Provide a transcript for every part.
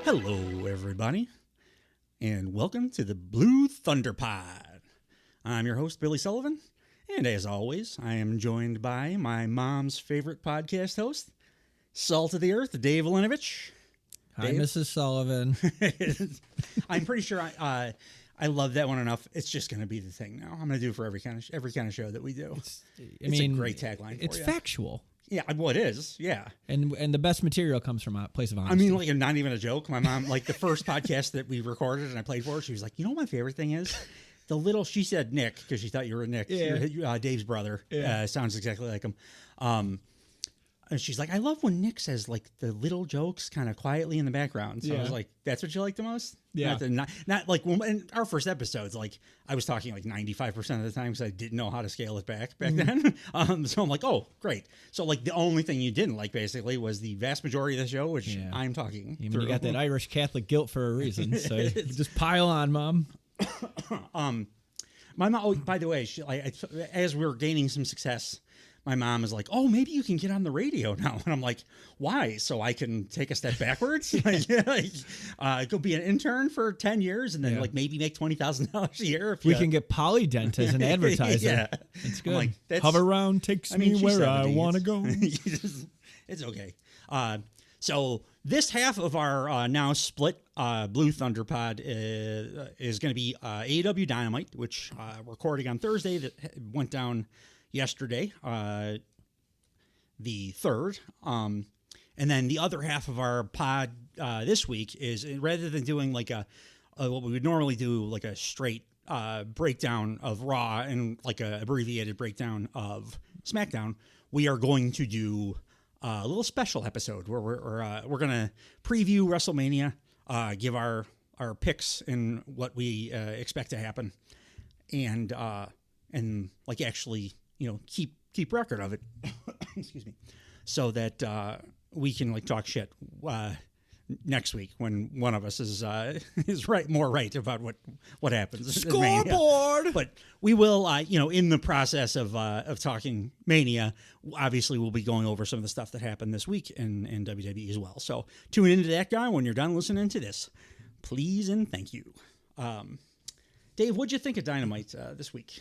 Hello, everybody, and welcome to the Blue Thunder Pod. I'm your host, Billy Sullivan, and as always, I am joined by my mom's favorite podcast host, Salt of the Earth, Dave Linovich. Hi, Mrs. Sullivan. I'm pretty sure I love that one enough. It's just going to be the thing now. I'm going to do it for every kind of show that we do. It's a great tagline. It's factual. Yeah, well, it is. Yeah, and the best material comes from a place of honesty. I mean, like, not even a joke. My mom, like, the first podcast that we recorded and I played for her, she was like, "You know what my favorite thing is? The little." She said Nick because she thought you were Nick, Dave's brother. Yeah. Sounds exactly like him. And she's like, "I love when Nick says like the little jokes kind of quietly in the background." So I was like, "That's what you like the most?" Yeah. Not like when in our first episodes, like I was talking like 95% of the time because I didn't know how to scale it back then. So I'm like, "Oh, great." So like the only thing you didn't like basically was the vast majority of the show, which I'm talking. I mean, you got that Irish Catholic guilt for a reason, so just pile on, Mom. My mom. Oh, by the way, as we're gaining some success, my mom is like, "Oh, maybe you can get on the radio now." And I'm like, "Why? So I can take a step backwards? Go be an intern for 10 years and then like maybe make $20,000 a year. If we can get Polydent as an advertiser." Yeah, it's good. Like, Hover around takes me where I want to go. It's okay. So this half of our now split Blue Thunder Pod is going to be AEW Dynamite, which recording on Thursday that went down yesterday, the 3rd. And then the other half of our pod this week is, rather than doing like what we would normally do, like a straight breakdown of Raw and like a abbreviated breakdown of SmackDown, we are going to do a little special episode where we're going to preview WrestleMania, give our picks and what we expect to happen, and like actually, you know, keep record of it. Excuse me, so that we can like talk shit next week when one of us is more right about what happens. Scoreboard. But we will, in the process of talking Mania, obviously we'll be going over some of the stuff that happened this week in WWE as well. So tune into that guy when you're done listening to this, please and thank you. Dave, what'd you think of Dynamite this week?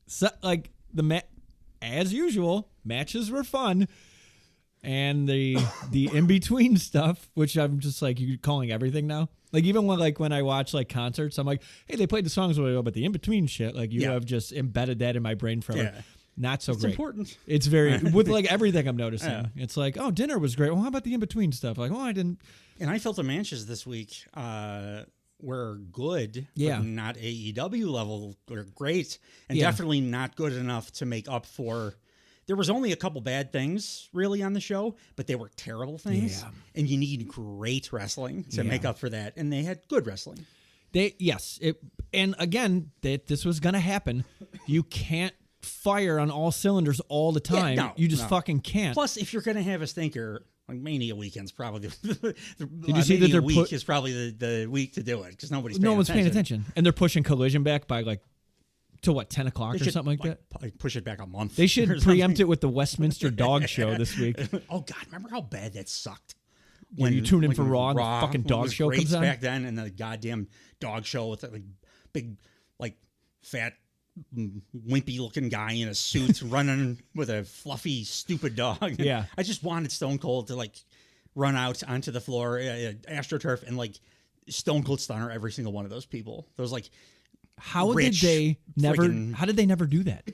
So, like as usual, matches were fun, and the in between stuff, which I'm just like, you're calling everything now. Like even when I watch like concerts, I'm like, hey, they played the songs really well, but the in between shit, like you have just embedded that in my brain forever. Yeah. Not so great. It's important. It's very with like everything I'm noticing. Yeah. It's like, oh, dinner was great. Well, how about the in between stuff? Like, oh, I didn't. And I felt the matches this week were good, but not AEW level. They're great, and definitely not good enough to make up for. There was only a couple bad things really on the show, but they were terrible things, and you need great wrestling to make up for that. And they had good wrestling. And again, this was going to happen. You can't fire on all cylinders all the time. You just fucking can't. Plus, if you're going to have a stinker, like Mania weekend's probably Did you see that their week is probably the week to do it because no one's paying attention. And they're pushing Collision back by like to what, 10 o'clock or something like that. Push it back a month. They should preempt it with the Westminster Dog Show this week. Oh God, remember how bad that sucked when you tune in for Raw and the fucking dog show comes on back then, and the goddamn dog show with that like big like fat wimpy looking guy in a suit running with a fluffy stupid dog. Yeah, I just wanted Stone Cold to like run out onto the floor, AstroTurf, and like Stone Cold Stunner every single one of those people. Those like how did they never do that?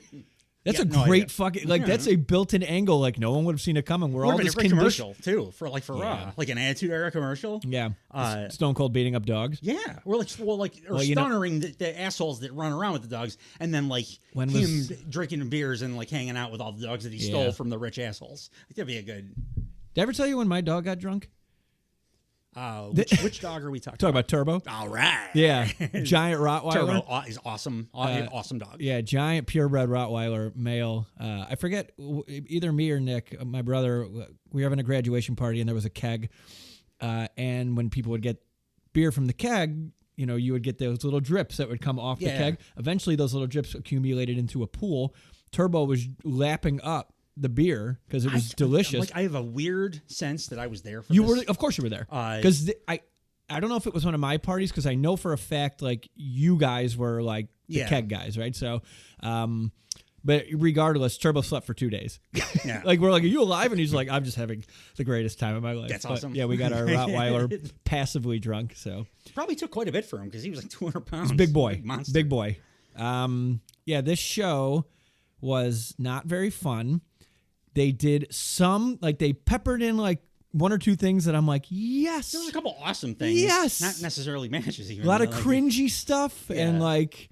That's a great fucking that's a built-in angle. Like no one would have seen it coming. We're all just commercial too for Raw, like an Attitude Era commercial. Yeah, Stone Cold beating up dogs. Yeah, or stunnering the assholes that run around with the dogs, and then like him drinking beers and like hanging out with all the dogs that he stole from the rich assholes. That'd be a good. Did I ever tell you when my dog got drunk? Which dog are we talking about? Turbo. All right. Yeah. Giant Rottweiler. Turbo is awesome. Awesome dog. Yeah, giant purebred Rottweiler male. I forget, either me or Nick, my brother, we were having a graduation party and there was a keg. And when people would get beer from the keg, you would get those little drips that would come off the keg. Eventually, those little drips accumulated into a pool. Turbo was lapping up the beer because it was delicious. Like I have a weird sense that I was there for You this. were, of course, you were there because I don't know if it was one of my parties because I know for a fact like you guys were like the keg guys, right? So, but regardless, Turbo slept for 2 days. Yeah. Like we're like, are you alive? And he's like, I'm just having the greatest time of my life. That's but, awesome. Yeah, we got our Rottweiler passively drunk. So Probably took quite a bit for him because he was like 200 pounds. big boy, Big monster. big boy. Yeah, this show was not very fun. They did some like they peppered in like one or two things that I'm like, yes. There was a couple awesome things. Yes. Not necessarily matches even. A lot of like, cringy stuff and like,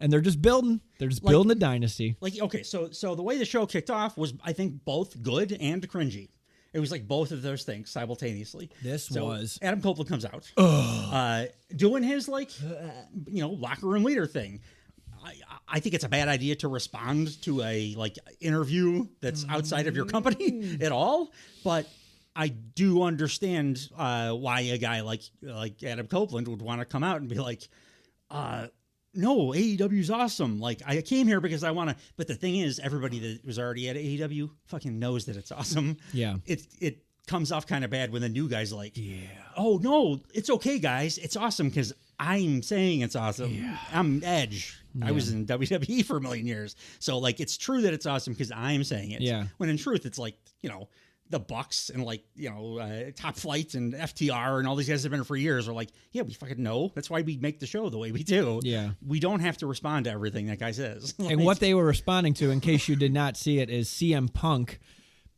and they're just building. They're just building a dynasty. Like, okay, so the way the show kicked off was, I think, both good and cringy. It was like both of those things simultaneously. Was Adam Copeland comes out, doing his like, locker room leader thing. I think it's a bad idea to respond to a like interview that's outside of your company at all, but I do understand why a guy like Adam Copeland would want to come out and be like, no, AEW's awesome. Like, I came here because I want to. But the thing is, everybody that was already at AEW fucking knows that it's awesome. Yeah. It comes off kind of bad when the new guy's like, oh, no, it's okay, guys. It's awesome because I'm saying it's awesome. Yeah. I'm Edge. I was in WWE for a million years. So, like, it's true that it's awesome because I'm saying it. Yeah. When in truth, it's like, the Bucks and like, Top Flight and FTR and all these guys have been for years are like, yeah, we fucking know. That's why we make the show the way we do. Yeah. We don't have to respond to everything that guy says. And what they were responding to, in case you did not see it, is CM Punk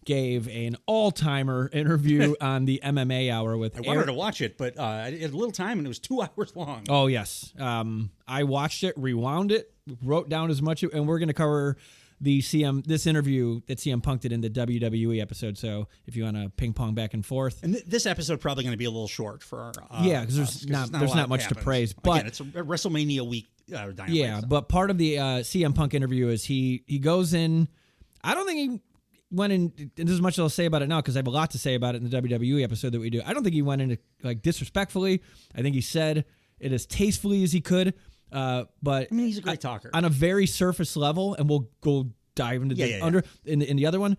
gave an all-timer interview on the MMA Hour with I wanted to watch it, but I had a little time and it was 2 hours long. Oh, yes. I watched it, rewound it, wrote down as much, and we're going to cover this interview that CM Punk did in the WWE episode. So if you want to ping pong back and forth, and this episode probably going to be a little short for because there's not much to praise. But again, it's a WrestleMania week. Dynamite, yeah, so. But part of the CM Punk interview is he goes in. I don't think he went in. There's as much as I'll say about it now because I have a lot to say about it in the WWE episode that we do. I don't think he went into like disrespectfully. I think he said it as tastefully as he could. But I mean, he's a great talker on a very surface level, and we'll go dive into in the other one.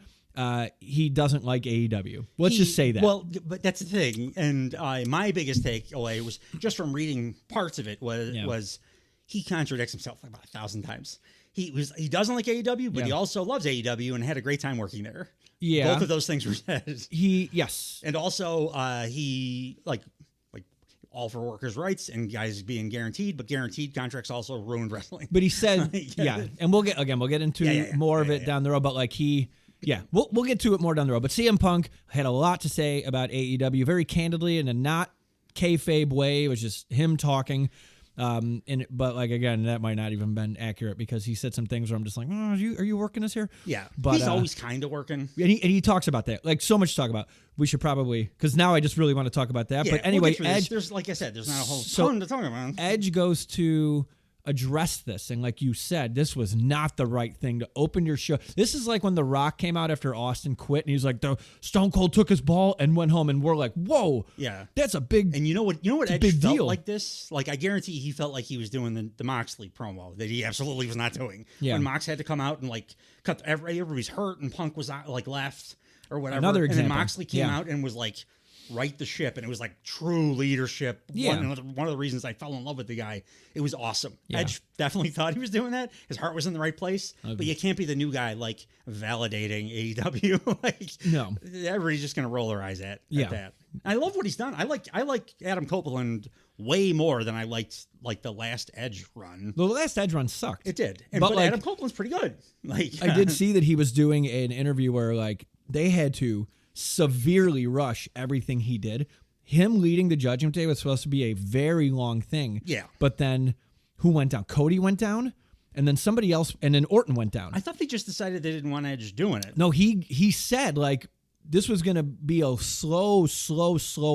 He doesn't like AEW. Let's just say that. Well, but that's the thing. And my biggest takeaway was just from reading parts of it was he contradicts himself like about 1,000 times. He doesn't like AEW, but he also loves AEW and had a great time working there. Yeah, both of those things were said. And also he like all for workers' rights and guys being guaranteed, but guaranteed contracts also ruined wrestling. But he said, and we'll get into more of it down the road. But like we'll get to it more down the road. But CM Punk had a lot to say about AEW, very candidly in a not kayfabe way. It was just him talking. But like again, that might not even been accurate because he said some things where I'm just like, are you working this here? Yeah, but he's always kind of working. And he talks about that, like so much to talk about. We should probably because now I just really want to talk about that. Yeah, but anyway, Edge. There's like I said, there's not a whole ton to talk about. Edge goes to address this, and like you said, this was not the right thing to open your show. This is like when The Rock came out after Austin quit, and he's like, "The Stone Cold took his ball and went home," and we're like, "Whoa, yeah, that's a big." And you know what Edge big felt deal. like this? Like I guarantee he felt like he was doing the Moxley promo that he absolutely was not doing. Yeah. When Mox had to come out and like cut everybody's hurt, and Punk was like left or whatever. Another example. And then Moxley came out and was like, right the ship, and it was like true leadership. Yeah. One of the reasons I fell in love with the guy. It was awesome. Yeah. Edge definitely thought he was doing that. His heart was in the right place. Okay. But you can't be the new guy like validating AEW. Like No. everybody's just gonna roll their eyes at that. I love what he's done. I like Adam Copeland way more than I liked like the last Edge run. The last Edge run sucked. It did. But like, Adam Copeland's pretty good. Like I did see that he was doing an interview where like they had to severely rush everything he did. Him leading the Judgment Day was supposed to be a very long thing. Yeah. But then who went down? Cody went down, and then somebody else, and then Orton went down. I thought they just decided they didn't want Edge doing it. No, he said like this was going to be a slow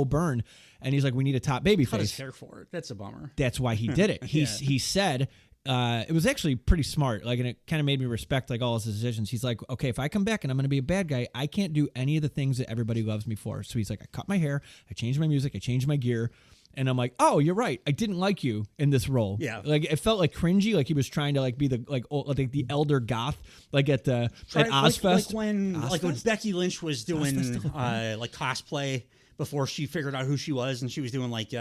burn, and he's like, we need a top babyface. Cut his hair for it. That's a bummer. That's why he did it. He said. It was actually pretty smart, like, and it kind of made me respect like all his decisions. He's like, okay, if I come back and I'm going to be a bad guy, I can't do any of the things that everybody loves me for. So he's like, I cut my hair, I changed my music, I changed my gear, And I'm like, oh, you're right. I didn't like you in this role. Yeah. Like it felt like cringy, like he was trying to like be the the elder goth, like at Ozfest. Like when Becky Lynch was doing like cosplay before she figured out who she was, and she was doing like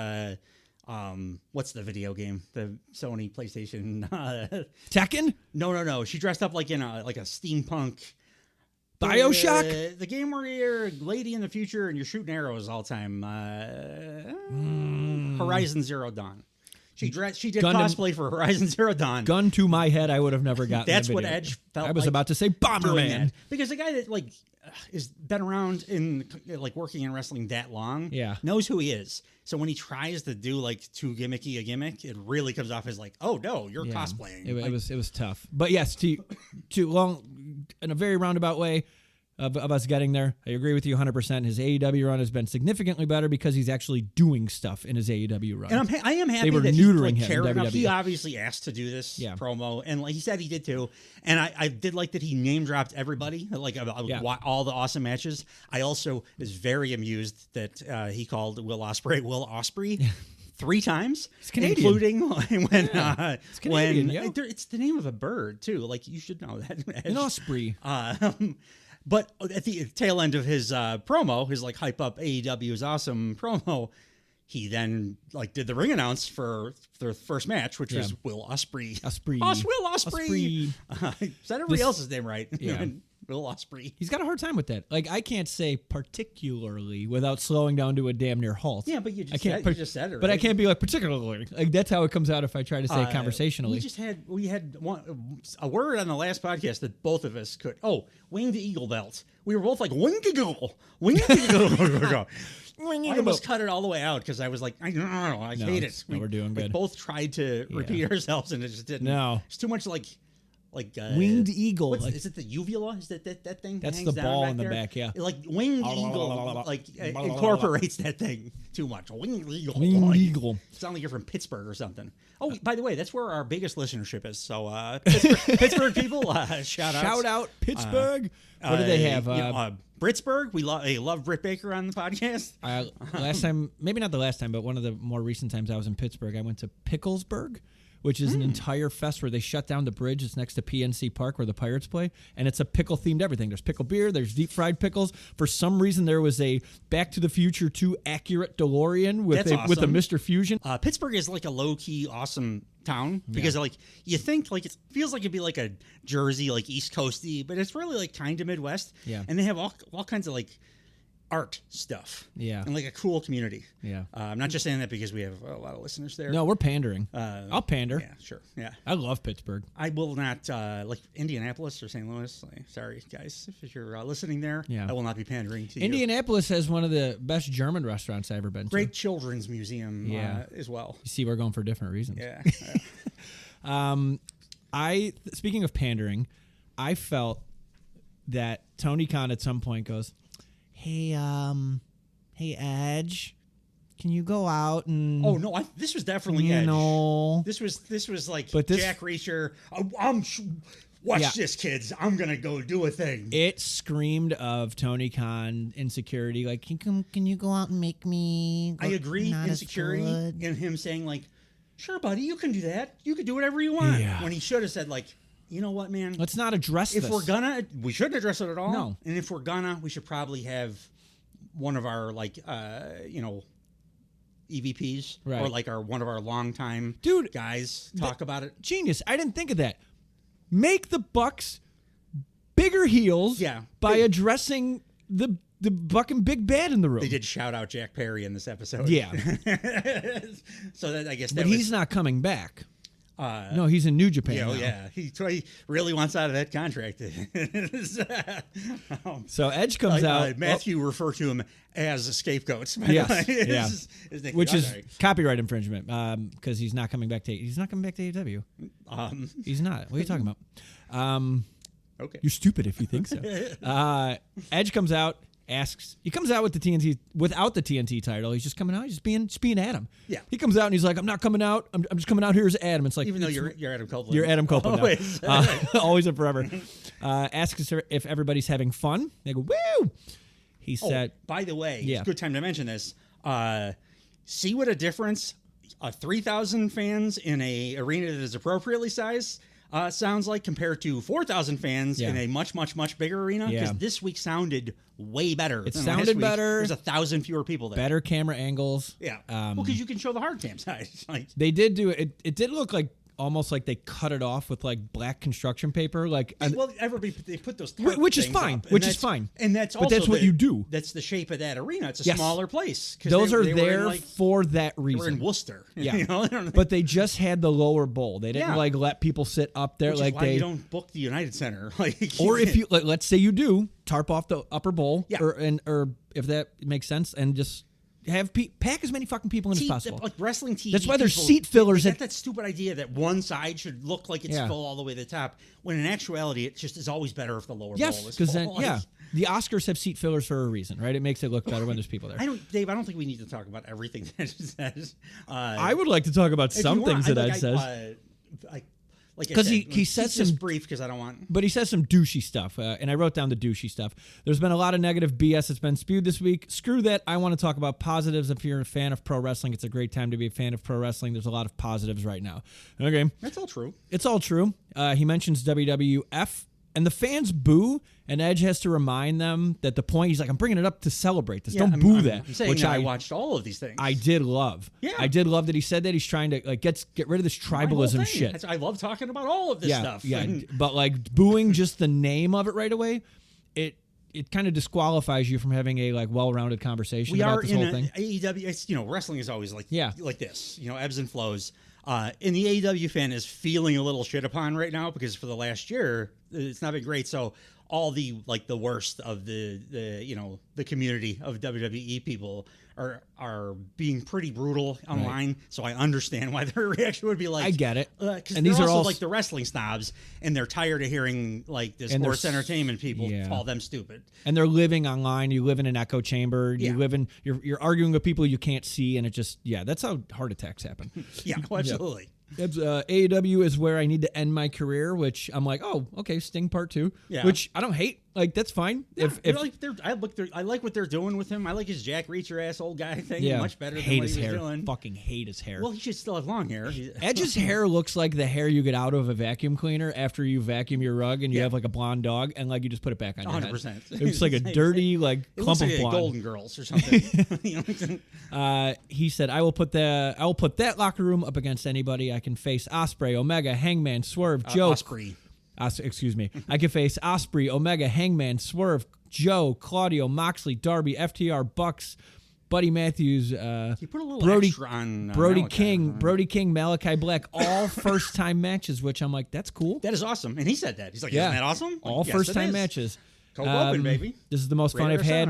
what's the video game? The Sony PlayStation Tekken? No. She dressed up like in a steampunk BioShock? The game where you're a lady in the future and you're shooting arrows all the time. Horizon Zero Dawn. She did cosplay for Horizon Zero Dawn. Gun to my head, I would have never gotten. That's what Edge felt. I was about to say Bomberman, because the guy that like has been around in like working in wrestling that long, knows who he is. So when he tries to do like too gimmicky a gimmick, it really comes off as like, oh no, you're cosplaying. It was tough, but yes, to long in a very roundabout way of us getting there. I agree with you 100%. His AEW run has been significantly better because he's actually doing stuff in his AEW run. And I am happy they were that neutering he's him in WWE. He obviously asked to do this promo, and like he said he did too. And I did like that he name dropped everybody, like about all the awesome matches. I also was very amused that he called Will Ospreay 3 times. It's Canadian. Including when it's Canadian, it's the name of a bird too. Like you should know that. An osprey. But at the tail end of his promo, his like hype up AEW's awesome promo, he then like did the ring announce for the first match, which was Will Ospreay. Will Ospreay. Said everybody else's name right. Yeah. Will Ospreay. He's got a hard time with that. Like I can't say particularly without slowing down to a damn near halt. Yeah, but you just said it. But right? I can't be like particularly. Like that's how it comes out if I try to say it conversationally. We had a word on the last podcast that both of us could. Oh, winged eagle belt. We were both like winged eagle. I almost cut it all the way out because I was like, I hate it. We're doing good. We both tried to repeat ourselves and it just didn't. No, it's too much like winged eagle. Is it the uvula? Is that thing? That's the ball in the back. Yeah, like winged eagle. Like incorporates that thing too much. Winged eagle. Winged eagle. Sound like you're from Pittsburgh or something. Oh, by the way, that's where our biggest listenership is. So Pittsburgh people, shout out Pittsburgh. What do they have? Britsburg. We love Britt Baker on the podcast. Last time, maybe not the last time, but one of the more recent times I was in Pittsburgh, I went to Picklesburg, which is an entire fest where they shut down the bridge. It's next to PNC Park where the Pirates play, and it's a pickle-themed everything. There's pickle beer, there's deep-fried pickles. For some reason, there was a Back to the Future 2 accurate DeLorean with a Mr. Fusion. Pittsburgh is like a low-key awesome town because like you think like it feels like it'd be like a Jersey, like East Coasty, but it's really like kind of Midwest. Yeah, and they have all kinds of like art stuff. Yeah, and like a cool community. Yeah, I'm not just saying that because we have a lot of listeners there. No, we're pandering. I'll pander. Yeah, sure. Yeah, I love Pittsburgh. I will not like Indianapolis or St. Louis. Like, sorry, guys, if you're listening there. Yeah, I will not be pandering to you. Indianapolis has one of the best German restaurants I've ever been to. Great children's museum. As well. You see, we're going for different reasons. Yeah. Speaking of pandering, I felt that Tony Khan at some point goes, Hey Edge, can you go out and? Oh no, this was definitely Edge. This was like Jack Reacher. Watch this, kids. I'm gonna go do a thing. It screamed of Tony Khan insecurity. Like, can you go out and make me? I agree, insecurity, and him saying like, "Sure, buddy, you can do that. You can do whatever you want." Yeah. When he should have said like, "You know what, man? Let's not address this. If we're gonna, we shouldn't address it at all. No. And if we're gonna, we should probably have one of our like, EVPs or like one of our longtime guys talk about it. Genius. I didn't think of that. Make the Bucks bigger heels by addressing the fucking big bad in the room. They did shout out Jack Perry in this episode. Yeah. So that I guess but he's not coming back. No, he's in New Japan now. Yeah, he really wants out of that contract. So Edge comes out. Matthew referred to him as a scapegoat. Yes, which is copyright infringement because he's not coming back to AEW. He's not. What are you talking about? Okay, you're stupid if you think so. Edge comes out. He comes out with the TNT without the TNT title. He's just coming out. He's just being Adam. Yeah. He comes out and he's like, "I'm not coming out. I'm just coming out here as Adam." It's like even though you're Adam Copeland. You're Adam Copeland. Always, always and forever. Asks if everybody's having fun. They go, "Woo!" He said. By the way, it's a good time to mention this. see what a difference 3,000 fans in a arena that is appropriately sized sounds like compared to 4,000 fans in a much, much, much bigger arena. Because this week sounded way better. It sounded better. There's 1,000 fewer people there. Better camera angles. Yeah. Well, because you can show the hard cam side. Like, they did do it. It did look like almost like they cut it off with like black construction paper. Like, well, everybody they put those which is fine. Which is fine. And that's also that's what you do. That's the shape of that arena. It's a smaller place. Those are there for that reason. We're in Worcester. Yeah. You know? But they just had the lower bowl. They didn't like let people sit up there. Which like is why you don't book the United Center. Like, or if you let's say you do tarp off the upper bowl, Yeah. or if that makes sense, and just have pack as many fucking people in as possible. Like wrestling TV. That's why there's seat fillers. They got that stupid idea that one side should look like it's full all the way to the top. When in actuality, it just is always better if the lower bowl is full. Because then the Oscars have seat fillers for a reason, right? It makes it look better when there's people there. Dave, I don't think we need to talk about everything that Ed says. I would like to talk about some things that Ed says. Because he says some brief because I don't want. But he says some douchey stuff, and I wrote down the douchey stuff. There's been a lot of negative BS that's been spewed this week. Screw that. I want to talk about positives. If you're a fan of pro wrestling, it's a great time to be a fan of pro wrestling. There's a lot of positives right now. Okay, that's all true. It's all true. He mentions WWF. And the fans boo, and Edge has to remind them that the point, he's like, I'm bringing it up to celebrate this. Don't boo that. I'm saying which that I watched all of these things. I did love. Yeah. I did love that he said that. He's trying to like get rid of this tribalism shit. I love talking about all of this stuff. Yeah, but like booing just the name of it right away, it kind of disqualifies you from having a like well-rounded conversation about this whole thing. AEW, it's, wrestling is always like this, ebbs and flows. And the AEW fan is feeling a little shit upon right now because for the last year it's not been great. So all the worst of the community of WWE people are being pretty brutal online. Right. So I understand why their reaction would be like, I get it. Because these are also like the wrestling snobs, and they're tired of hearing like the sports entertainment people call them stupid. And they're living online. You live in an echo chamber. You live in you're arguing with people you can't see, and it just that's how heart attacks happen. Absolutely. AEW is where I need to end my career, which I'm like, oh, okay, Sting Part 2, which I don't hate. Like, that's fine. Yeah, I like what they're doing with him. I like his Jack Reacher ass old guy thing much better than what he was doing. Fucking hate his hair. Well, he should still have long hair. Edge's hair looks like the hair you get out of a vacuum cleaner after you vacuum your rug and you have like a blonde dog and like you just put it back on your 100%. head. It's like a dirty like clump of blonde. Golden Girls or something. He said, I will put that locker room up against anybody. I can face Ospreay, Omega, Hangman, Swerve, Joe. Ospreay. Excuse me. I can face Ospreay, Omega, Hangman, Swerve, Joe, Claudio, Moxley, Darby, FTR, Bucks, Buddy Matthews, you put a little Brody, extra on Brody Malachi, King, Brody King, Malachi Black, all first time matches, which I'm like, that's cool. That is awesome. And he said that. He's like, isn't that awesome? All first time matches. Cold open, baby. This is the most fun I've had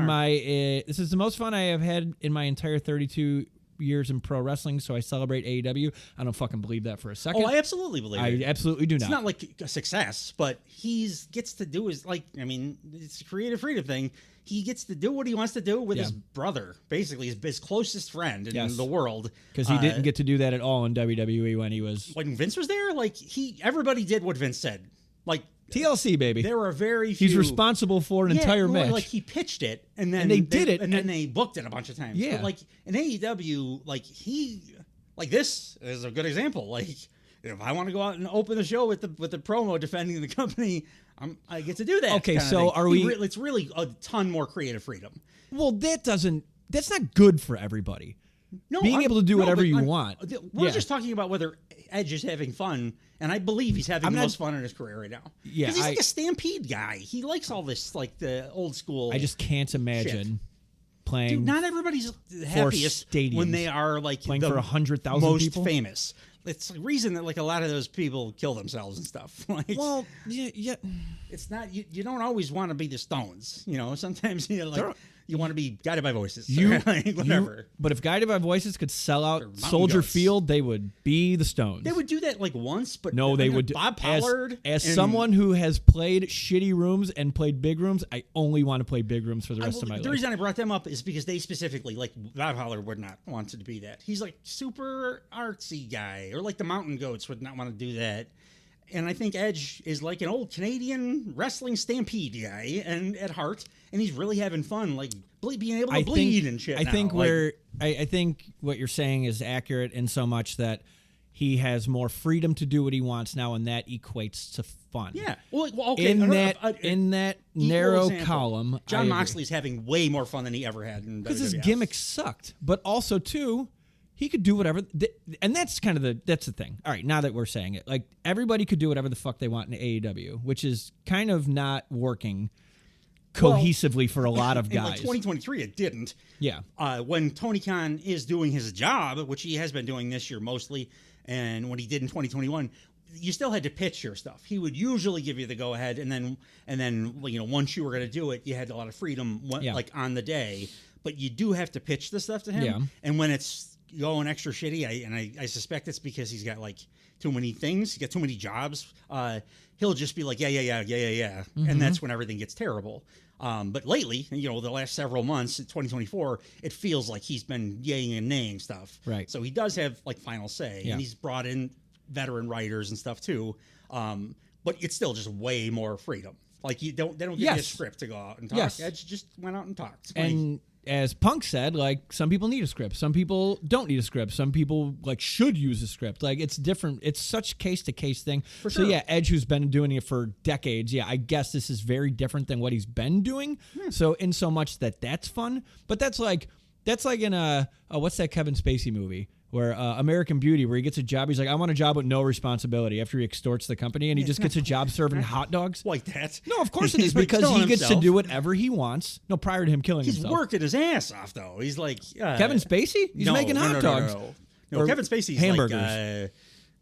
this is the most fun I have had in my entire 32 years in pro wrestling, so I celebrate AEW. I don't fucking believe that for a second. Oh, I absolutely believe it. I absolutely do not. It's not like a success, but gets to do it's a creative freedom thing. He gets to do what he wants to do with his brother, basically his closest friend in the world. Because he didn't get to do that at all in WWE when Vince was there. Like everybody did what Vince said. Like TLC, baby. There were very few. He's responsible for an entire match. Like he pitched it, and then they did it, and then they booked it a bunch of times. Yeah. But like in AEW, this is a good example. Like if I want to go out and open the show with the promo defending the company, I get to do that. Okay, so are we? It's really a ton more creative freedom. Well, that's not good for everybody. No, being able to do whatever you want. We're just talking about whether Edge is having fun, and I believe he's having the most fun in his career right now. Yeah, he's like a Stampede guy. He likes all this, like the old school. I just can't imagine playing. Dude, not everybody's happiest when they are like playing for 100,000 most people. Famous. It's the reason that like a lot of those people kill themselves and stuff. Well, yeah. It's not you don't always want to be the Stones. Sometimes you want to be Guided by Voices. Whatever. But if Guided by Voices could sell out Soldier Field, they would be the Stones. They would do that like once, but no, they would. Bob Pollard. As someone who has played shitty rooms and played big rooms, I only want to play big rooms for the rest of my life. The reason I brought them up is because they specifically, like Bob Pollard would not want to be that. He's like super artsy guy, or like the Mountain Goats would not want to do that. And I think Edge is like an old Canadian wrestling Stampede guy, and at heart. and he's really having fun, like being able to bleed and shit. I think I think what you're saying is accurate in so much that he has more freedom to do what he wants now, and that equates to fun. Yeah. Well, okay. In that narrow example, column, Jon Moxley's having way more fun than he ever had in because his WWF. gimmick sucked. But also too, he could do whatever, and that's kind of that's the thing. All right, now that we're saying it, like everybody could do whatever the fuck they want in AEW, which is kind of not working cohesively for a lot of guys. In like 2023, it didn't. Yeah. When Tony Khan is doing his job, which he has been doing this year mostly, and when he did in 2021, you still had to pitch your stuff. He would usually give you the go ahead, and then once you were going to do it, you had a lot of freedom, like on the day. But you do have to pitch the stuff to him. Yeah. And when it's going extra shitty, I suspect it's because he's got like too many things, he's got too many jobs. He'll just be like, yeah, and that's when everything gets terrible. But lately, the last several months, 2024, it feels like he's been yaying and naying stuff. Right. So he does have like final say, and he's brought in veteran writers and stuff too. But it's still just way more freedom. Like they don't give you a script to go out and talk. Yes. Edge just went out and talked. And as Punk said, like some people need a script, some people don't need a script, some people like should use a script. Like it's different. It's such case to case thing. For sure. So yeah, Edge, who's been doing it for decades, I guess this is very different than what he's been doing. So in so much that's fun, but that's like in what's that Kevin Spacey movie? Where American Beauty, where he gets a job, he's like, I want a job with no responsibility after he extorts the company, and he just gets a job serving hot dogs. Like that? No, of course it is, because he gets to do whatever he wants. No, prior to him killing himself. He's working his ass off, though. He's like... Kevin Spacey? He's making hot dogs. No, Kevin Spacey's hamburgers. Like...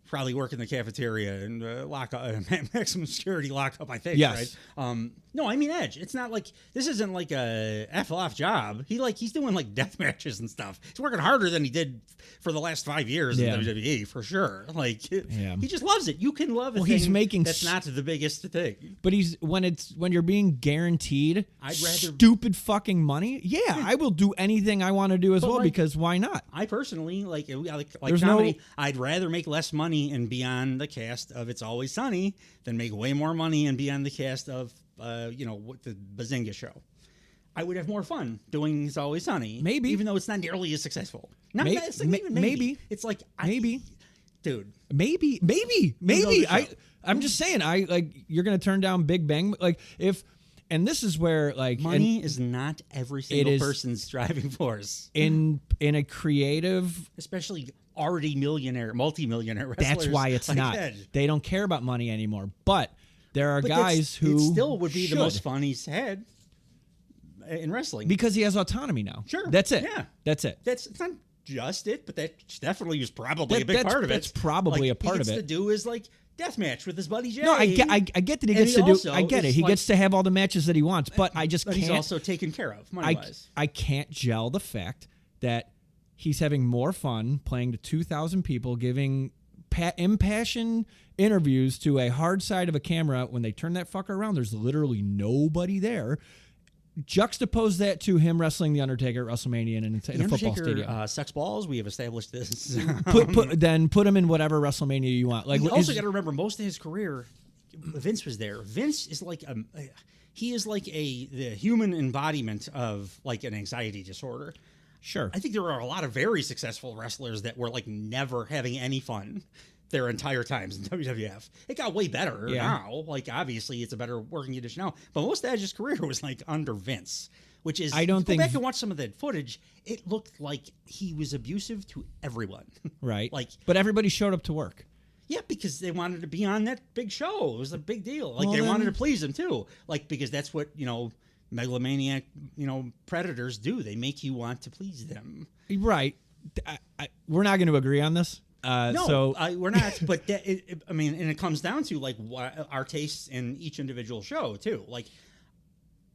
probably work in the cafeteria and lock up, maximum security lockup, I think. Yes. Right? No, I mean Edge. It's not like this isn't like a F-off job. He's doing like death matches and stuff. He's working harder than he did for the last 5 years in WWE for sure. Like he just loves it. You can love it. Well, he's making that's not the biggest thing. But when you're being guaranteed stupid fucking money. Yeah, I will do anything I want to do as well, because why not? I personally like comedy. I'd rather make less money and be on the cast of It's Always Sunny than make way more money and be on the cast of the Bazinga show. I would have more fun doing It's Always Sunny. Maybe. Even though it's not nearly as successful. Maybe. It's like dude. Maybe. I'm just saying, you're gonna turn down Big Bang, and this is where money is not every single person's driving force. In a creative, especially already multi-millionaire wrestlers. That's why it's not. Edge. They don't care about money anymore. But there are guys who it still would be the most fun he's had in wrestling, because he has autonomy now. Sure, that's it. Yeah, that's it. It's not just it, but that definitely was probably a big part of it. That's probably a part of it. He gets to do is deathmatch with his buddy Jay. No, I get that he gets to do. I get it. He gets to have all the matches that he wants, but I just can't. He's also taken care of money-wise. I can't gel the fact that he's having more fun playing to 2,000 people, giving impassioned interviews to a hard side of a camera. When they turn that fucker around, there's literally nobody there. Juxtapose that to him wrestling The Undertaker at WrestleMania in a football stadium. Sucks balls. We have established this. Then put him in whatever WrestleMania you want. You also got to remember, most of his career, Vince was there. Vince is like he is like the human embodiment of like an anxiety disorder. Sure. I think there are a lot of very successful wrestlers that were like never having any fun their entire times in WWF. It got way better now. Like, obviously, it's a better working condition now. But most of Edge's career was like under Vince, which is, I don't think, go back and watch some of that footage. It looked like he was abusive to everyone. Right. But everybody showed up to work. Yeah, because they wanted to be on that big show. It was a big deal. They wanted to please him too. Because that's what, megalomaniac, predators do. They make you want to please them. Right. We're not going to agree on this. We're not. But and it comes down to what our tastes in each individual show too.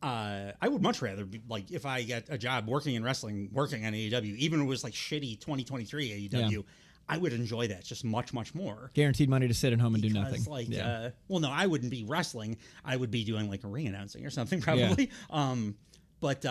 I would much rather be if I get a job working in wrestling, working on AEW, even if it was shitty 2023 AEW. Yeah. I would enjoy that just much, much more. Guaranteed money to sit at home and do nothing. No, I wouldn't be wrestling. I would be doing a ring announcing or something probably. Yeah. But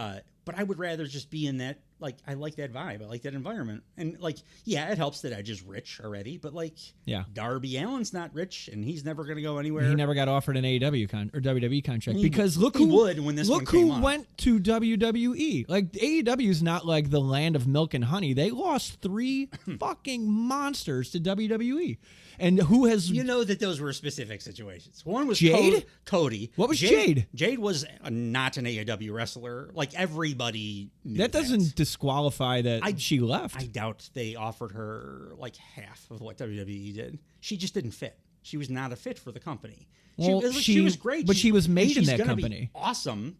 I would rather just be in that like I like that vibe. I like that environment. And like, yeah, it helps that Edge is rich already, but like, Yeah. Darby Allin's not rich, and he's never going to go anywhere. He never got offered an AEW or WWE contract He because would when this one look came who up. went to WWE. Like AEW is not like the land of milk and honey. They lost 3 fucking monsters to WWE. And who has You know that those were specific situations. One was Jade? Cody. What was Jade? Jade was not an AEW wrestler. Like everybody knew that doesn't disqualify that she left. I doubt they offered her like half of what WWE did. She just didn't fit. She was not a fit for the company. Well, she was great, but she was made in she's that gonna be company. awesome.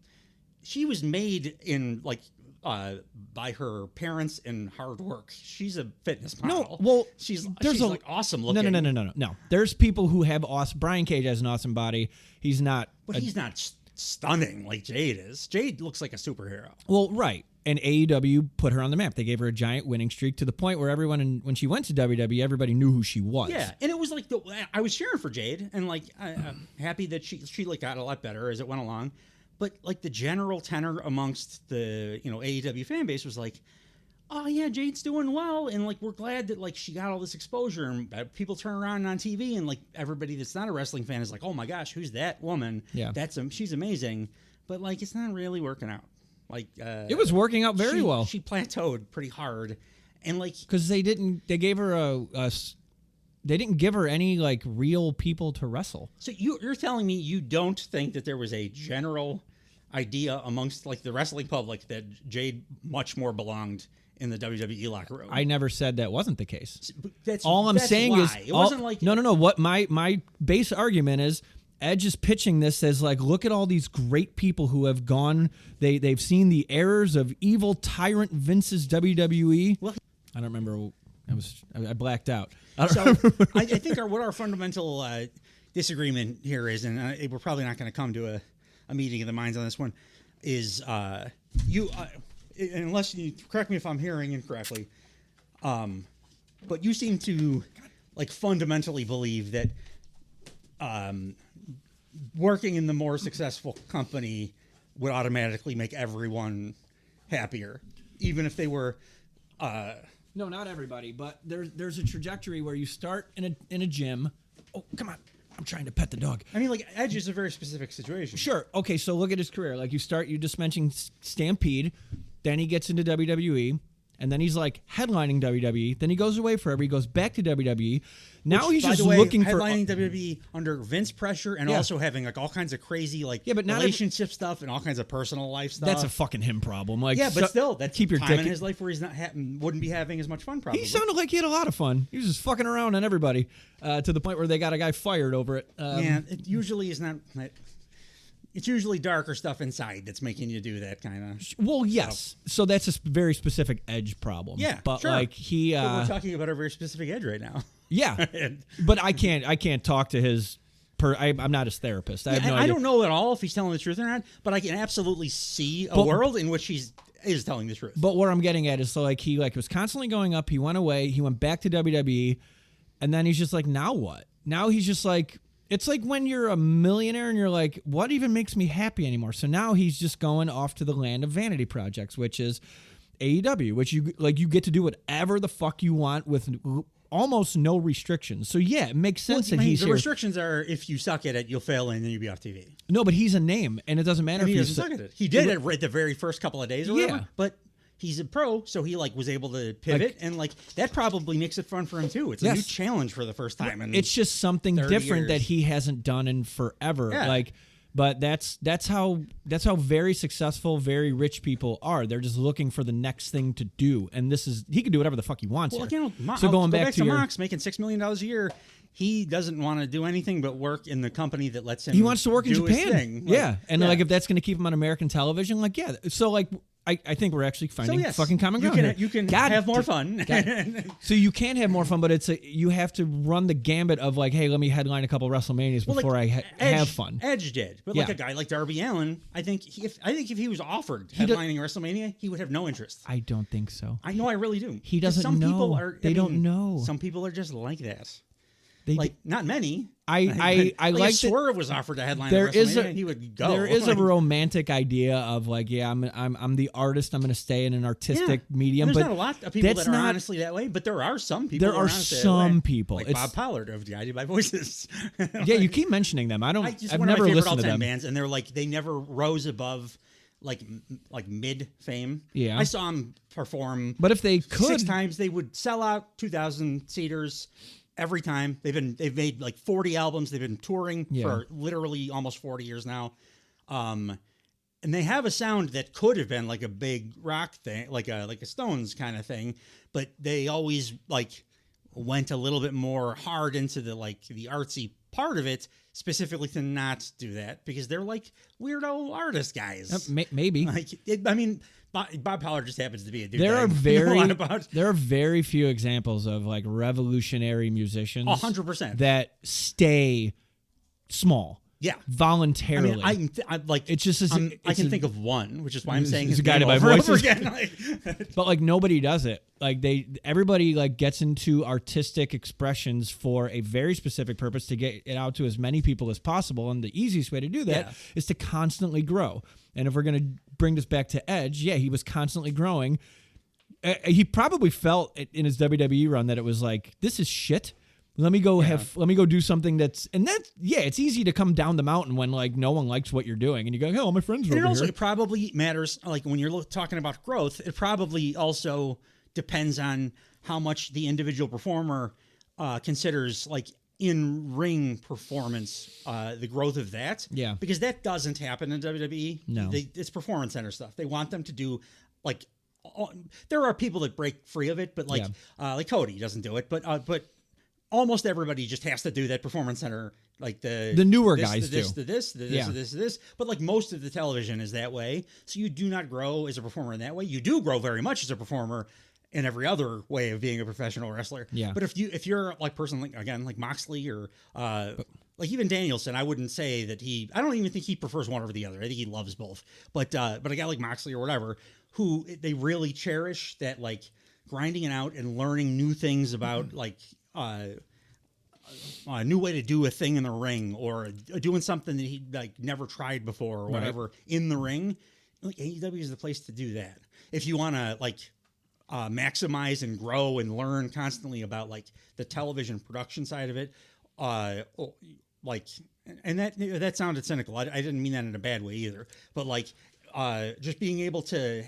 She was made in like by her parents and hard work. She's a fitness model. No, well, she's like awesome looking. No. There's people who have awesome. Brian Cage has an awesome body. He's not. But he's not stunning like Jade is. Jade looks like a superhero. Well, right. And AEW put her on the map. They gave her a giant winning streak to the point where everyone, when she went to WWE, everybody knew who she was. Yeah, and it was like I was cheering for Jade, and like I'm happy that she like got a lot better as it went along. But like the general tenor amongst the AEW fan base was like, oh yeah, Jade's doing well, and like we're glad that like she got all this exposure, and people turn around on TV, and like everybody that's not a wrestling fan is like, oh my gosh, who's that woman? Yeah, she's amazing, but like it's not really working out. Like it was working out very well. She plateaued pretty hard, and like because they gave her they didn't give her any like real people to wrestle. So you're telling me you don't think that there was a general idea amongst like the wrestling public that Jade much more belonged in the WWE locker room? I never said that wasn't the case. That's all I'm saying why. is it wasn't like no. What my base argument is, Edge is pitching this as like, look at all these great people who have gone. They've seen the errors of evil tyrant Vince's WWE. Well, I don't remember. I blacked out. I think what our fundamental disagreement here is, and we're probably not going to come to a meeting of the minds on this one, is unless you correct me if I'm hearing incorrectly, but you seem to like fundamentally believe that working in the more successful company would automatically make everyone happier, even if they were. No, not everybody, but there's a trajectory where you start in a gym. Oh, come on. I'm trying to pet the dog. I mean, like, Edge is a very specific situation. Sure. Okay, so look at his career. Like, you just mentioned Stampede, then he gets into WWE, and then he's, like, headlining WWE. Then he goes away forever. He goes back to WWE. Now he's just looking for... headlining WWE under Vince pressure and also having, like, all kinds of crazy, like, relationship stuff and all kinds of personal life stuff. That's a fucking him problem. Like, yeah, but still, that's keep your time in his life where he's not wouldn't be having as much fun, probably. He sounded like he had a lot of fun. He was just fucking around on everybody to the point where they got a guy fired over it. Yeah, it usually is not... It's usually darker stuff inside that's making you do that kind of. Well, yes. So that's a very specific Edge problem. Yeah, but sure. like we're talking about a very specific Edge right now. Yeah, but I can't talk to his. I'm not his therapist. I have no idea. I don't know at all if he's telling the truth or not. But I can absolutely see a world in which he is telling the truth. But what I'm getting at is he was constantly going up. He went away. He went back to WWE, and then he's just like, now what? Now he's just like. It's like when you're a millionaire and you're like, what even makes me happy anymore? So now he's just going off to the land of vanity projects, which is AEW, which you get to do whatever the fuck you want with almost no restrictions. So yeah, it makes sense that he's the here. restrictions are if you suck at it, you'll fail and then you'll be off TV. No, but he's a name, and it doesn't matter if he doesn't suck at it. He did it right the very first couple of days or whatever, but he's a pro, so he was able to pivot, and that probably makes it fun for him too. It's a new challenge for the first time. It's just something different that he hasn't done in forever. Yeah. But that's how very successful, very rich people are. They're just looking for the next thing to do, and he can do whatever the fuck he wants. Well, here. So going back to Mox making $6 million a year. He doesn't want to do anything but work in the company that lets him. He wants to work in Japan. And if that's going to keep him on American television, so I think we're actually finding fucking common ground. You can have more fun. So you can have more fun, but you have to run the gambit of like, hey, let me headline a couple WrestleManias before I have fun. Edge did, but like a guy like Darby Allin, I think if he was offered headlining WrestleMania, he would have no interest. I don't think so. I know, I really do. He doesn't know. People don't know. Some people are just like that. Not many. I like that Swerve was offered to headline there at is WrestleMania, a and he would go. there is a romantic idea of like, yeah, I'm the artist. I'm going to stay in an artistic medium. There's but not a lot of people that's that are not, honestly that way, but there are some people. There that are honestly some that way. people. Like It's, Bob Pollard of I Do My Voices. yeah, you keep mentioning them. I've one never of my favorite listened to all-time them. bands, and they're like they never rose above like mid fame. Yeah. I saw them perform. But if they could, 6 times, they would sell out 2,000 seaters every time. They've made like 40 albums. They've been touring for literally almost 40 years now. And they have a sound that could have been like a big rock thing, like a Stones kind of thing, but they always like went a little bit more hard into the artsy part of it, specifically to not do that because they're like weirdo artist guys. Maybe. Bob Pollard just happens to be a dude. There are very few examples of like revolutionary musicians 100% that stay small. Yeah, voluntarily. I'm like it's just I can think of one, which is why I'm saying it's his a guy name by over and voices. over again. But like nobody does it. Like everybody like gets into artistic expressions for a very specific purpose to get it out to as many people as possible. And the easiest way to do that is to constantly grow. And if we're going to bring this back to Edge, yeah, he was constantly growing. He probably felt in his WWE run that it was like, this is shit. Let me go do something it's easy to come down the mountain when like no one likes what you're doing and you go, oh, my friends are over here. It probably matters, like when you're talking about growth, it probably also depends on how much the individual performer considers like in-ring performance, the growth of that. Yeah. Because that doesn't happen in WWE. No. It's performance center stuff. They want them to do like, there are people that break free of it, but like Cody doesn't do it, but almost everybody just has to do that performance center, like the newer guys do. This. But like most of the television is that way. So you do not grow as a performer in that way. You do grow very much as a performer in every other way of being a professional wrestler. Yeah. But if you're like person like Moxley or like even Danielson, I wouldn't say that I don't even think he prefers one over the other. I think he loves both. But a guy like Moxley or whatever, who they really cherish that like grinding it out and learning new things about like a new way to do a thing in the ring or doing something that he like never tried before or whatever in the ring. Like AEW is the place to do that. If you want to like maximize and grow and learn constantly about like the television production side of it, like, and that sounded cynical. I didn't mean that in a bad way either, but like just being able to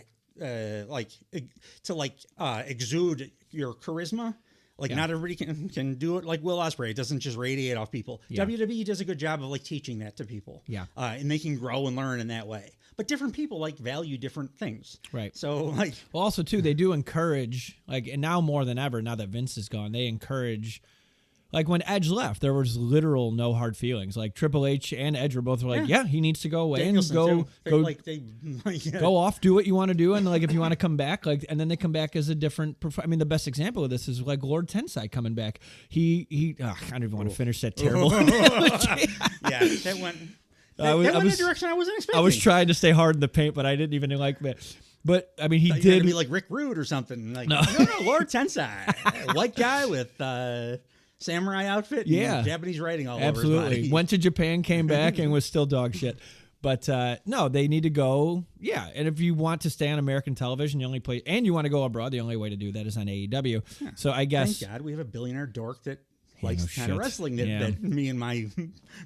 exude your charisma. Like not everybody can do it like Will Ospreay. It doesn't just radiate off people. Yeah. WWE does a good job of like teaching that to people. Yeah. And they can grow and learn in that way. But different people like value different things. Right. So like, well, also too, they do encourage like, and now more than ever, now that Vince is gone, they encourage. Like when Edge left, there was literal no hard feelings. Like Triple H and Edge were both like, yeah, he needs to go away Danielson and go go off, do what you want to do, and like if you want to come back, like, and then they come back as a different. I mean, the best example of this is like Lord Tensai coming back. I don't even want to finish that terrible analogy. Yeah, that went. That went in a direction I wasn't expecting. I was trying to stay hard in the paint, but I didn't even like that. But I mean, he did did be like Rick Rude or something. Like, no, Lord Tensai, white guy with. Samurai outfit, and Japanese writing all over his body. Went to Japan, came back, and was still dog shit. But no, they need to go. Yeah, and if you want to stay on American television, the only place, and you want to go abroad, the only way to do that is on AEW. Yeah. So I guess. Thank God we have a billionaire dork that likes the kind of wrestling that me and my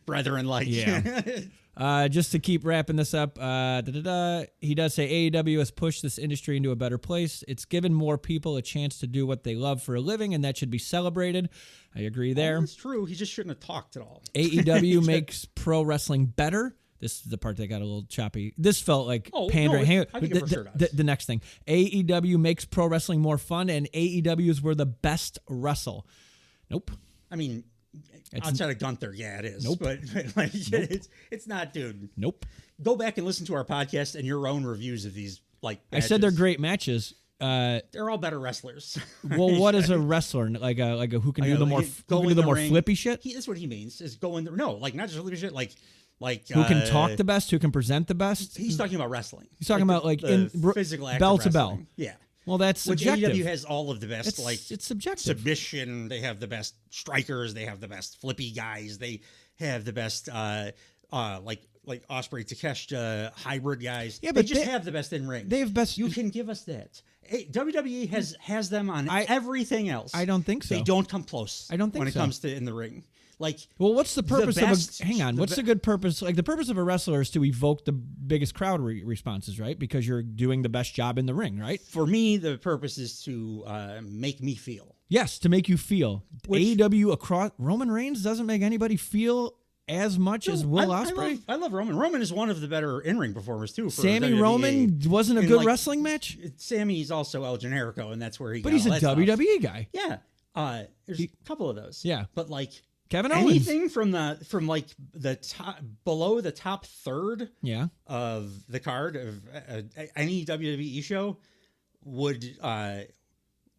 brethren like. Yeah. Just to keep wrapping this up, he does say AEW has pushed this industry into a better place. It's given more people a chance to do what they love for a living, and that should be celebrated. I agree there. That's true. He just shouldn't have talked at all. AEW makes pro wrestling better. This is the part that got a little choppy. This felt like pandering. The next thing. AEW makes pro wrestling more fun, and AEW is where the best wrestle. Nope. I mean, outside of Gunther, yeah, it is. Nope. But like, it's not, dude. Nope. Go back and listen to our podcast and your own reviews of these. Like matches. I said, they're great matches. They're all better wrestlers. Well, what is a wrestler like? A who can do the more flippy shit? That's what he means. Is go in there. No, like not just flippy shit. Like who can talk the best, who can present the best. He's talking about wrestling. He's talking about the in physical act bell of to wrestling. bell. Yeah. Well, that's which subjective. AEW has all of the best, It's subjective. submission. They have the best strikers. They have the best flippy guys. They have the best like Osprey Takeshita hybrid guys. Yeah, they but just have the best in ring. They have best. You can give us that. WWE has them on everything else. I don't think so. They don't come close. I don't think when it so. comes to in the ring. Like, well, what's the purpose best- of a? Hang on, what's the good purpose? Like the purpose of a wrestler is to evoke the biggest crowd responses, right? Because you're doing the best job in the ring, right? For me, the purpose is to make me feel. Yes, to make you feel. AEW across Roman Reigns doesn't make anybody feel as much as Will Ospreay. I love Roman. Roman is one of the better in-ring performers too. For Sammy WWE. Roman wasn't a And, good wrestling match, Sammy's also El Generico, and that's where he. but got he's all a that WWE stuff. guy. Yeah, there's a couple of those. Yeah. but like Kevin Owens. anything from the top below the top third Yeah. of the card of any WWE show would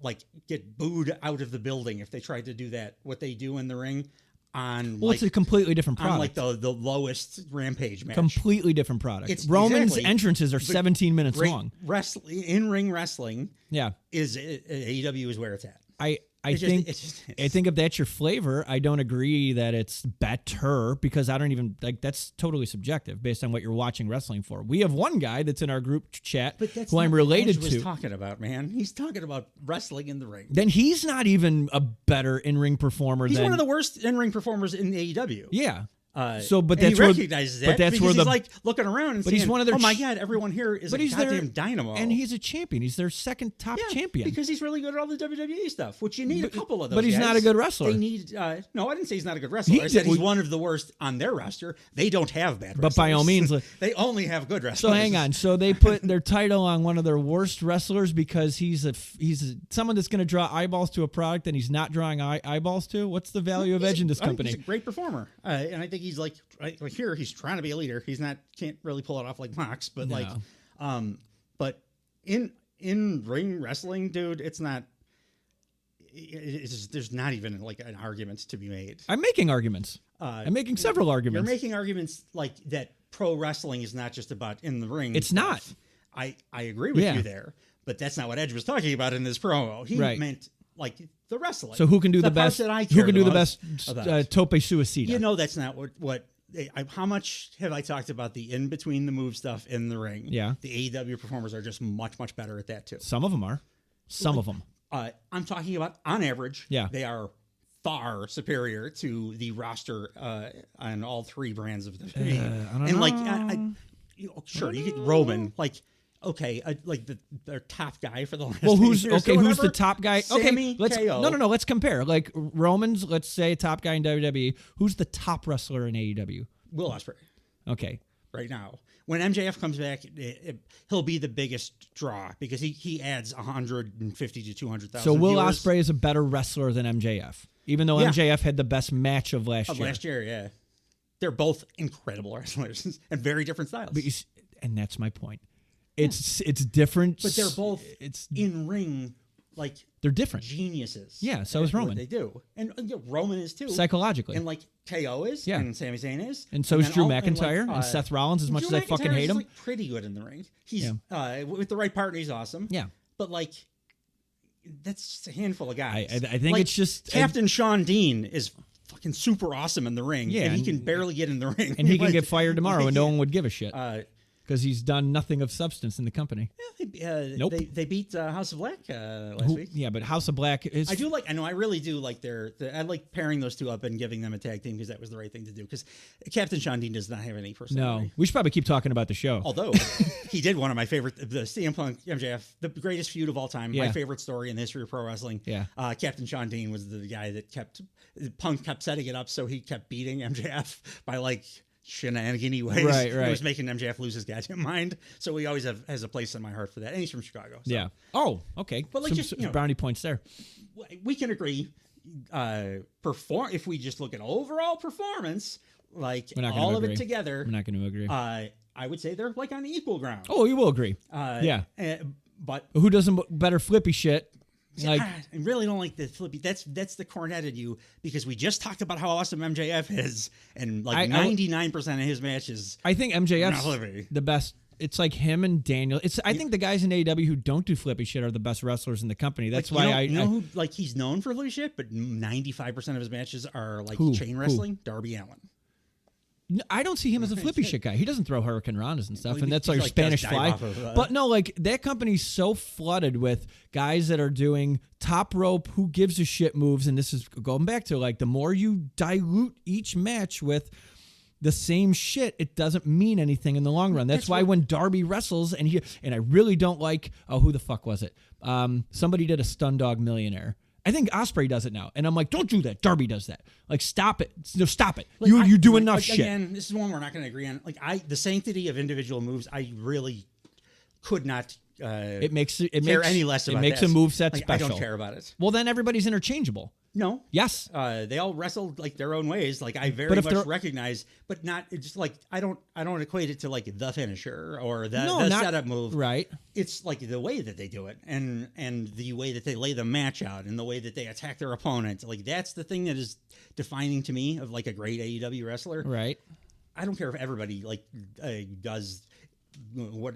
like get booed out of the building if they tried to do that. What they do in the ring on Well, it's a completely different product. on like the lowest Rampage match. Completely different product. It's Roman's exactly- entrances are but 17 minutes Great long. wrestling in-ring wrestling Yeah. is AEW is where it's at. I It just- think it just is. I think if that's your flavor, I don't agree that it's better because I don't even like that's totally subjective based on what you're watching wrestling for. We have one guy that's in our group chat But that's who not I'm what related Edge was to. talking about, man. He's talking about wrestling in the ring. Then he's not even a better in-ring performer He's than one of the worst in-ring performers in AEW. Yeah. But and he that's where- recognizes that. but that's because where he's the- like looking around and but saying, he's one of their "Oh my ch- god, everyone here is But a he's their goddamn dynamo." and he's a champion. He's their second top champion. because he's really good at all the WWE stuff. Which you need a couple of those. but he's guys. not a good wrestler. They need. No, I didn't say he's not a good wrestler. I said he's one of the worst on their roster. They don't have bad wrestlers. But by all means, they only have good wrestlers. So hang on. So they put their title on one of their worst wrestlers because he's someone that's going to draw eyeballs to a product and he's not drawing eyeballs to. What's the value of Edge in this company? He's a great performer, and I think he's like here. He's trying to be a leader. He's not. Can't really pull it off like Mox, but but in ring wrestling, dude, it's not. There's not even like an argument to be made. I'm making arguments. I'm making several arguments. You're making arguments like that. Pro wrestling is not just about in the ring. It's not. I agree with you there, but that's not what Edge was talking about in this promo. He meant like the wrestling. So who can do the best? Who can do the best tope suicida? You know, that's not what. How much have I talked about the in between the move stuff in the ring? Yeah, the AEW performers are just much better at that too. Some of them are. Some of them. I'm talking about on average. Yeah, they are far superior to the roster on all three brands of the I don't know. Like, sure, you get Roman like. Okay, like their top guy for the last. Well, who's years okay? Who's the top guy? Sammy, okay, let's KO. no. Let's compare. Like Roman's, let's say top guy in WWE. Who's the top wrestler in AEW? Will Ospreay. Okay, right now, when MJF comes back, he'll be the biggest draw because he adds 150 to 200,000. So Will Ospreay is a better wrestler than MJF, even though MJF had the best match of last year. Last year, yeah, they're both incredible wrestlers and very different styles. And that's my point. It's different, but they're both in ring like they're different geniuses. Yeah, so is Roman. They do, and Roman is too psychologically, and like KO is, and Sami Zayn is, and so is Drew McIntyre and Seth Rollins. As much as I fucking hate him, like pretty good in the ring. He's with the right partner, he's awesome. Yeah, but like that's just a handful of guys. I think it's just Captain Sean Dean is fucking super awesome in the ring. Yeah, and he can barely get in the ring, and he can get fired tomorrow, and no one would give a shit. Because he's done nothing of substance in the company. Yeah, nope. They beat House of Black last week. Yeah, but House of Black is. I know. I really do like I like pairing those two up and giving them a tag team because that was the right thing to do. Because Captain Sean Dean does not have any personality. No, we should probably keep talking about the show. Although he did one of my favorite, the CM Punk MJF, the greatest feud of all time. My favorite story in the history of pro wrestling. Yeah, Captain Sean Dean was the guy that Punk kept setting it up, so he kept beating MJF by like shenanigan-y ways. Right. It was making MJF lose his goddamn mind. So he always has a place in my heart for that. And he's from Chicago. So. Yeah. Oh, okay. But like some brownie points there. We can agree. If we just look at overall performance, like all of it together, I'm not going to agree. I would say they're like on equal ground. Oh, you will agree. But who doesn't better flippy shit? Like, I really don't like the flippy. That's the cornet in you because we just talked about how awesome MJF is, and like 99% of his matches. I think MJF's the best It's like him and Daniel. I think the guys in AEW who don't do flippy shit are the best wrestlers in the company. That's why who like he's known for flippy shit, but 95% of his matches are like chain wrestling. Darby Allin. I don't see him as a flippy shit guy. He doesn't throw Hurricane Rondas and stuff, Well, and that's like Spanish fly. But no, like that company's so flooded with guys that are doing top rope, who gives a shit moves, and this is going back to like the more you dilute each match with the same shit, it doesn't mean anything in the long run. That's why when Darby wrestles, and I really don't like, who the fuck was it? Somebody did a Stun Dog Millionaire. I think Ospreay does it now. And I'm like, don't do that. Darby does that. Like, stop it. No, stop it. Like, you do enough shit. Again, this is one we're not going to agree on. Like, the sanctity of individual moves, I really could not it makes any less about it makes this. A moveset like, special. I don't care about it. Well, then everybody's interchangeable. No. Yes. They all wrestle like their own ways. Like I very much recognize, but not. It's just like I don't equate it to like the finisher or the setup move. Right. It's like the way that they do it, and the way that they lay the match out, and the way that they attack their opponent. Like that's the thing that is defining to me of like a great AEW wrestler. Right. I don't care if everybody like does what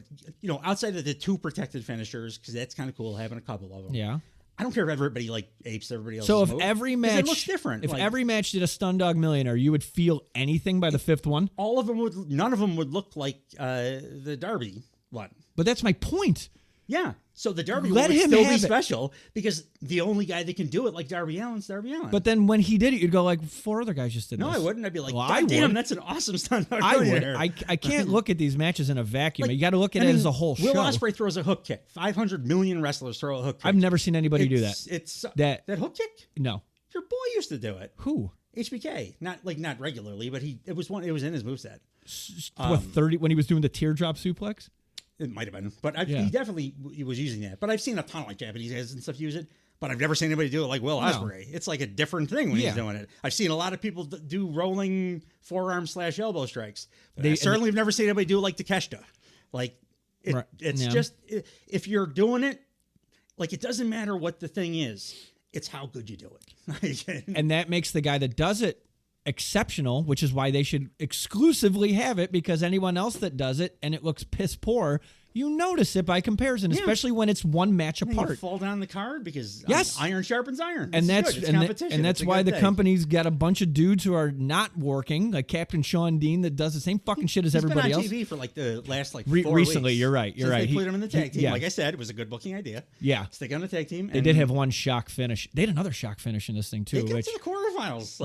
outside of the two protected finishers, because that's kind of cool having a couple of them. Yeah. I don't care if everybody like apes everybody else. So if every match it looks different, if every match did a Stun Dog Millionaire, you would feel anything by the fifth one. All of them would. None of them would look like the Darby one. But that's my point. Yeah. So the Darby one would still be special because the only guy that can do it like Darby Allin's Darby Allin. But then when he did it, you'd go like, 4 other guys just did this. No, I wouldn't. I'd be like, God damn, that's an awesome Stun Dog Millionaire. I would. I can't look at these matches in a vacuum. Like, you got to look at it as a whole show. Will Ospreay throws a hook kick. 500 million wrestlers throw a hook kick. I've never seen anybody do that. It's that hook kick? No. Your boy used to do it. Who? HBK. Not regularly, but it was in his moveset. What, 30 when he was doing the teardrop suplex? It might have been, but he definitely was using that. But I've seen a ton of like Japanese guys and stuff use it, but I've never seen anybody do it like Will Ospreay. It's like a different thing when he's doing it. I've seen a lot of people do rolling forearm / elbow strikes. But I certainly have never seen anybody do it like Takeshita. Like it's just if you're doing it, like it doesn't matter what the thing is, it's how good you do it. And that makes the guy that does it exceptional, which is why they should exclusively have it, because anyone else that does it and it looks piss poor, you notice it by comparison, especially when it's one match apart. You fall down the card because iron sharpens iron. And that's why the company's got a bunch of dudes who are not working, like Captain Sean Dean, that does the same fucking shit as everybody else. He's been on TV for like the last 4 recently. weeks. You're right. They put him in the tag team. Like I said, it was a good booking idea. Yeah, stick on the tag team. They did have one shock finish. They had another shock finish in this thing too. They got to the quarterfinals.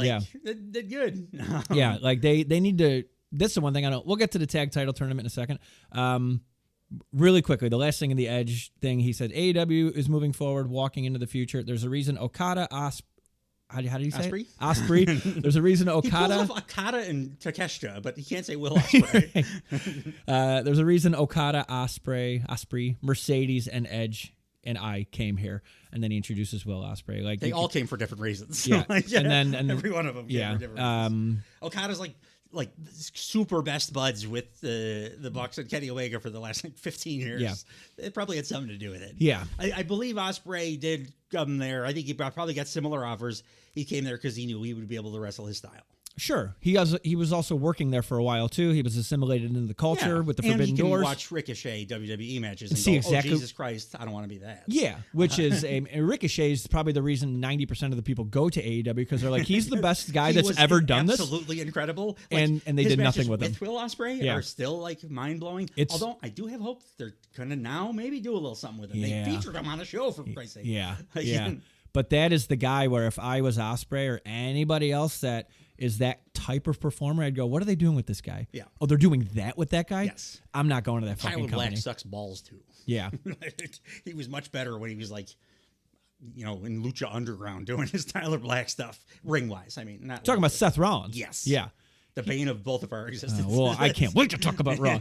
They're good. Yeah, like they need to. This is the one thing I know. We'll get to the tag title tournament in a second. Really quickly, the last thing in the Edge thing, he said AEW is moving forward, walking into the future. There's a reason Okada, how do you say it? Ospreay. There's a reason Okada. He pulls off Okada and Takeshita, but he can't say Will Ospreay. There's a reason Okada, Ospreay, Mercedes, and Edge and I came here. And then he introduces Will Ospreay. Like they all came for different reasons. Yeah, and every one of them came for different reasons. Okada's like super best buds with the Bucks and Kenny Omega for the last 15 years. Yeah. It probably had something to do with it. Yeah. I believe Ospreay did come there. I think he probably got similar offers. He came there because he knew he would be able to wrestle his style. Sure. He was also working there for a while too. He was assimilated into the culture with the Forbidden and Doors. Watch Ricochet WWE matches and see go, exactly. Oh, Jesus Christ, I don't want to be that. Yeah, which is Ricochet is probably the reason 90% of the people go to AEW, because they're like, he's the best guy that's ever done this. Absolutely incredible. Like, and they did nothing with him. With Will Ospreay are still like mind blowing. Although I do have hope that they're gonna now maybe do a little something with him. Yeah. They featured him on the show for Christ's sake. Yeah, yeah. But that is the guy where if I was Ospreay or anybody else that is that type of performer, I'd go, what are they doing with this guy? Yeah. Oh, they're doing that with that guy? Yes. I'm not going to that fucking Tyler company. Black sucks balls too. Yeah. He was much better when he was like, in Lucha Underground doing his Tyler Black stuff ring wise. I mean, not talking about Seth Rollins. Yes. Yeah. The bane of both of our existence. Well, I can't wait to talk about Raw.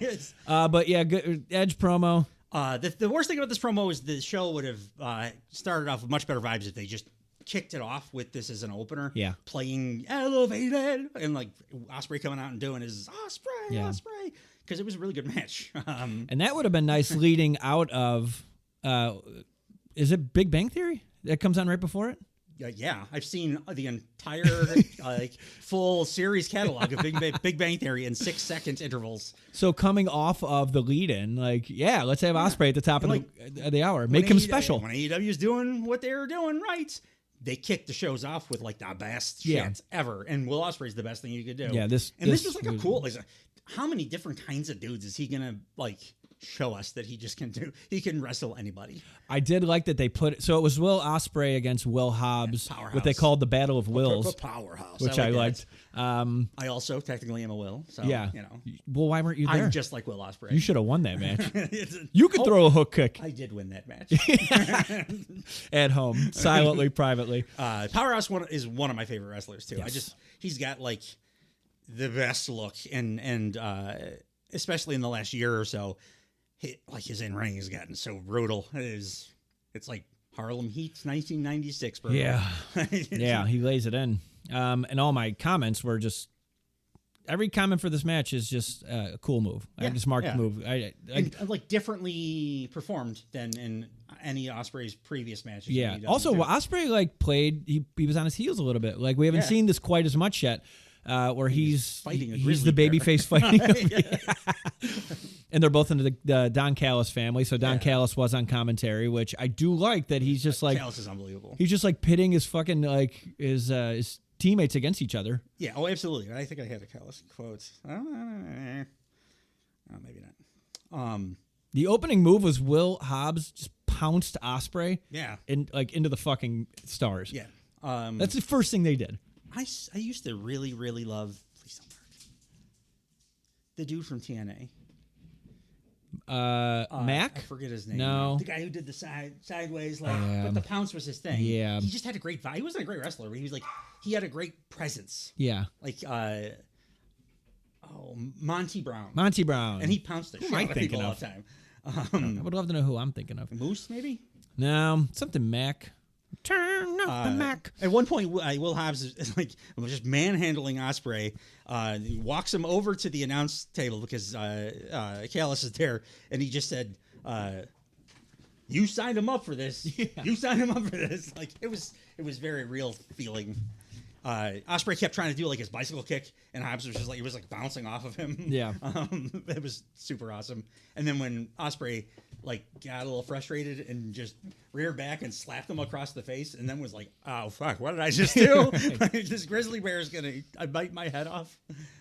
But yeah, good Edge promo. The worst thing about this promo is the show would have started off with much better vibes if they just kicked it off with this as an opener. Yeah. Playing Elevated and like Ospreay coming out and doing his Ospreay. Because it was a really good match. And that would have been nice leading out of, is it Big Bang Theory that comes on right before it? Yeah, I've seen the entire like full series catalog of Big Bang Theory in 6-second intervals. So coming off of the lead-in, like, yeah, let's have Ospreay at the top of the hour. Make him special. When AEW's doing what they're doing right, they kick the shows off with like the best shit ever. And Will Ospreay's the best thing you could do. Yeah, this was like a cool. Like, how many different kinds of dudes is he gonna like show us that he just can do? He can wrestle anybody. I did like that they put so it was Will Ospreay against Will Hobbs, what they called the Battle of Wills, powerhouse, which I liked. I also technically am a Will, so you know. Well, why weren't you there? I'm just like Will Ospreay. You should have won that match. You could throw a hook kick. I did win that match at home, silently, privately. Powerhouse is one of my favorite wrestlers too. Yes. He's got like the best look, and especially in the last year or so. Like his in ring has gotten so brutal. It's like Harlem Heat 1996, bro. Yeah, yeah, he lays it in. And all my comments were just every comment for this match is just a cool move. I just marked move. I like differently performed than in any Ospreay's previous matches. Yeah. Also, Ospreay like played. He was on his heels a little bit. Like we haven't seen this quite as much yet. Where he's the babyface fighting. And they're both into the Don Callis family. So Don Callis was on commentary, which I do like that he's just like Callis is unbelievable. He's just like pitting his fucking like his teammates against each other. Yeah. Oh, absolutely. I think I had a Callis quote. Oh, maybe not. The opening move was Will Hobbs just pounced Ospreay. Yeah. Into the fucking stars. Yeah. That's the first thing they did. I used to really, really love, please don't work, the dude from TNA. Mac? I forget his name. No. The guy who did the sideways, but the pounce was his thing. Yeah. He just had a great vibe. He wasn't a great wrestler, but he had a great presence. Yeah. Like, Monty Brown. Monty Brown. And he pounced the shit out of people all the time. I would love to know who I'm thinking of. Moose, maybe? No, something Mac. Turn up the Mac. At one point, Will Hobbs is like just manhandling Ospreay. He walks him over to the announce table because Callis is there, and he just said, "You signed him up for this. Yeah. You signed him up for this." Like it was very real feeling. Ospreay kept trying to do like his bicycle kick, and Hobbs was just like, it was like bouncing off of him. Yeah. It was super awesome. And then when Ospreay like got a little frustrated and just reared back and slapped him across the face, and then was like, "Oh fuck, what did I just do? This grizzly bear is I bite my head off."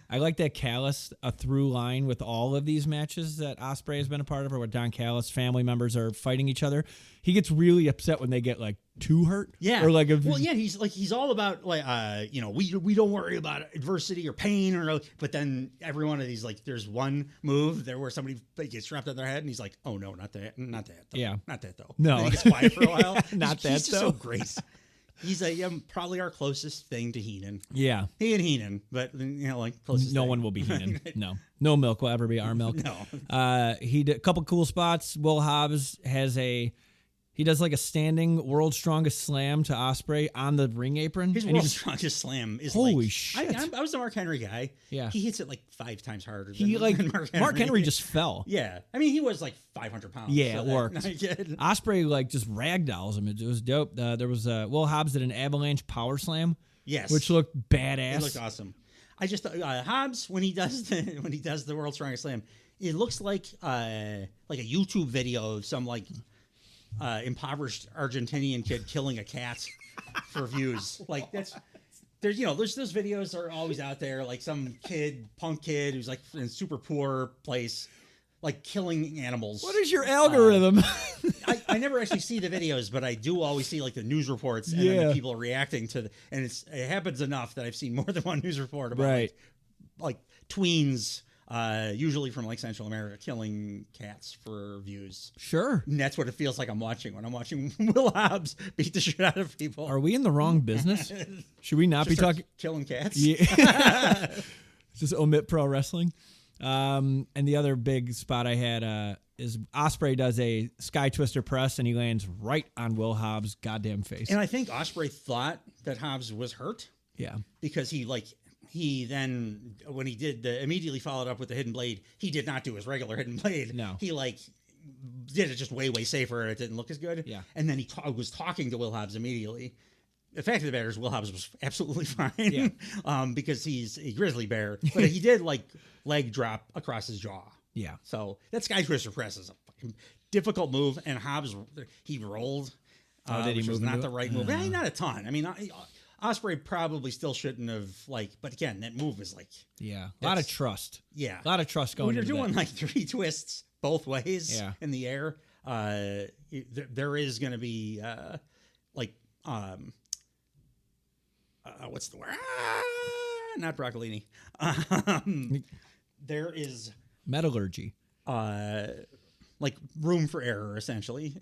I like that Callis a through line with all of these matches that Ospreay has been a part of, or where Don Callis family members are fighting each other. He gets really upset when they get like too hurt. Yeah. Or like he's all about like we don't worry about adversity or pain but then every one of these, like there's one move there where somebody gets strapped on their head and he's like, "Oh no, not that though. Yeah. Not that though." No. And he gets quiet for a while. He's just so great. He's probably our closest thing to Heenan. Yeah. He and Heenan, but closest. No thing. one will be Heenan. No milk will ever be our milk. No. He did a couple cool spots. Will Hobbs he does like a standing world's strongest slam to Ospreay on the ring apron. His world's strongest slam is holy shit. I was a Mark Henry guy. Yeah. He hits it like 5 times harder than Mark Henry just fell. Yeah. I mean, he was like 500 pounds. Yeah, it worked. Ospreay like just ragdolls him. It was dope. There was Will Hobbs did an avalanche power slam. Yes. Which looked badass. It looked awesome. I just Hobbs when he does the world's strongest slam, it looks like a YouTube video of some like impoverished Argentinian kid killing a cat for views. Like there's those videos are always out there, like some punk kid who's like in a super poor place, like killing animals. What is your algorithm? I never actually see the videos, but I do always see like the news reports and then the people reacting to and it happens enough that I've seen more than one news report about like tweens. Usually from like Central America, killing cats for views. Sure. And that's what it feels like I'm watching when I'm watching Will Hobbs beat the shit out of people. Are we in the wrong business? Should we not be talking killing cats? Yeah. Just omit pro wrestling. And the other big spot I had is Ospreay does a sky twister press and he lands right on Will Hobbs' goddamn face. And I think Ospreay thought that Hobbs was hurt. Yeah. Because he then, when he did immediately followed up with the hidden blade, he did not do his regular hidden blade. No. He did it just way, way safer and it didn't look as good. Yeah. And then he was talking to Will Hobbs immediately. the fact of the matter is, Will Hobbs was absolutely fine. Yeah. Because he's a grizzly bear, but he did like leg drop across his jaw. Yeah. So that Sky Twister press is a fucking difficult move, and Hobbs he rolled. Did he which was move not into the it? right move. Not a ton. I mean, Ospreay probably still shouldn't have but again, that move is like Yeah. A lot of trust. yeah, A lot of trust going when you're into doing that. like 3 twists both ways Yeah. in the air. There is going to be what's the word? Not broccolini. There is Metallurgy. like room for error essentially.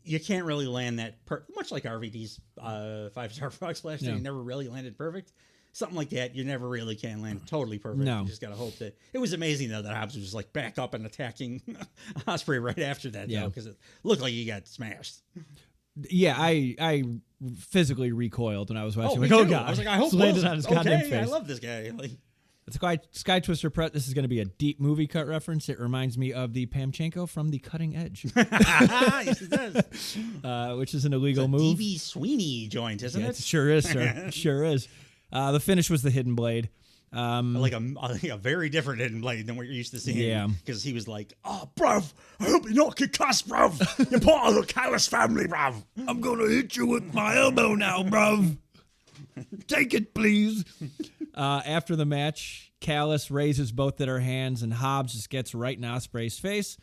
You can't really land that much like RVD's 5-star frog splash thing. Yeah. You never really landed perfect. Something like that, you never really can land totally perfect. No. You just gotta hope that it was amazing though that Hobbs was like back up and attacking Ospreay right after that though, because it looked like he got smashed. Yeah, I physically recoiled when I was watching. Me Like, oh too. god! I was like, I hope landed Will's on his goddamn okay. face. I love this guy. Like, It's Sky Twister press. This is going to be a deep movie cut reference. It reminds me of the Pamchenko from The Cutting Edge, yes, it does. which is an illegal It's a move. D.B. Sweeney joint, isn't Yeah, it? it sure is, sir. It sure is. The finish was the hidden blade. Like a very different hidden blade than what you're used to seeing. Yeah. Because he was like, "Oh, bruv, I hope you're not concussed, bruv. You're part of the Callis family, bruv. I'm going to hit you with my elbow now, bruv. Take it, please. After the match, Callis raises both of their hands, and Hobbs just gets right in Ospreay's face.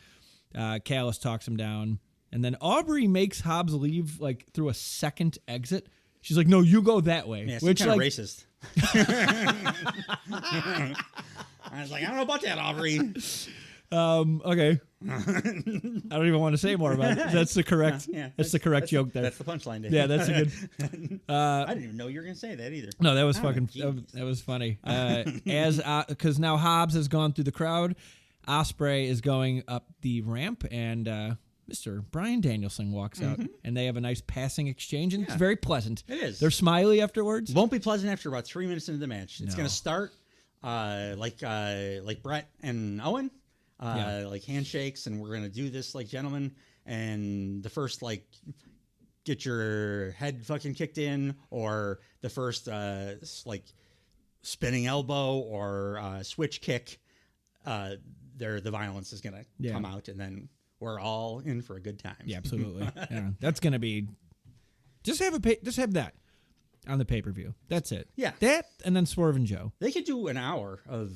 Callis talks him down, and then Aubrey makes Hobbs leave like through a second exit. She's like, "No, you go that way." Yeah, which kind of like racist. I was like, I don't know about that, Aubrey. okay. I don't even want to say more about it. That's the correct. Yeah, that's the correct joke there. That's the punchline. Dave. Yeah, that's a good. I didn't even know you were gonna say that either. No, that was Oh, fucking. geez. That was funny. Because now Hobbs has gone through the crowd, Ospreay is going up the ramp, and Mr. Bryan Danielson walks out, and they have a nice passing exchange, and it's very pleasant. It is. They're smiley afterwards. Won't be pleasant after about 3 minutes into the match. It's No. gonna start like Brett and Owen, like handshakes, and we're gonna do this like gentlemen. And the first like get your head fucking kicked in, or the first like spinning elbow or switch kick, the violence is gonna come out, and then we're all in for a good time. Yeah, absolutely. Yeah, that's gonna be. Just have that on the pay-per-view. That's it. Yeah. That and then Swerve and Joe. They could do an hour of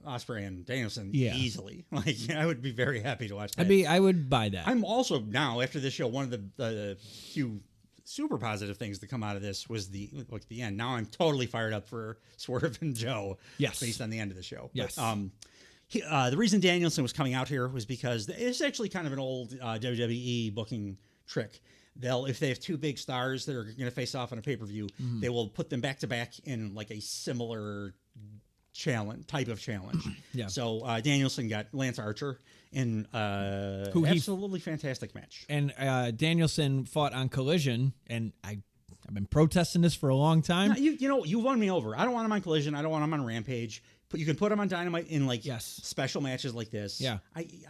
Ospreay and Danielson easily. Like, I would be very happy to watch that. I would buy that. I'm also now after this show, one of the few super positive things to come out of this was the end. Now I'm totally fired up for Swerve and Joe. Yes. Based on the end of the show. Yes. But, the reason Danielson was coming out here was because it's actually kind of an old WWE booking trick. If they have two big stars that are going to face off on a pay-per-view, they will put them back to back in like a similar type of challenge. Yeah. So Danielson got Lance Archer in absolutely fantastic match. And Danielson fought on Collision, and I've been protesting this for a long time. You won me over. I don't want him on Collision. I don't want him on Rampage. But you can put him on Dynamite in like special matches like this. Yeah.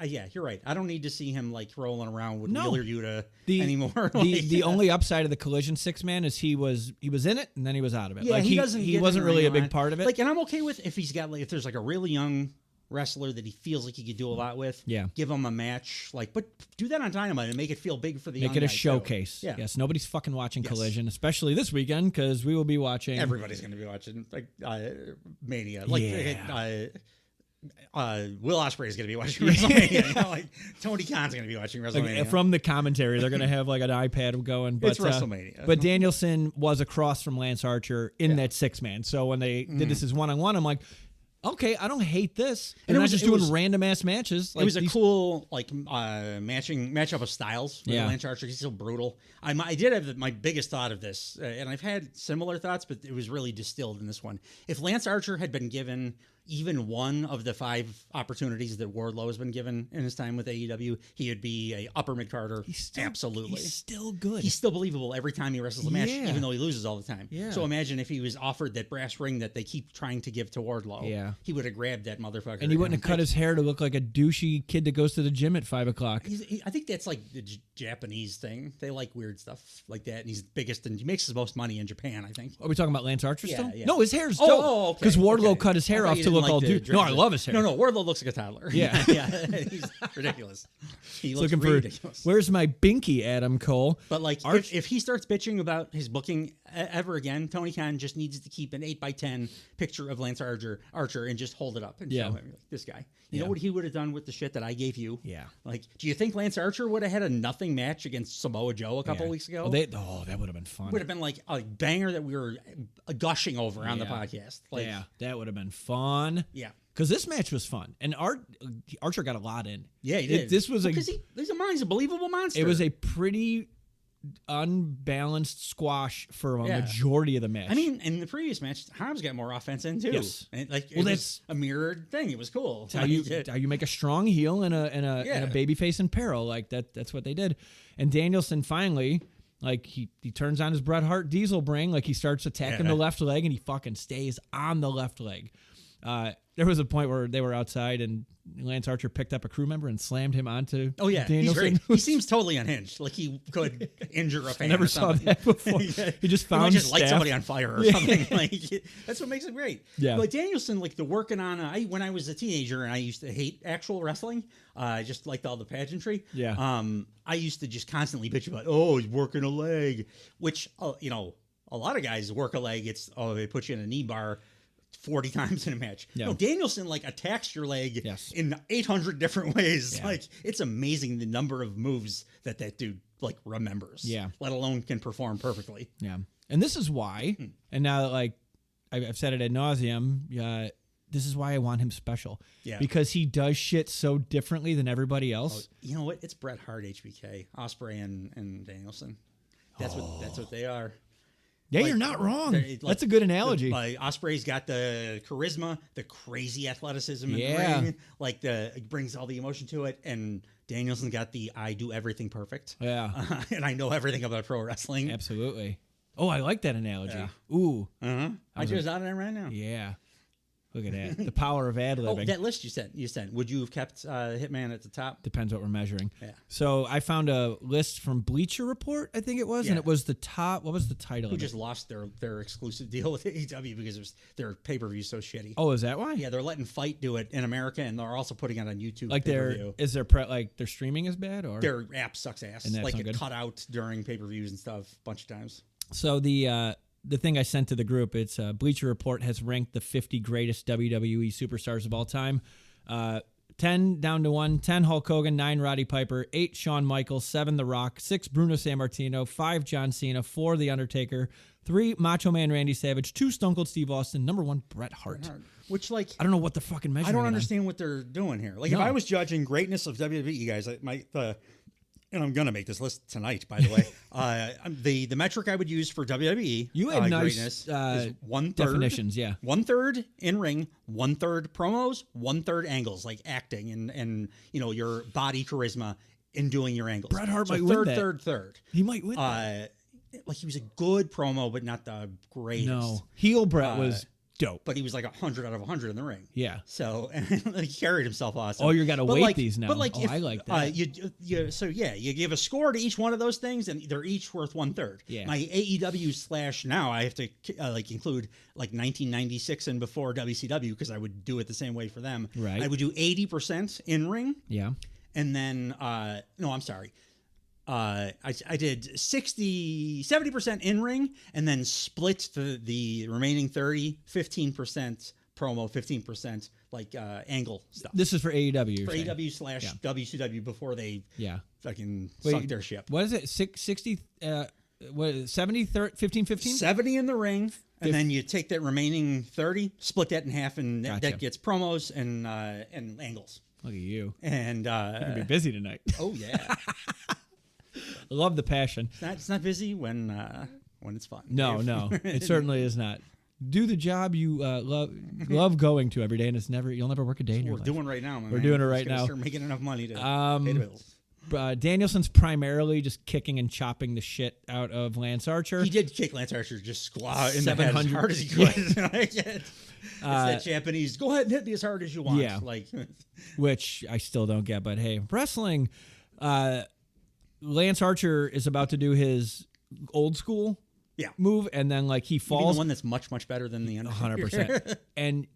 Yeah, you're right. I don't need to see him like rolling around with No. Wheeler Yuta The anymore. the only upside of the Collision 6-man is he was in it and then he was out of it. Yeah, like he wasn't really a big lot. part of it. Like, and I'm okay with if he's got if there's like a really young wrestler that he feels like he could do a lot with. Yeah. Give him a match, but do that on Dynamite and make it feel big for the young Make it a guys, too. showcase. Yeah. Yes, nobody's fucking watching Collision, especially this weekend because we will be watching. Everybody's going to be watching Mania. Like Will Ospreay is going to be watching WrestleMania. Like Tony Khan's going to be watching WrestleMania. Like, from the commentary, they're going to have like an iPad going. But, It's WrestleMania. But Danielson was across from Lance Archer in that 6-man. So when they did this as one-on-one, I'm like, okay, I don't hate this. And it not was just it doing was- random ass matches. It was a cool matchup of styles with Lance Archer. He's so brutal. I did have my biggest thought of this, and I've had similar thoughts, but it was really distilled in this one. If Lance Archer had been given even one of the 5 opportunities that Wardlow has been given in his time with AEW, he would be a upper mid-carder. Absolutely. He's still good. He's still believable every time he wrestles a match, Yeah. even though he loses all the time. Yeah. So imagine if he was offered that brass ring that they keep trying to give to Wardlow. Yeah. He would have grabbed that motherfucker. And he wouldn't have cut his hair to look like a douchey kid that goes to the gym at 5 o'clock. I think that's like the Japanese thing. They like weird stuff like that. And he's biggest, and he makes the most money in Japan, I think. Are we talking about Lance Archer still? Yeah. No, his hair's dope. Oh, okay. Because Wardlow Okay. cut his hair I thought off you to didn't look like all the dude. No, I love his hair. No, Wardlow looks like a toddler. Yeah. He's ridiculous. He looks Looking ridiculous. for where's my binky, Adam Cole? But like, if he starts bitching about his booking ever again, Tony Khan just needs to keep an 8x10 picture of Lance Archer and just hold it up and show him, like, this guy. You know what he would have done with the shit that I gave you? Yeah. Like, do you think Lance Archer would have had a nothing match against Samoa Joe a couple weeks ago? That would have been fun. Would have been like a banger that we were gushing over on the podcast. Like, yeah, that would have been fun. Yeah. Because this match was fun, and Archer got a lot in. Yeah, he did. This was because he's a believable monster. It was a pretty unbalanced squash for a majority of the match. I mean, in the previous match, Hobbs got more offense in too. Yes. And that's a mirrored thing. It was cool. It's how you make a strong heel and a baby face in peril. Like that's what they did. And Danielson finally, like he turns on his Bret Hart Diesel brain, like he starts attacking the left leg, and he fucking stays on the left leg. There was a point where they were outside and Lance Archer picked up a crew member and slammed him onto Danielson. He's great. He seems totally unhinged. Like he could injure a fan. I never saw that before. He just found he might just staff. light somebody on fire or something. Like that's what makes it great. Yeah. But Danielson, like the working on when I was a teenager and I used to hate actual wrestling, I just liked all the pageantry. Yeah. I used to just constantly bitch about, he's working a leg, which a lot of guys work a leg. It's they put you in a knee bar 40 times in a match. Yeah. No, Danielson like attacks your leg in 800 different ways. Yeah. Like it's amazing the number of moves that dude like remembers. Yeah. Let alone can perform perfectly. Yeah. And this is why, and now that like I've said it ad nauseum, this is why I want him special. Yeah. Because he does shit so differently than everybody else. You know what? It's Bret Hart, HBK, Ospreay, and Danielson. That's what they are. Yeah, you're not wrong. That's a good analogy. Ospreay's got the charisma, the crazy athleticism in the ring. Like it brings all the emotion to it. And Danielson's got the I do everything perfect. Yeah. And I know everything about pro wrestling. Absolutely. Oh, I like that analogy. Yeah. Ooh. Uh-huh. I just out of it right now. Yeah. Look at that. The power of ad-libbing. That list you sent. Would you have kept Hitman at the top? Depends what we're measuring. Yeah. So I found a list from Bleacher Report, I think it was, and it was the top. What was the title? Who just lost their exclusive deal with AEW because their pay-per-view so shitty. Oh, is that why? Yeah, they're letting Fight do it in America, and they're also putting it on YouTube. Like their streaming is bad, or their app sucks ass. And that's like not it good? cut out during pay-per-views and stuff a bunch of times. So the thing I sent to the group, it's Bleacher Report has ranked the 50 greatest WWE superstars of all time. 10 down to 1, 10 Hulk Hogan, 9 Roddy Piper, 8 Shawn Michaels, 7 The Rock, 6 Bruno Sammartino, 5 John Cena, 4 The Undertaker, 3 Macho Man Randy Savage, 2 Stone Cold Steve Austin, number 1 Bret Hart. Which like I don't know what the fucking measuring. I don't understand what they're doing here. Like if I was judging greatness of WWE, guys, and I'm gonna make this list tonight, by the way. The metric I would use for WWE greatness is 1/3 definitions. Yeah, 1/3 in ring, 1/3 promos, 1/3 angles, like acting and your body charisma in doing your angles. Bret Hart might win that. Third. He might win. That. Like he was a good promo, but not the greatest. No, heel Bret was dope, but he was like 100 out of 100 in the ring. Yeah. So and he carried himself awesome. Oh, you got to weight these now. But like, I like that. you give a score to each one of those things, and they're each worth 1/3. Yeah. My AEW / now I have to include like 1996 and before WCW because I would do it the same way for them. Right. I would do 80% in ring. Yeah. And then no, I'm sorry. I did 70% in ring and then split the remaining 15% promo, 15% like angle stuff. This is for AEW. For AEW / WCW before they fucking sunk their ship. What is it? 60 what is it, 70 15 15? 70 in the ring and then you take that remaining 30, split that in half and that gets promos and angles. Look at you. And you're going to be busy tonight. Oh yeah. I love the passion. It's not busy when it's fun. No, it certainly is not. do the job you love going to every day, and you'll never work a day in your life. We're doing right now, man. We're doing it right now. Start making enough money to pay the bills. Danielson's primarily just kicking and chopping the shit out of Lance Archer. He did kick Lance Archer just squat in the head as hard as he could. It's that Japanese, go ahead and hit me as hard as you want. Yeah. Which I still don't get, but hey, wrestling, Lance Archer is about to do his old school move, and then he falls. You mean the one that's much, much better than the Undertaker? 100%. And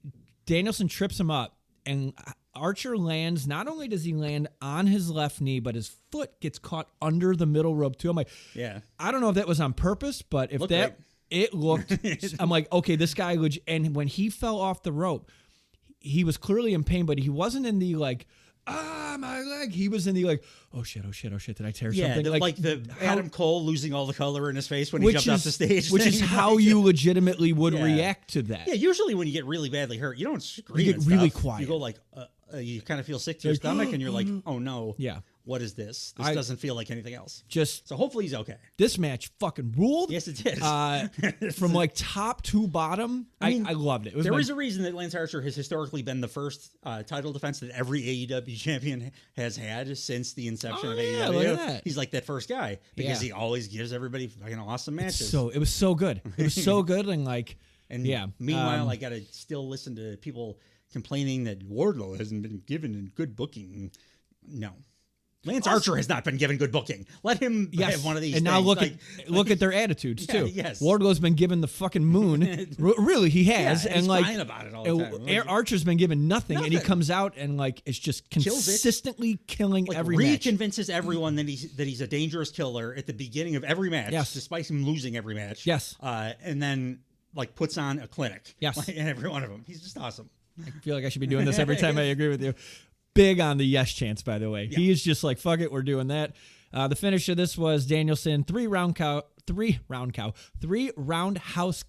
Danielson trips him up, and Archer lands. Not only does he land on his left knee, but his foot gets caught under the middle rope too. I'm like, I don't know if that was on purpose, but if it looked, I'm like, okay, this guy. And when he fell off the rope, he was clearly in pain, but he wasn't in the my leg. He was in the oh shit, did I tear something? The Adam Cole losing all the color in his face when he jumped off the stage. Which is how you legitimately would react to that. Yeah, usually when you get really badly hurt, you don't scream. You get really quiet. You go you kind of feel sick to your stomach, and you're like, oh no. Yeah. What is this? This doesn't feel like anything else. So hopefully he's okay. This match fucking ruled. Yes, it did. From top to bottom, I loved it. There is a reason that Lance Archer has historically been the first title defense that every AEW champion has had since the inception of AEW. Look at that. He's like that first guy because he always gives everybody fucking awesome matches. It was so good. It was so good, and meanwhile, I got to still listen to people complaining that Wardlow hasn't been given good booking. No. Lance Archer has not been given good booking. Let him have one of these. And things. now look at their attitudes too. Yes. Wardlow's been given the fucking moon. Really, he has. And he's crying about it all the time. Archer's been given nothing, and he comes out and is just consistently killing every match. Convinces everyone that he's a dangerous killer at the beginning of every match, despite him losing every match. Yes. And then puts on a clinic. Yes. In every one of them. He's just awesome. I feel like I should be doing this every time I agree with you. Big on the yes chance, by the way. Yeah. He is just fuck it, we're doing that. The finish of this was Danielson, three roundhouse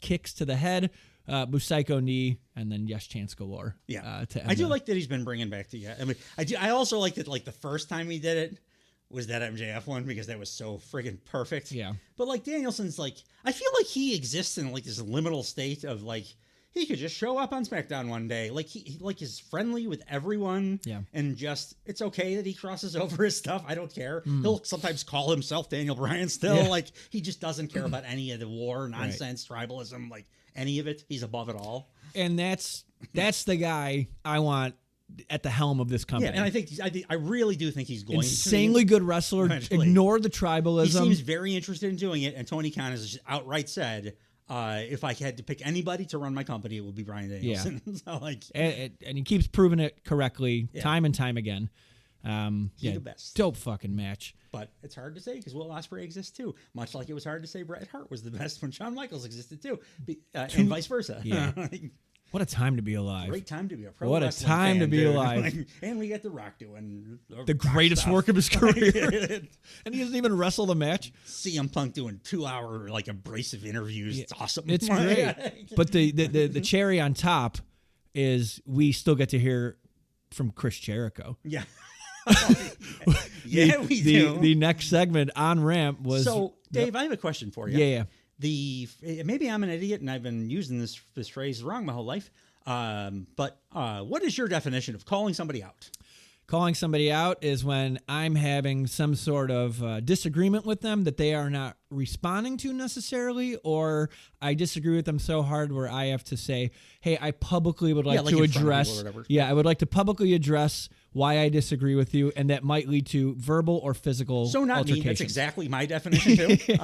kicks to the head, Busaiku knee, and then yes chance galore. Yeah, I do like that he's been bringing back the. I also like that. The first time he did it was that MJF one because that was so friggin' perfect. Yeah, but Danielson's I feel like he exists in this liminal state of he could just show up on SmackDown one day. He is friendly with everyone. Yeah. And it's okay that he crosses over his stuff. I don't care. He'll sometimes call himself Daniel Bryan still. Yeah. He just doesn't care about any of the war, nonsense, tribalism, any of it. He's above it all. And that's the guy I want at the helm of this company. Yeah, and I really do think he's going insanely good wrestler. Eventually. Ignore the tribalism. He seems very interested in doing it, and Tony Khan has just outright said, if I had to pick anybody to run my company, it would be Bryan Danielson. Yeah. And he keeps proving it correctly time and time again. He's the best. Dope fucking match. But it's hard to say because Will Ospreay exists too. Much like it was hard to say Bret Hart was the best when Shawn Michaels existed too. And vice versa. Yeah. What a time to be alive. Great time to be a pro What a time to be alive. And we get The Rock doing the greatest work of his career. And he doesn't even wrestle the match. CM Punk doing 2-hour abrasive interviews. It's awesome. It's great. But the cherry on top is we still get to hear from Chris Jericho. Yeah. We do. The next segment on Ramp was... So, Dave, I have a question for you. Yeah. Maybe I'm an idiot and I've been using this phrase wrong my whole life. But what is your definition of calling somebody out? Calling somebody out is when I'm having some sort of disagreement with them that they are not responding to necessarily, or I disagree with them so hard where I have to say, hey, I publicly would like to address. I would like to publicly address why I disagree with you, and that might lead to verbal or physical altercations. That's exactly my definition too.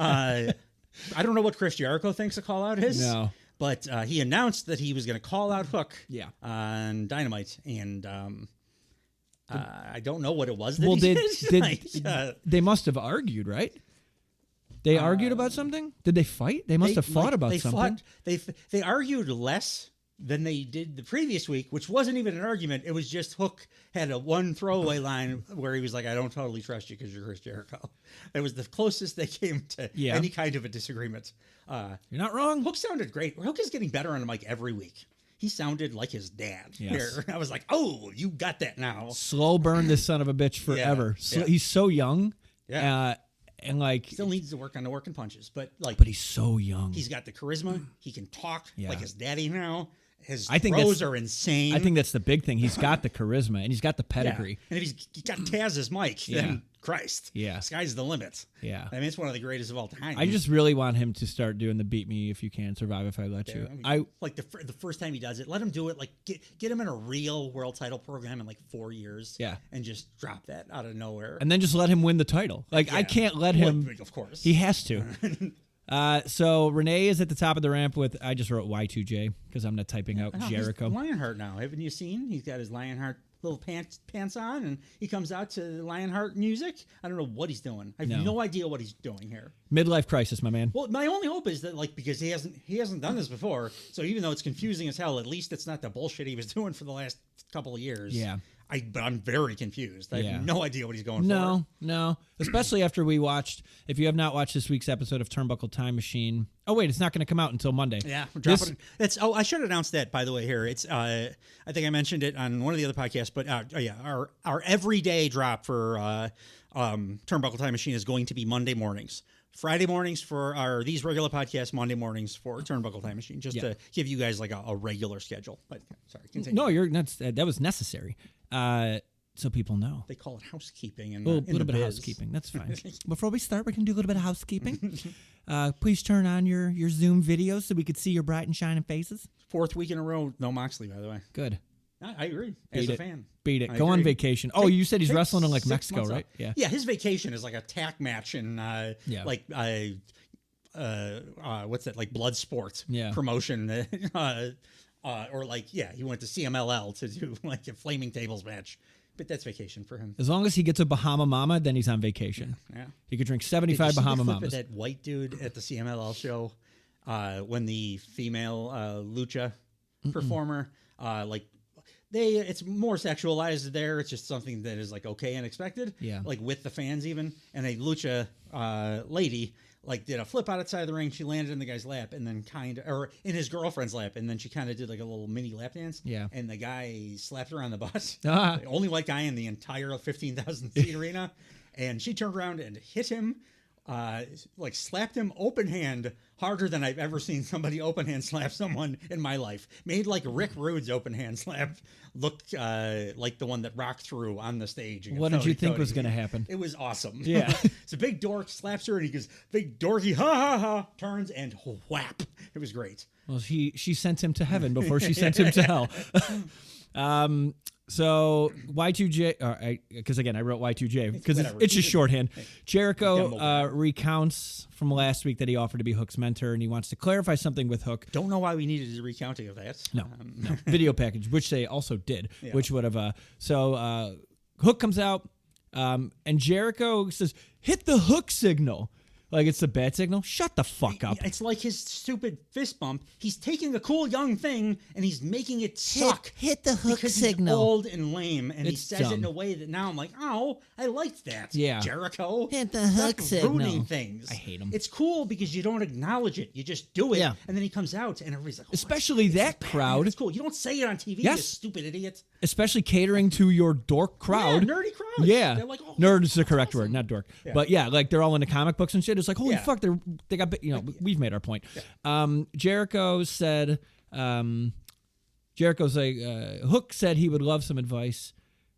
I don't know what Chris Jericho thinks a call out is. No. But he announced that he was going to call out Hook on Dynamite. And I don't know what it was that he did. They must have argued, right? They argued about something? Did they fight? They must have fought about something. They argued less than they did the previous week, which wasn't even an argument. It was just Hook had one throwaway line where he was like, I don't totally trust you because you're Chris Jericho. That was the closest they came to any kind of a disagreement. You're not wrong. Hook sounded great. Hook is getting better on the mic every week. He sounded like his dad. Yes. Here. I was like, oh, you got that now. Slow burn this son of a bitch forever. He's so young. Yeah. And like, Still needs to work on the working punches, but he's so young. he's got the charisma. He can talk Yeah. like his daddy now. His I think throws are insane. I think that's the big thing. He's got the charisma and he's got the Yeah. pedigree. And if he's got Taz as Mike, then Christ, sky's the limit. Yeah. I mean, it's one of the greatest of all time. I just really want him to start doing the beat me if you can, survive if I let you. I like the first time he does it, let him do it. Like get him in a real world title program in like 4 years. Yeah. And just drop that out of nowhere. And then just let him win the title. Like I can't let him. Well, of course. He has to. So Renee is at the top of the ramp with, I just wrote Y2J because I'm not typing out Jericho. He's Lionheart now. Haven't you seen? He's got his Lionheart little pants on, and he comes out to Lionheart music. I don't know what he's doing. I have no idea what he's doing here. Midlife crisis, my man. Well, my only hope is that, like, because he hasn't done this before, so even though it's confusing as hell, at least it's not the bullshit he was doing for the last couple of years. Yeah. But I'm very confused. I have no idea what he's going for. No. Especially after we watched, if you have not watched this week's episode of Turnbuckle Time Machine. Oh, wait, it's not going to come out until Monday. Yeah, we're dropping it. I should announce that, by the way, here. It's I think I mentioned it on one of the other podcasts, but our everyday drop for Turnbuckle Time Machine is going to be Monday mornings. Friday mornings for these regular podcasts, Monday mornings for Turnbuckle Time Machine, just to give you guys like a regular schedule. But sorry, continue. No, you're not. That was necessary, so people know. They call it housekeeping, and a little bit of housekeeping. That's fine. Before we start, we can do a little bit of housekeeping. Please turn on your Zoom video so we could see your bright and shining faces. 4th week in a row, no Moxley, by the way. good. I agree. As a fan. Beat it. Go on vacation. Oh, you said he's wrestling in like Mexico, right? Yeah. Yeah, his vacation is like a tack match in what's that, like blood sport promotion. Or like, he went to CMLL to do like a flaming tables match. But that's vacation for him. As long as he gets a Bahama Mama, then he's on vacation. Yeah. He could drink 75 Bahama Mamas. That white dude at the CMLL show when the female lucha performer it's more sexualized there. It's just something that is like okay and expected. Yeah. Like with the fans even. And a lucha lady like did a flip out outside the ring. She landed in the guy's lap and then or in his girlfriend's lap, and then she kind of did like a little mini lap dance. Yeah. And the guy slapped her on the butt. The only white guy in the entire 15,000 seat arena. And she turned around and hit him. Like slapped him open hand harder than I've ever seen somebody open hand slap someone in my life. Made like Rick Rude's open hand slap look like the one that Rock threw on the stage. What did you think was going to happen? It was awesome. Yeah. It's a big dork slaps her and he goes, big dorky, ha ha ha, turns and whap. It was great. Well, she sent him to heaven before she sent him to hell. So Y2J, because again, I wrote Y2J because it's just shorthand. Jericho recounts from last week that he offered to be Hook's mentor, and he wants to clarify something with Hook. Don't know why we needed a recounting of that. No. Video package, which they also did, which would have. So Hook comes out, and Jericho says, "Hit the Hook signal." Like it's the bat signal. Shut the fuck up. It's like his stupid fist bump. He's taking a cool young thing and he's making it suck. Hit the Hook because signal. He's old and lame, and he says dumb. it in a way that now I'm like, oh, I liked that. Yeah. Jericho. Hit the Hook signal. Ruining things. I hate him. It's cool because you don't acknowledge it. You just do it. Yeah. And then he comes out and everybody's like, especially that crowd. It's cool. You don't say it on TV, you stupid idiot. Especially catering to your dork crowd. Yeah, nerdy crowd. Yeah. They're like, oh, nerd is the correct word, not dork. Yeah. But yeah, like they're all into comic books and shit. It's like, holy fuck, they got, we've made our point. Yeah. Jericho said, Hook said he would love some advice,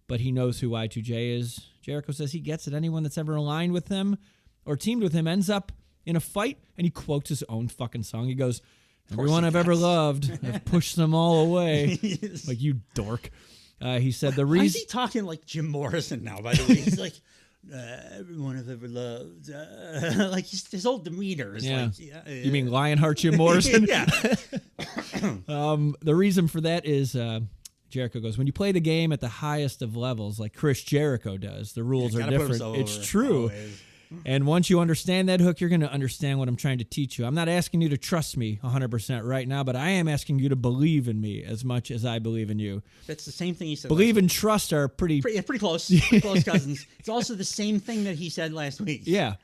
but he knows who Y2J is. Jericho says he gets it. Anyone that's ever aligned with him or teamed with him ends up in a fight, and he quotes his own fucking song. He goes, everyone I've ever loved, I've pushed them all away. Like, you dork. He said the reason... Why is he talking like Jim Morrison now, by the way? He's like, everyone I've ever loved. Like, his whole demeanor is like... You mean Lionheart Jim Morrison? Yeah. The reason for that is... Jericho goes, when you play the game at the highest of levels, like Chris Jericho does, the rules are different. It's true. Always. And once you understand that, Hook, you're going to understand what I'm trying to teach you. I'm not asking you to trust me 100% right now, but I am asking you to believe in me as much as I believe in you. That's the same thing he said. Believe and trust are pretty close. Pretty close cousins. It's also the same thing that he said last week. Yeah.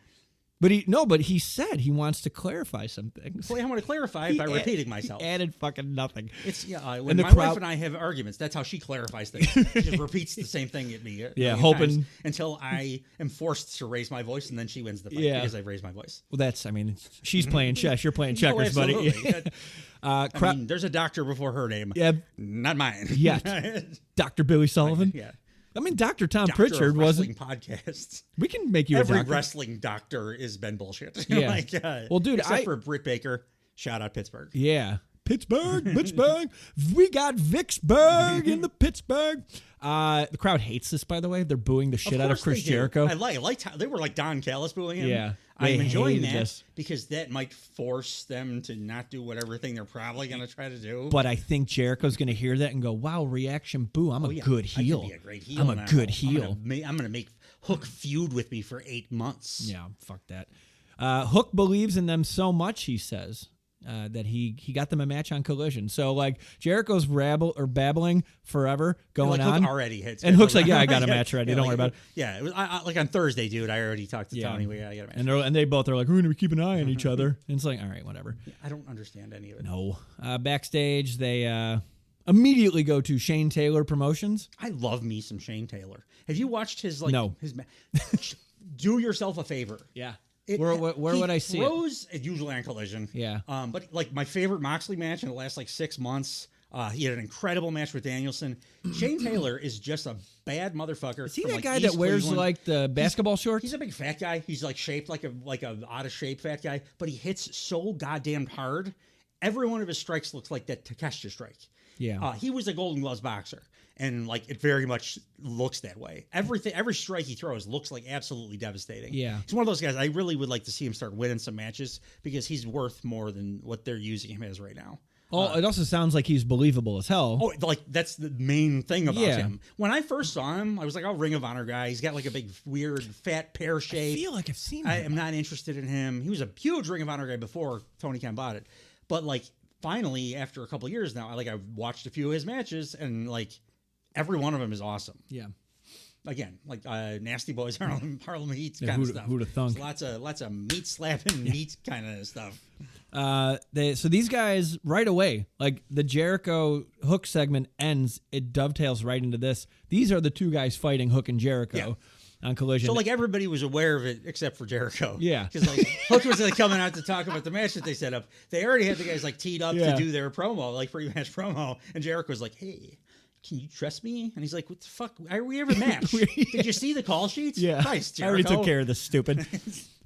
But he said he wants to clarify some things. Well, I want to clarify by repeating myself. He added fucking nothing. It's when my wife and I have arguments, that's how she clarifies things. She just repeats the same thing at me. Hoping until I am forced to raise my voice, and then she wins the fight because I've raised my voice. Well, she's playing chess. You're playing checkers, buddy. There's a doctor before her name. Yeah, not mine. Yet. Dr. Billy Sullivan. Yeah. I mean, Dr. Tom Pritchard wasn't. Podcasts. We can make you every a doctor. wrestling doctor has been bullshit. Yeah. Well, dude, except for Britt Baker. Shout out Pittsburgh. Yeah. Pittsburgh. We got Vicksburg in the Pittsburgh. The crowd hates this, by the way. They're booing the shit out of Chris Jericho. I liked how they were like Don Callis booing him. Yeah. I'm enjoying that because that might force them to not do whatever thing they're probably going to try to do. But I think Jericho's going to hear that and go, wow, reaction, boo. I'm a good heel. I could be a great heel. I'm a good heel. I'm going to make Hook feud with me for 8 months. Yeah, fuck that. Hook believes in them so much, he says, that he got them a match on Collision. So like Jericho's babbling forever going on. Hook already hits. And Hook's like, yeah, I got a match ready. Don't worry about it. Yeah, it was like on Thursday, dude. I already talked to Tony. I got a match. And they both are like, we're going to keep an eye on each other. And it's like, all right, whatever. Yeah, I don't understand any of it. No. Backstage, they immediately go to Shane Taylor Promotions. I love me some Shane Taylor. Have you watched his No. Do yourself a favor. Yeah. Where would I see it? He throws usually on Collision. Yeah. But like my favorite Moxley match in the last like 6 months, he had an incredible match with Danielson. Shane Taylor is just a bad motherfucker. Is he that guy that wears like the basketball shorts? He's a big fat guy. He's like shaped like a out of shape fat guy, but he hits so goddamn hard. Every one of his strikes looks like that Takeshita strike. Yeah. He was a Golden Gloves boxer. And like it very much looks that way. Every strike he throws looks like absolutely devastating. Yeah, he's one of those guys. I really would like to see him start winning some matches because he's worth more than what they're using him as right now. Oh, it also sounds like he's believable as hell. Oh, like that's the main thing about him. When I first saw him, I was like, "Oh, Ring of Honor guy. He's got like a big, weird, fat pear shape." I feel like I've seen him. I am not interested in him. He was a huge Ring of Honor guy before Tony Khan bought it, but like finally, after a couple of years now, I watched a few of his matches and like. Every one of them is awesome. Yeah. Again, like Nasty Boys, Harlem Heat kind of stuff. Who'd have thunk? Lots of meat slapping, meat kind of stuff. So these guys right away, like the Jericho Hook segment ends, it dovetails right into this. These are the two guys fighting Hook and Jericho on Collision. So like everybody was aware of it except for Jericho. Yeah. Because like Hook was like coming out to talk about the match that they set up. They already had the guys like teed up to do their promo, like pre-match promo, and Jericho was like, "Hey, can you trust me?" And he's like, "What the fuck? We have a match. Did you see the call sheets?" Yeah. Christ, I already took care of this stupid.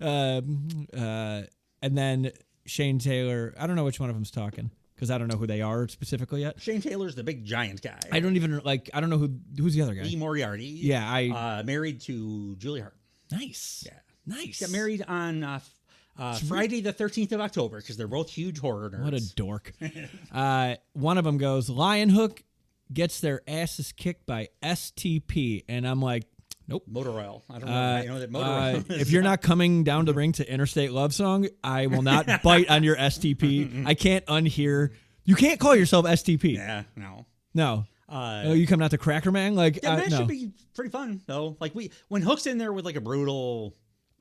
And then Shane Taylor, I don't know which one of them's talking because I don't know who they are specifically yet. Shane Taylor's the big giant guy. I don't know who's the other guy. Lee Moriarty. Yeah. Married to Julie Hart. Nice. Yeah. Nice. Got married on Friday the 13th of October because they're both huge horror nerds. What a dork. One of them goes, Lion Hook gets their asses kicked by STP. And I'm like, nope. Motor Oil. I don't know. I know that Motor Oil. If you're not coming down the ring to Interstate Love Song, I will not bite on your STP. I can't unhear. You can't call yourself STP. Yeah, no. No. You come out to Cracker Man? Like, yeah, that no. should be pretty fun, though. Like, when Hook's in there with like a brutal.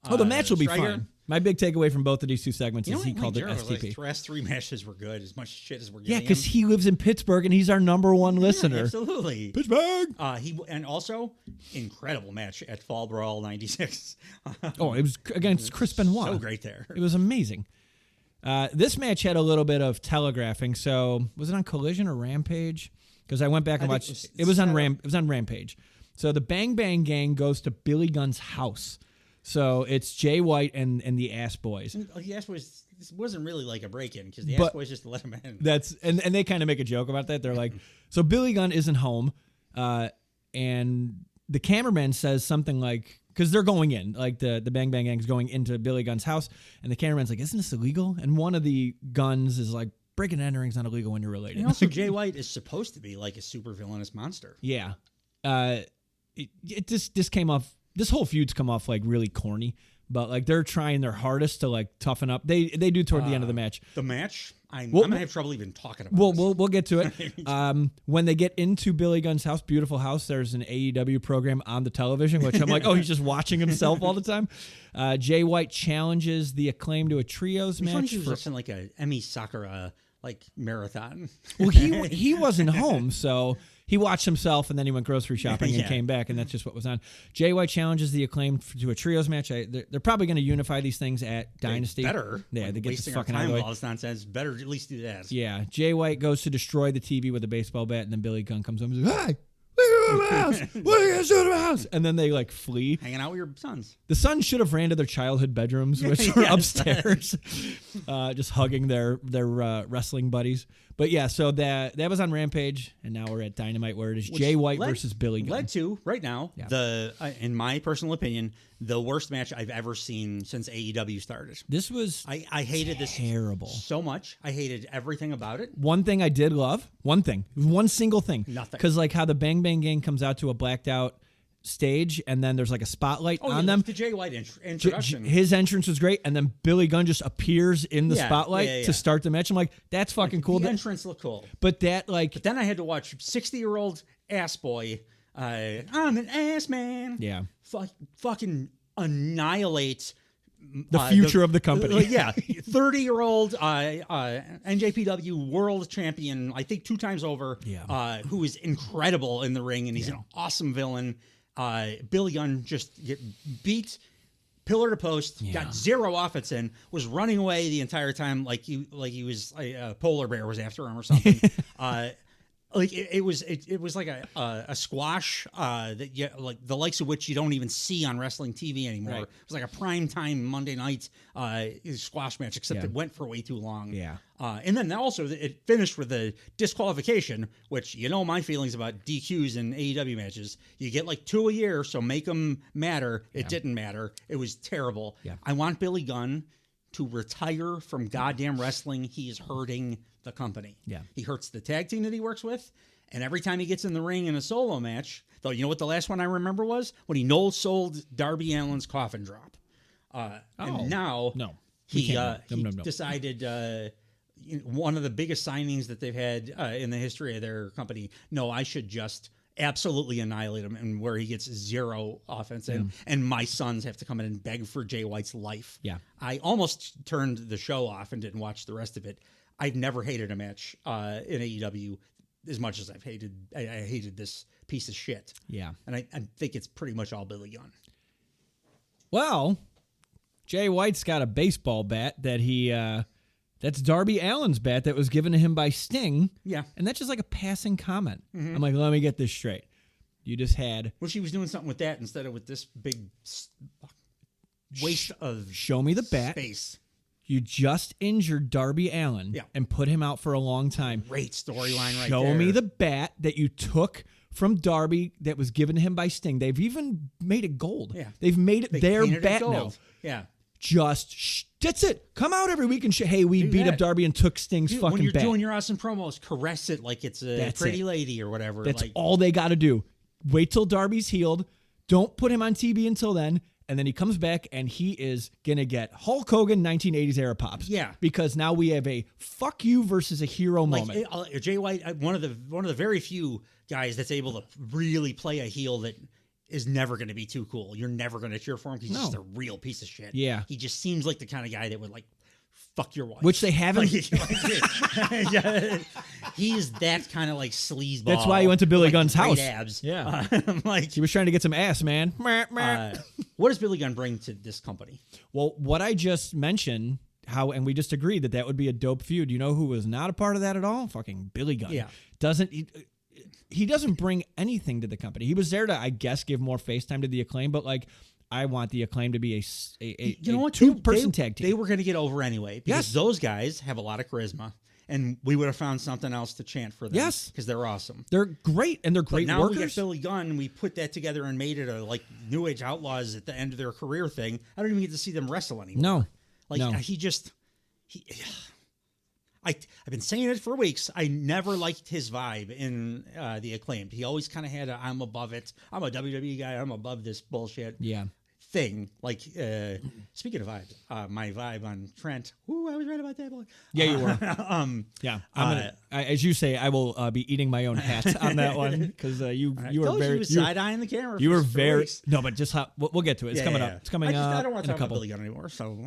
The match will be striker. fun. My big takeaway from both of these two segments is he called it STP. Like, the last 3 matches were good, as much shit as we're getting. Yeah, because he lives in Pittsburgh and he's our number one listener. Absolutely. Pittsburgh! And also, incredible match at Fall Brawl 96. It was against Chris Benoit. So great there. It was amazing. This match had a little bit of telegraphing. So, was it on Collision or Rampage? Because I went back and watched. It was on Rampage. So, the Bang Bang Gang goes to Billy Gunn's house. So it's Jay White and the Ass Boys. The Ass Boys, this wasn't really like a break-in because the Ass Boys just let him in. And they kind of make a joke about that. They're like, so Billy Gunn isn't home, and the cameraman says something like, because they're going in, like the Bang Bang Gang's going into Billy Gunn's house, and the cameraman's like, isn't this illegal? And one of the Guns is like, breaking and entering's not illegal when you're related. And also, Jay White is supposed to be like a super villainous monster. Yeah. It just came off. This whole feud's come off like really corny, but like they're trying their hardest to like toughen up. They do toward the end of the match. The match, I'm gonna have trouble even talking about. We'll get to it. When they get into Billy Gunn's house, beautiful house, there's an AEW program on the television, which I'm like, oh, he's just watching himself all the time. Jay White challenges the Acclaim to a trios match. He was just in like a Emi Sakura like marathon. Well, he wasn't home, so he watched himself, and then he went grocery shopping and came back, and that's just what was on. Jay White challenges the Acclaim to a trios match. They're probably going to unify these things at Dynasty. Better. Yeah, they get this wasting fucking our out of time the with way. all this nonsense. Better at least do that. Yeah, Jay White goes to destroy the TV with a baseball bat, and then Billy Gunn comes home and says, "Hey, look at my house! What are you guys doing to my house?" And then they like flee. Hanging out with your sons. The sons should have ran to their childhood bedrooms, which were upstairs, just hugging their wrestling buddies. But yeah, so that was on Rampage, and now we're at Dynamite, where it is Jay White versus Billy Gunn. Led to right now in my personal opinion, the worst match I've ever seen since AEW started. This was I hated terrible. This so much. I hated everything about it. One thing I did love, one single thing, nothing, because like how the Bang Bang Gang comes out to a blacked out stage, and then there's like a spotlight on them. The Jay White introduction. His entrance was great, and then Billy Gunn just appears in the spotlight to start the match. I'm like, that's fucking cool. The entrance looked cool. But but then I had to watch 60-year-old ass boy. I'm an ass man. Yeah. Fucking annihilate the future of the company. 30-year-old NJPW world champion, I think 2 times over, who is incredible in the ring, and he's an awesome villain. Billy Gunn just get beat pillar to post, got 0 offense in, was running away the entire time like he was a polar bear was after him or something. Like it was like a squash that like the likes of which you don't even see on wrestling TV anymore. Right. It was like a prime time Monday night squash match, except it went for way too long. Yeah. And then also it finished with a disqualification, which my feelings about DQs in AEW matches. You get like 2 a year, so make them matter. It didn't matter. It was terrible. Yeah. I want Billy Gunn to retire from goddamn wrestling. He is hurting the company. Yeah. He hurts the tag team that he works with. And every time he gets in the ring in a solo match, though, you know what the last one I remember was? When he no-sold Darby Allin's coffin drop. And now he decided one of the biggest signings that they've had in the history of their company, I should just absolutely annihilate him, and where he gets 0 offense in, and my sons have to come in and beg for Jay White's life. Yeah. I almost turned the show off and didn't watch the rest of it. I've never hated a match in AEW as much as I hated this piece of shit. Yeah. And I think it's pretty much all Billy Gunn. Well, Jay White's got a baseball bat that that's Darby Allin's bat that was given to him by Sting. Yeah. And that's just like a passing comment. Mm-hmm. I'm like, let me get this straight. You just had... Well, she was doing something with that instead of with this big waste of Show me the bat. Space. You just injured Darby Allin and put him out for a long time. Great storyline right there. Show me the bat that you took from Darby that was given to him by Sting. They've even made it gold. Yeah. They've made it their bat now. Yeah. That's it. Come out every week and hey, we beat up Darby and took Sting's fucking bat. When you're doing your awesome promos, caress it like it's a pretty lady or whatever. That's all they got to do. Wait till Darby's healed. Don't put him on TV until then. And then he comes back and he is going to get Hulk Hogan 1980s era pops. Yeah. Because now we have a fuck you versus a hero moment. Jay White, one of the very few guys that's able to really play a heel that is never going to be too cool. You're never going to cheer for him because he's just a real piece of shit. Yeah. He just seems like the kind of guy that would fuck your wife. Which they haven't. He's that kind of sleazeball. That's why he went to Billy Gunn's house. Abs. Yeah. He was trying to get some ass, man. What does Billy Gunn bring to this company? Well, what I just mentioned, and we just agreed that would be a dope feud. You know who was not a part of that at all? Fucking Billy Gunn. Yeah. He doesn't bring anything to the company. He was there to, I guess, give more face time to the Acclaim, but I want the Acclaim to be a two-person tag team. They were going to get over anyway because those guys have a lot of charisma, and we would have found something else to chant for them. Yes, because they're awesome. They're great, and they're great workers. Now we got Billy Gunn, and we put that together and made it a New Age Outlaws at the end of their career thing. I don't even get to see them wrestle anymore. No, I've been saying it for weeks. I never liked his vibe in the Acclaimed. He always kind of had I'm above it. I'm a WWE guy. I'm above this bullshit. Yeah. thing. Like, speaking of vibes, my vibe on Trent. Ooh, I was right about that boy. Yeah, you were. Yeah, as you say, I will be eating my own hat on that one because you were very side eyeing the camera. You were very no, but just we'll get to it. It's coming up. It's coming up. I don't want to talk about Billy Gunn anymore. So,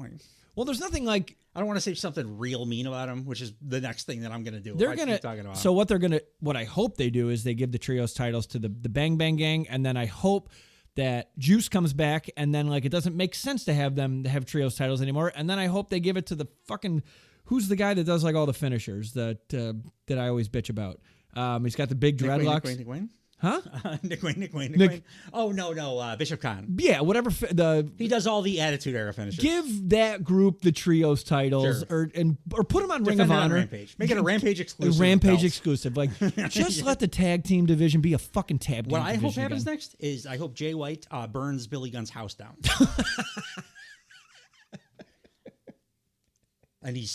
well, there's nothing like. I don't want to say something real mean about him, which is the next thing that I'm going to do. They're going to. So what I hope they do is they give the trios titles to the Bang Bang Gang, and then I hope that Juice comes back, and then like it doesn't make sense to have them to have trios titles anymore, and then I hope they give it to the fucking who's the guy that does like all the finishers that I always bitch about. He's got the big dreadlocks. Nick Wayne. Huh? Nick Wayne. Oh no, Bishop Khan. Yeah, whatever. He does all the Attitude Era finishes. Give that group the trios titles, or put them on Ring of Honor. Rampage. Make it a Rampage exclusive. A Rampage exclusive. Like just let the tag team division be a fucking tag team. What I hope happens next is I hope Jay White burns Billy Gunn's house down.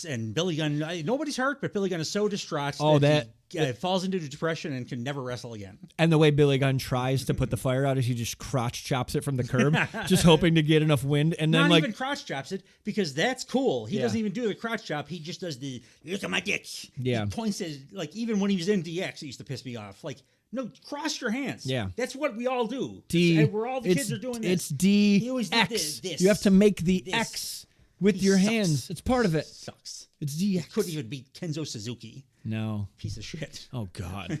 And Billy Gunn, nobody's hurt, but Billy Gunn is so distraught that he falls into depression and can never wrestle again. And the way Billy Gunn tries to put the fire out is he just crotch chops it from the curb, just hoping to get enough wind. And then not even crotch chops it because that's cool. He doesn't even do the crotch chop. He just does the look at my dick. Yeah, he points at like even when he was in DX, it used to piss me off. Like no, cross your hands. Yeah, that's what we all do. We're all the kids are doing this. It's D. He always did this. You have to make the X. With your hands. It's part of it. Sucks. It's DX. He couldn't even beat Kenzo Suzuki. No. Piece of shit. Oh, God.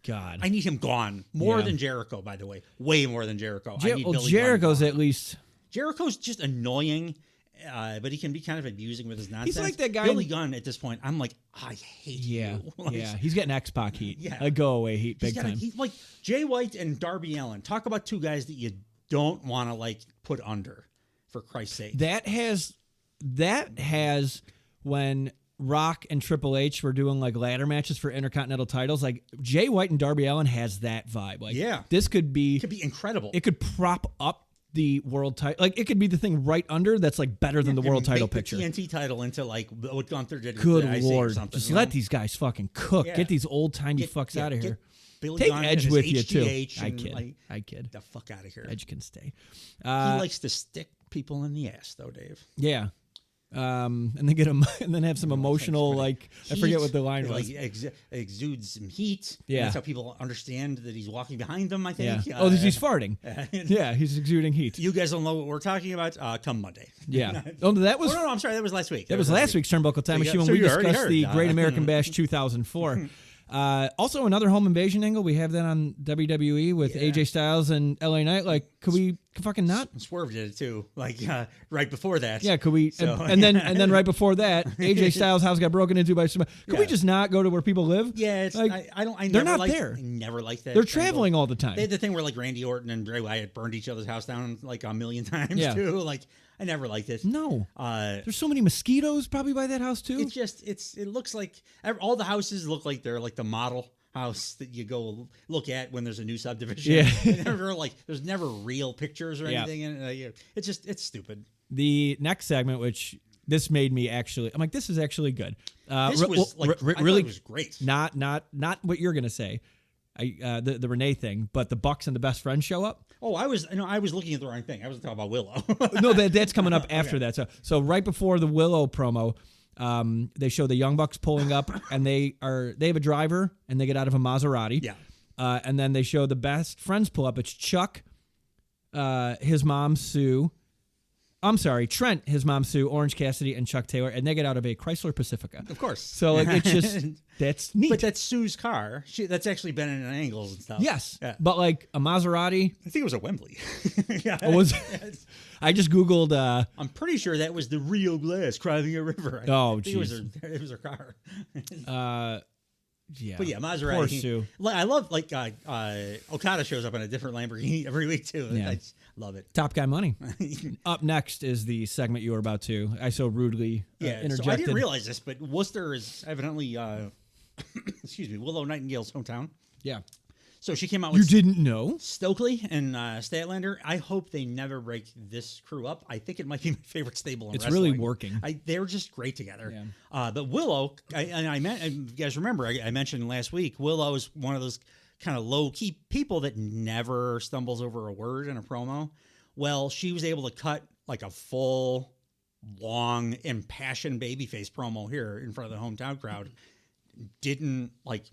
God. I need him gone. More than Jericho, by the way. Way more than Jericho. I need Billy Jericho's Gunn at least. Jericho's just annoying, but he can be kind of abusing with his nonsense. He's like that guy. Billy Gunn, at this point, I'm like, I hate you. Yeah. He's getting X-Pac heat. Yeah. Go away heat big time. He's like Jay White and Darby Allin. Talk about two guys that you don't want to like put under, for Christ's sake. That has when Rock and Triple H were doing like ladder matches for Intercontinental titles, like Jay White and Darby Allin has that vibe. Like, this could be incredible. It could prop up the world title. Like, it could be the thing right under that's like better than the world title picture. The TNT title into like what Gunther did. Good with the Lord, or something, just let these guys fucking cook. Get these old timey fucks out of here. Take Gunn Edge with you too. I kid. The fuck out of here. Edge can stay. He likes to stick people in the ass, though, Dave. Yeah. And then and then have some emotional heat. I forget what the line was. Exudes some heat. Yeah, that's how people understand that he's walking behind them. I think. Yeah. He's farting. Yeah, he's exuding heat. You guys don't know what we're talking about. Come Monday. Yeah. That was. No, I'm sorry. That was last week. That was last week's Turnbuckle Time Machine when we discussed the Great American Bash 2004. Also, another home invasion angle. We have that on WWE with AJ Styles and LA Knight. Like, could we fucking not? Swerve did it too. Like right before that. Yeah, could we? So, and then right before that, AJ Styles' house got broken into by somebody. Could we just not go to where people live? Yeah, it's, like, they're not there. I never liked that. They're traveling all the time. They had the thing where like Randy Orton and Bray Wyatt burned each other's house down like a million times too. Like. I never liked it. No. There's so many mosquitoes probably by that house too. It's just it looks like all the houses look like they're like the model house that you go look at when there's a new subdivision. Yeah. There's never real pictures or anything in it. It's stupid. The next segment, which this made me actually, I'm like, this is actually good. This was really was great. Not what you're gonna say. The Renee thing, but the Bucks and the Best Friends show up. Oh, I was looking at the wrong thing. I was talking about Willow. No, that's coming up after that. So right before the Willow promo, they show the Young Bucks pulling up, and they have a driver, and they get out of a Maserati. Yeah. And then they show the Best Friends pull up. It's Chuck, his mom Sue. I'm sorry, Trent, his mom Sue, Orange Cassidy, and Chuck Taylor, and they get out of a Chrysler Pacifica. Of course. So like, it's just that's neat. But that's Sue's car. That's actually been in angles and stuff. Yes, but like a Maserati. I think it was a Wembley. I just Googled. I'm pretty sure that was the Rio Glass crossing a river. Oh, jeez. It was her car. Yeah, but yeah, Maserati. Poor Sue. I love Okada shows up in a different Lamborghini every week too. Yeah. I love it. Top Guy Money. Up next is the segment you were about to. I so rudely interjected. So I didn't realize this, but Worcester is evidently excuse me, Willow Nightingale's hometown. Yeah. So she came out with... You didn't know? Stokely and Statlander. I hope they never break this crew up. I think it might be my favorite stable in wrestling. It's really working. They're just great together. Yeah. But Willow, you guys remember, I mentioned last week, Willow is one of those kind of low-key people that never stumbles over a word in a promo. Well, she was able to cut like a full, long, impassioned babyface promo here in front of the hometown crowd. Didn't like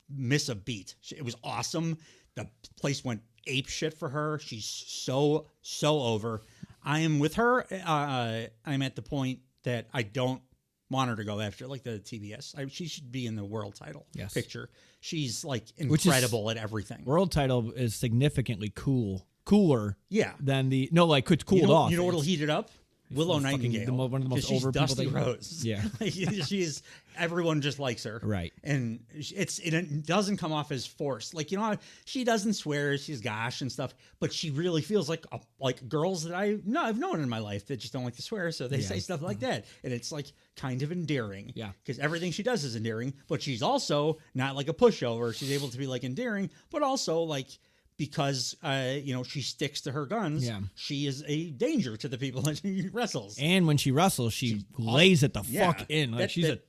miss a beat. It was awesome. The place went ape shit for her. She's so over. I am with her. I'm at the point that I don't want her to go after like the TBS. She should be in the world title picture. She's like incredible at everything. World title is significantly cooler. Yeah. Than the like could cool off. You know what'll heat it up? Willow Nightingale, one of the most over Dusty people. Rose. Yeah, she's everyone just likes her, right? And it doesn't come off as forced. Like she doesn't swear, she's gosh and stuff, but she really feels like girls that I've known in my life that just don't like to swear, so they say stuff like that, and it's like kind of endearing. Yeah, because everything she does is endearing, but she's also not like a pushover. She's able to be like endearing, but also like. Because she sticks to her guns. Yeah. She is a danger to the people that she wrestles. And when she wrestles, she lays it the fuck in. Like the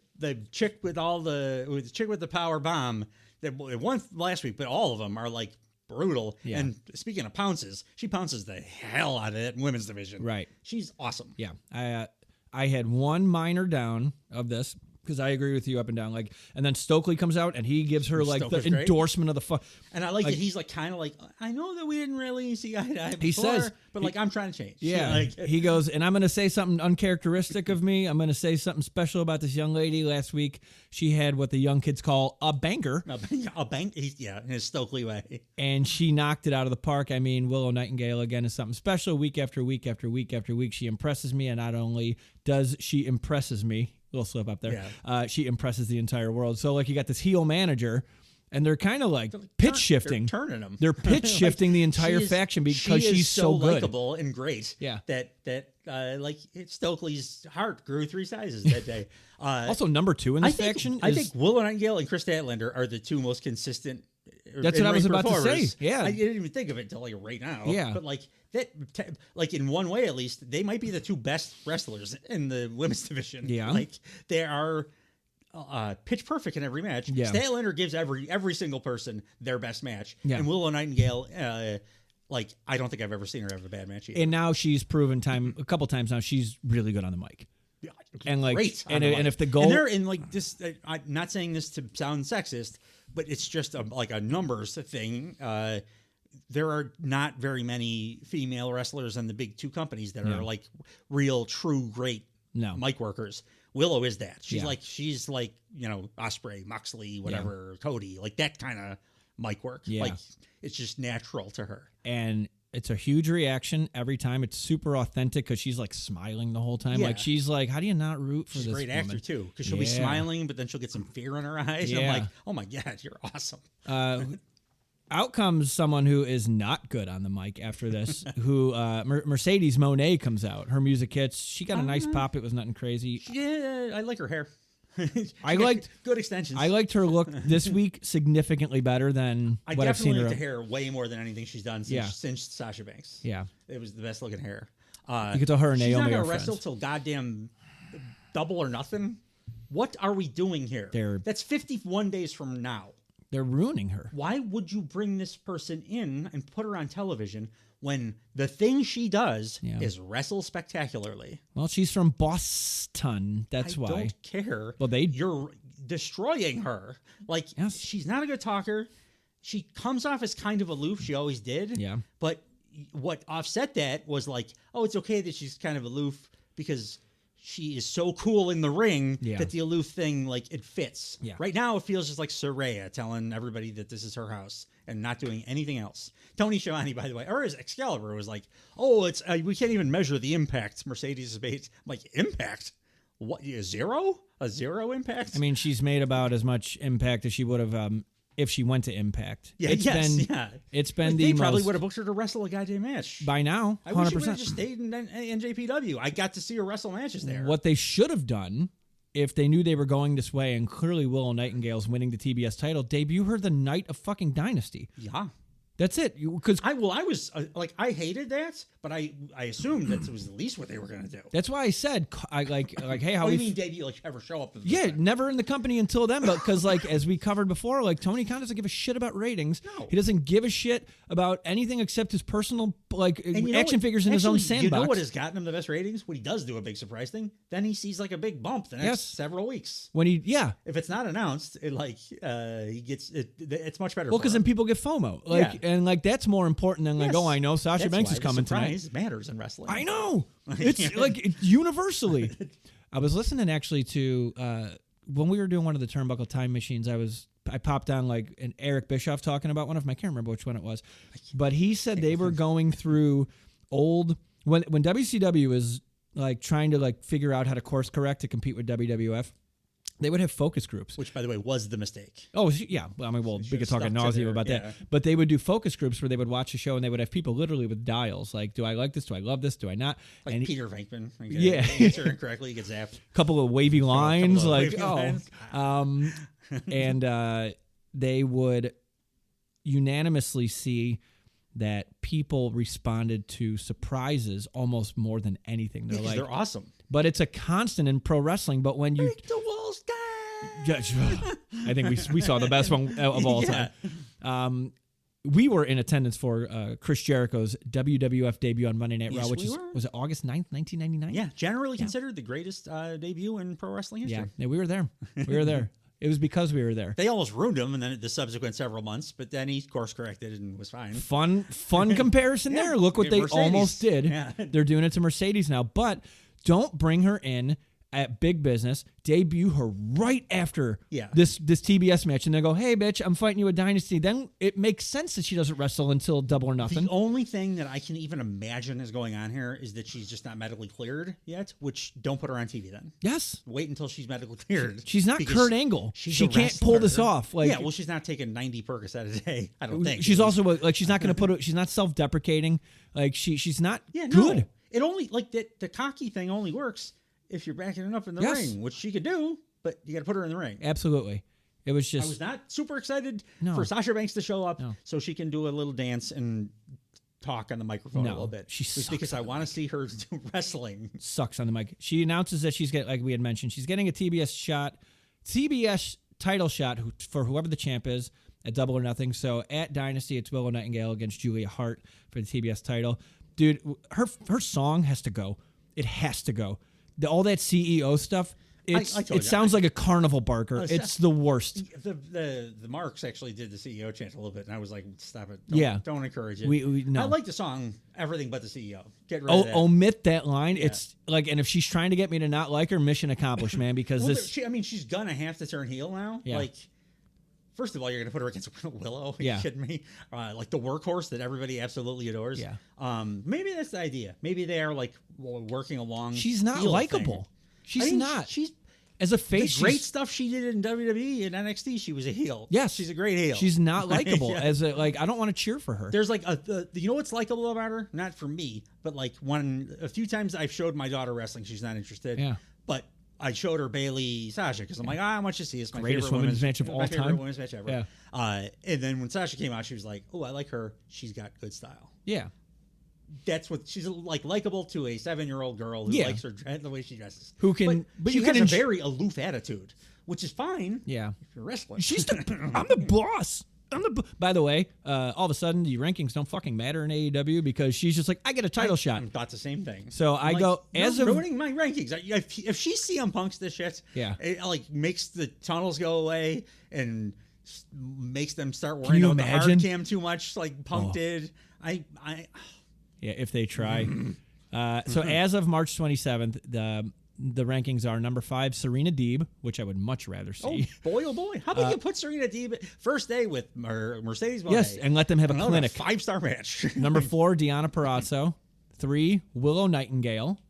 chick with the power bomb that won last week, but all of them are like brutal. Yeah. And speaking of pounces, she pounces the hell out of it in women's division. Right. She's awesome. Yeah. I had one minor down of this. Because I agree with you up and down, and then Stokely comes out and he gives her Stoker's the great. Endorsement of the fuck. And I like that he's kind of I know that we didn't really see eye to eye before, he says, but I'm trying to change. Yeah, he goes, and I'm going to say something uncharacteristic of me. I'm going to say something special about this young lady. Last week, she had what the young kids call a banker. A bank, in his Stokely way. And she knocked it out of the park. I mean, Willow Nightingale again is something special. Week after week after week after week, she impresses me, and not only does she impresses me. Little slip up there. Yeah. She impresses the entire world. So you got this heel manager, and they're kind of pitch shifting. They're turning them. They're pitch shifting the entire faction because she's so good, likable and great. Yeah. That Stokely's heart grew 3 sizes that day. Also, number 2 in this faction. I think Willow Nightingale and Chris Statlander are the 2 most consistent. That's what I was about to say. Yeah, I didn't even think of it until right now. Yeah, but that, in one way at least, they might be the 2 best wrestlers in the women's division. Yeah, they are pitch perfect in every match. Yeah, Statlander gives every single person their best match. Yeah, and Willow Nightingale, I don't think I've ever seen her have a bad match either. And now she's proven a couple times now she's really good on the mic. Yeah, and great and if the goal and this, I'm not saying this to sound sexist, but it's just a numbers thing. There are not very many female wrestlers in the big 2 companies that are real, true, great mic workers. Willow is that. She's Ospreay, Moxley, whatever, Cody, that kind of mic work. Yeah. It's just natural to her. And it's a huge reaction every time. It's super authentic because she's smiling the whole time. Yeah. She's how do you not root for this woman? She's a great actor too, because she'll be smiling, but then she'll get some fear in her eyes. Yeah. And I'm oh my God, you're awesome. Out comes someone who is not good on the mic after this, who Mercedes Moné comes out. Her music hits. She got a nice pop. It was nothing crazy. Yeah, I like her hair. I liked good extensions. I liked her look this week significantly better than what I've seen her. I definitely liked the hair way more than anything she's done since Sasha Banks. Yeah, it was the best looking hair. You could tell her and Naomi are friends. She's not gonna wrestle till goddamn Double or Nothing. What are we doing here? That's 51 days from now. They're ruining her. Why would you bring this person in and put her on television when the thing she does is wrestle spectacularly? Well, she's from Boston. That's why. I don't care. Well, you're destroying her. She's not a good talker. She comes off as kind of aloof. She always did. Yeah. But what offset that was it's okay that she's kind of aloof because she is so cool in the ring that the aloof thing, it fits. Yeah. Right now, it feels just like Saraya telling everybody that this is her house and not doing anything else. Tony Schiavone, by the way, or his Excalibur was it's we can't even measure the impact Mercedes has made. I'm impact? What, a zero? A zero impact? I mean, she's made about as much impact as she would have if she went to Impact. Yeah, It's been they probably would have booked her to wrestle a goddamn match. By now, 100%. I wish she would have just stayed in NJPW. I got to see her wrestle matches there. What they should have done, if they knew they were going this way, and clearly Willow Nightingale's winning the TBS title, debut her the night of fucking Dynasty. Yeah. That's it. Because I was I hated that, but I assumed that was at least what they were going to do. That's why I said hey, how do you mean debut ever show up? Never in the company until then. But because as we covered before, Tony Khan doesn't give a shit about ratings. No. He doesn't give a shit about anything except his personal like And you know action what? figures in his own Actually, sandbox. You know what has gotten him the best ratings? When he does do a big surprise thing, then he sees like a big bump the next several weeks. When he, If it's not announced, he gets it. It's much better. well, because then people get FOMO, and like that's more important than like, oh, I know Sasha Banks is coming tonight. Surprise matters in wrestling. I know. It's like it's universally. I was listening actually to when we were doing one of the Turnbuckle Time Machines. I popped on like an Eric Bischoff talking about one of them. I can't remember which one it was, but he said they were going through old when WCW was like trying to like figure out how to course correct to compete with WWF. They would have focus groups, which, by the way, was the mistake. Oh yeah, well, I mean, we could talk ad nauseum about that, but they would do focus groups where they would watch a show and they would have people literally with dials, like, do I like this? Do I love this? Do I not? Like and Peter Venkman. Answer incorrectly, he gets zapped. Couple of wavy lines, lines. And they would unanimously see that people responded to surprises almost more than anything. They're like, they're awesome. But it's a constant in pro wrestling. But when you make the walls down. I think we saw the best one of all time. We were in attendance for Chris Jericho's WWF debut on Monday Night Raw, which was it August 9th, 1999? Yeah, generally considered the greatest debut in pro wrestling history. Yeah, we were there. We were there. It was because we were there. They almost ruined him, and then the subsequent several months, but then he course corrected and was fine. Fun comparison there. Look what they almost did. Yeah. They're doing it to Mercedes now, but don't bring her in at big business. Debut her right after this TBS match, and they go, "Hey, bitch, I'm fighting you at Dynasty." Then it makes sense that she doesn't wrestle until Double or Nothing. The only thing that I can even imagine is going on here is that she's just not medically cleared yet. Which don't put her on TV then. Yes, wait until she's medically cleared. She's not Kurt Angle. She can't pull this off. Like, well, she's not taking 90 Percocet a day. I don't think she's also like she's not going to put. She's not self-deprecating. Like she's not good. No. It only like the cocky thing only works if you're backing it up in the ring, which she could do, but you got to put her in the ring. Absolutely. It was just... I was not super excited for Sasha Banks to show up so she can do a little dance and talk on the microphone a little bit. Just because I want to see her do wrestling. Sucks on the mic. She announces that she's getting, like we had mentioned, she's getting a TBS title shot for whoever the champ is at Double or Nothing. So at Dynasty, it's Willow Nightingale against Julia Hart for the TBS title. Dude, her song has to go. It has to go. All that CEO stuff, it sounds like a carnival barker. It's the worst. The Marks actually did the CEO chant a little bit, and I was like, stop it. Don't encourage it. No. I like the song, Everything But the CEO. Get rid of that. Omit that line. Yeah. It's like, and if she's trying to get me to not like her, mission accomplished, man, because she's going to have to turn heel now. Yeah. Like, first of all, you're going to put her against Willow. Are you kidding me? Like the workhorse that everybody absolutely adores. Yeah. Maybe that's the idea. Maybe they are like working along. She's not likable. She's not. She's as a face. The great stuff she did in WWE and NXT. She was a heel. Yes, she's a great heel. She's not likable as a I don't want to cheer for her. There's like you know what's likable about her? Not for me, but like a few times I've showed my daughter wrestling. She's not interested. Yeah, but I showed her Bailey Sasha because I'm like, I want you to see it's my greatest favorite women's match of all time. Women's match ever. Yeah. And then when Sasha came out, she was like, oh, I like her. She's got good style. Yeah. That's what she's like, likable to a 7-year-old girl who likes her the way she dresses. Who can, but she has a very aloof attitude, which is fine. Yeah. If you're wrestling. I'm the boss. By the way, all of a sudden the rankings don't fucking matter in AEW because she's just like, I get a title shot. I thought the same thing. So I go ruining my rankings. If she CM Punk's this shit, it like makes the tunnels go away and makes them start worrying about the hard cam too much, like Punk did. Yeah, if they try. So as of March 27th, the rankings are number 5, Serena Deeb, which I would much rather see. Oh boy! How about you put Serena Deeb first day with Mercedes? Yes, and let them have a clinic. 5-star match. Number 4, Deonna Purrazzo. 3, Willow Nightingale.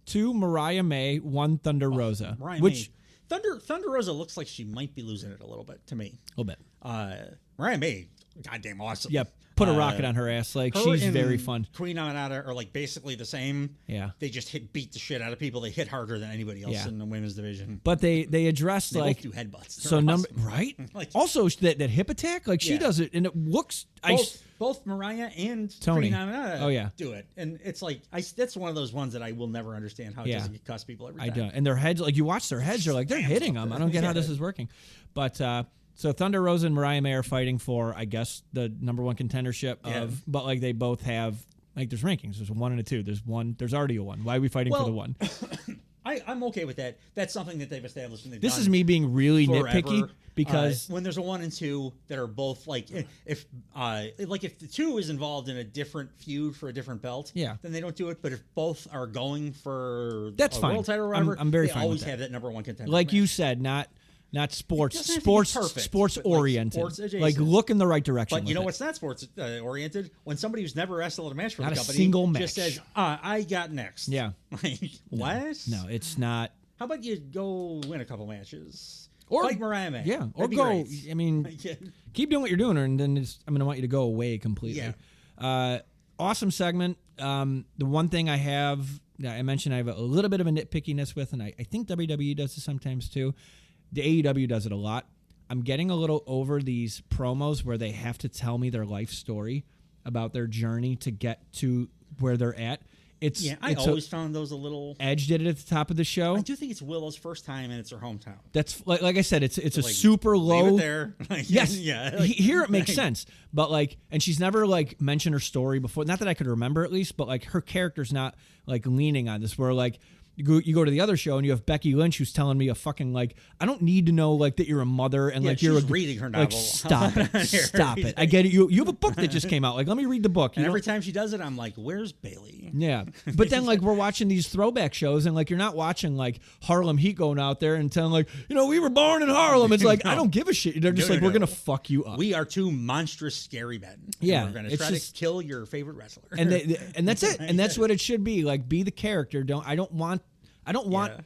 2, Mariah May. 1, Thunder Rosa. May. Thunder Rosa looks like she might be losing it a little bit to me. A little bit. Mariah May, goddamn awesome. Yep. Put a rocket on her ass. Like, she's very fun. Queen Aminata are like basically the same. Yeah. They just beat the shit out of people. They hit harder than anybody else in the women's division. But they addressed they like both do headbutts. So awesome. Right? Like, also that hip attack, like she does it and it looks both Mariah and Tony. Queen Aminata do it. And it's like that's one of those ones that I will never understand how it doesn't get cuss people every time. I don't. And their heads, like you watch their heads, you're like, they're hitting them. I don't get how this is working. But so Thunder Rosa and Mariah May are fighting for, I guess, the number 1 contendership but like they both have Like there's rankings. There's a 1 and a 2. There's one. There's already a 1. Why are we fighting for the 1? I'm okay with that. That's something that they've established. And they've This done is me being really forever. nitpicky because when there's a 1 and 2 that are both like if the 2 is involved in a different feud for a different belt, then they don't do it. But if both are going for that's fine. World title or whatever, I'm very they fine always with that. have that number 1 contender. Like match. you said, not sports perfect, sports but, oriented. Sports adjacent. Like look in the right direction. But you know what's not sports oriented? When somebody who's never wrestled a match for not the a company single match. just says, "I got next." Yeah. Like what? No, it's not. How about you go win a couple matches? Or fight Mariah May. Yeah, or That'd be go. great. I mean, keep doing what you're doing, and then I'm going to want you to go away completely. Yeah. Awesome segment. The one thing I mentioned I have a little bit of a nitpickiness with, and I think WWE does this sometimes too. The AEW does it a lot. I'm getting a little over these promos where they have to tell me their life story about their journey to get to where they're at. I always found those a little. Edge did it at the top of the show. I do think it's Willow's first time and it's her hometown. That's like I said, it's a super low. Leave it there. Yes, yeah. Here it makes sense, but and she's never mentioned her story before. Not that I could remember at least, but her character's not leaning on this. Where you go to the other show and you have Becky Lynch who's telling me a fucking I don't need to know that you're a mother and you're reading her novel. Stop it. I get it. You have a book that just came out. Let me read the book. And every time she does it, I'm like, where's Bailey? Yeah, but then we're watching these throwback shows and you're not watching Harlem Heat going out there and telling we were born in Harlem. It's I don't give a shit. They're just we're gonna fuck you up. We are 2 monstrous scary men. Yeah, and we're gonna try to kill your favorite wrestler. And that's it. And that's what it should be. Be the character. I don't want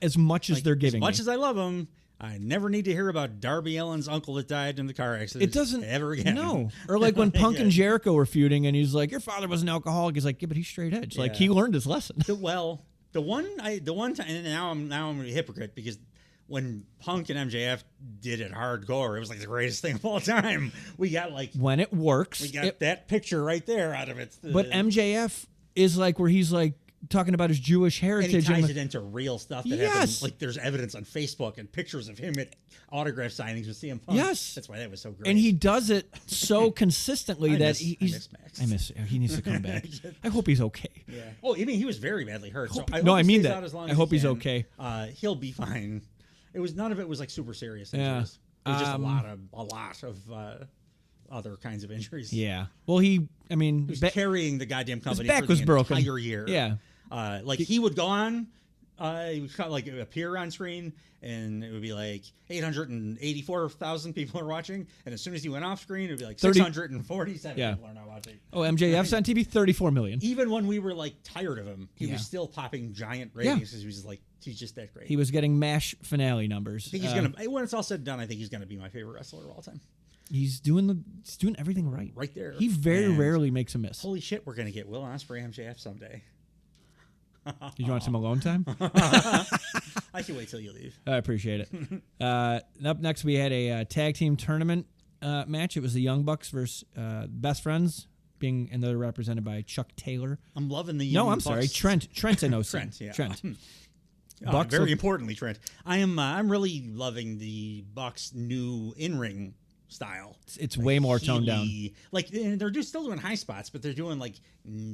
as much as they're giving me. As much as I love them, I never need to hear about Darby Allin's uncle that died in the car accident. It doesn't ever again. No. Or when Punk and Jericho were feuding, and he's your father was an alcoholic. He's yeah, but he's straight edge. He learned his lesson. The one time, and now I'm a hypocrite because when Punk and MJF did it hardcore, it was the greatest thing of all time. We got when it works, we got that picture right there out of it. But MJF is where he's talking about his Jewish heritage, and he ties it into real stuff that yes, happened. There's evidence on Facebook and pictures of him at autograph signings with CM Punk. Yes, that's why that was so great. And he does it so consistently that I miss Max. I miss. He needs to come back. I hope he's okay. Yeah. Oh, I mean, he was very badly hurt. I mean that. I hope he's okay. He'll be fine. None of it was super serious injuries. Yeah. It was just a lot of other kinds of injuries. Yeah. Well, he was carrying the goddamn company. His back was broken. Entire year. Yeah. He would go on, he would appear on screen, and it would be 884,000 people are watching, and as soon as he went off screen, it would be 647 people are now watching. Oh, MJF's on TV, 34 million. Even when we were tired of him, he was still popping giant ratings because he was he's just that great. He was getting MASH finale numbers. I think he's gonna. When it's all said and done, I think he's gonna be my favorite wrestler of all time. He's doing everything right. Right there. He very rarely makes a miss. Holy shit, we're gonna get Will Ospreay MJF someday. Did you want some alone time? I can wait till you leave. I appreciate it. Up next, we had a tag team tournament match. It was the Young Bucks versus Best Friends, and they're represented by Chuck Taylor. I'm loving the Young Bucks. Sorry, Trent Enosin. Trent, yeah. Trent. Bucks very importantly, Trent. I'm really loving the Bucks' new in-ring style. It's way more toned down. And they're still doing high spots, but they're doing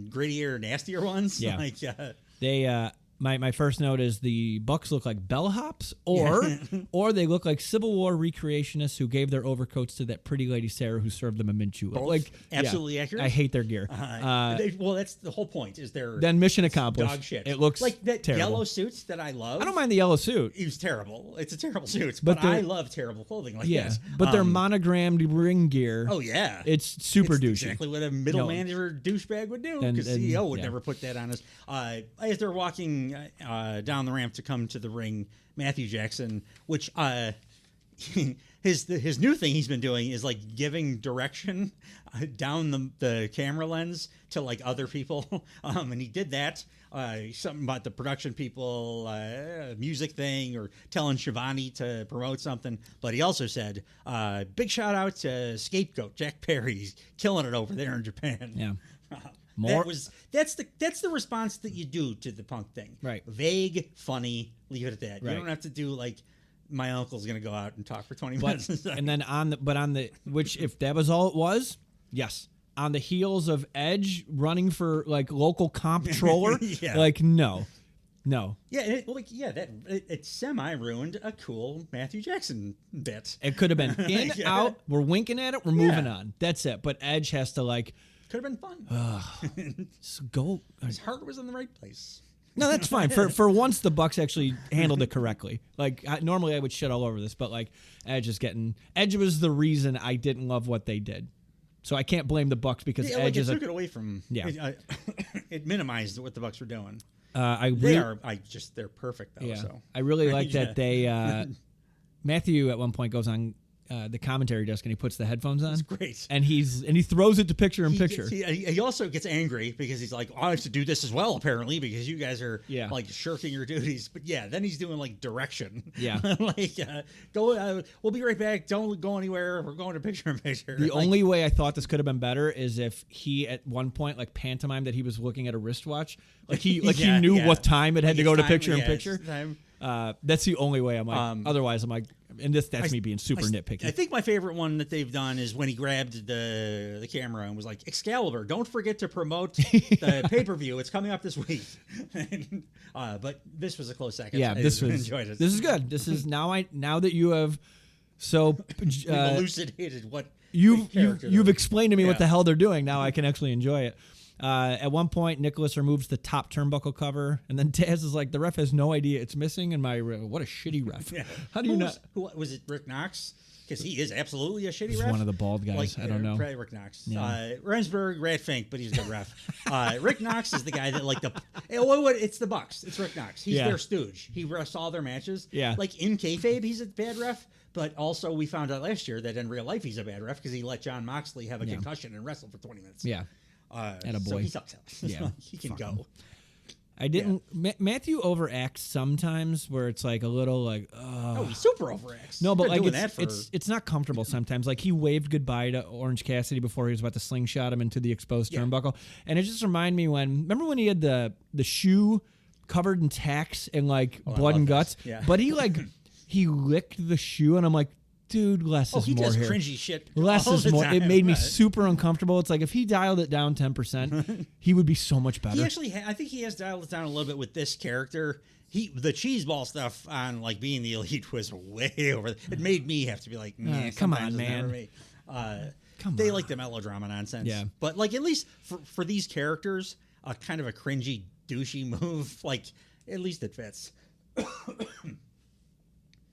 grittier, nastier ones. Yeah. They my first note is the Bucks look like bellhops, or they look like Civil War recreationists who gave their overcoats to that pretty lady Sarah who served them a mint julep. Absolutely accurate. I hate their gear. That's the whole point. Is their then mission accomplished. Dog shit. It looks that terrible. Yellow suits that I love. I don't mind the yellow suit. It was terrible. It's a terrible suit, but I love terrible clothing this. But their monogrammed ring gear. Oh yeah, it's super douchey. Exactly what a middle manager douchebag would do. Because CEO would never put that on us. As they're walking down the ramp to come to the ring, Matthew Jackson, which his new thing he's been doing is giving direction down the camera lens to other people, and he did that. Something about the production people, music thing, or telling Shivani to promote something. But he also said, big shout out to Scapegoat Jack Perry. He's killing it over there in Japan. Yeah. That's the response that you do to the Punk thing. Right. Vague, funny, leave it at that. Right. You don't have to do my uncle's gonna go out and talk for 20 minutes. And then which if that was all it was, yes. on the heels of Edge running for like local comptroller. Yeah. Like no. Yeah, it semi ruined a cool Matthew Jackson bit. It could have been in, out. We're winking at it. We're moving on. That's it. But Edge has to like. Could have been fun. Go. His heart was in the right place. No, that's fine. For once, the Bucks actually handled it correctly. Like normally, I would shit all over this, but like Edge was the reason I didn't love what they did. So I can't blame the Bucks because Edge took it away from. Yeah, it minimized what the Bucks were doing. They're perfect though. Yeah, So I really like that they. Matthew at one point goes on the commentary desk and he puts the headphones on. That's great. And he throws it to picture in picture. He also gets angry because he's like, I have to do this as well apparently because you guys are like shirking your duties. But then he's doing like direction. Yeah, like go. We'll be right back. Don't go anywhere. We're going to picture in picture. The only way I thought this could have been better is if he at one point like pantomimed that he was looking at a wristwatch. Like he knew what time it had to go to picture in picture. That's the only way I'm like. Otherwise, I'm like, and that's me being super nitpicky. I think my favorite one that they've done is when he grabbed the camera and was like, "Excalibur, don't forget to promote the pay-per-view. It's coming up this week." But this was a close second. Yeah, enjoyed it. This is good. This is now that you have elucidated what you've explained to me what the hell they're doing. Now I can actually enjoy it. At one point, Nicholas removes the top turnbuckle cover, and then Taz is like, "The ref has no idea it's missing." And what a shitty ref! Yeah. How do you know? Who was it? Rick Knox? Because he is absolutely a shitty ref. He's one of the bald guys. I don't know. Probably Rick Knox. Yeah. Rensburg, Rat Fink, but he's a good ref. Rick Knox is the guy that it's the Bucks. It's Rick Knox. He's their stooge. He refs all their matches. Yeah. Like in kayfabe, he's a bad ref. But also, we found out last year that in real life, he's a bad ref because he let John Moxley have a concussion and wrestle for 20 minutes. Yeah. And a boy. So he sucks. Yeah, he can go. I didn't. Matthew overacts sometimes, where it's like a little like. Oh, he super overacts. No, but like it's not comfortable sometimes. Like he waved goodbye to Orange Cassidy before he was about to slingshot him into the exposed turnbuckle, and it just reminded me remember when he had the shoe covered in tacks and like blood and guts, but he licked the shoe, and I'm like. Dude, less is more here. He does cringy shit. Less is more. It made me super uncomfortable. It's like if he dialed it down 10%, he would be so much better. He actually, I think he has dialed it down a little bit with this character. The cheeseball stuff on like being the elite was way over. It made me have to be like, come on, man. They like the melodrama nonsense. Yeah, but like at least for these characters, kind of a cringy, douchey move. Like at least it fits.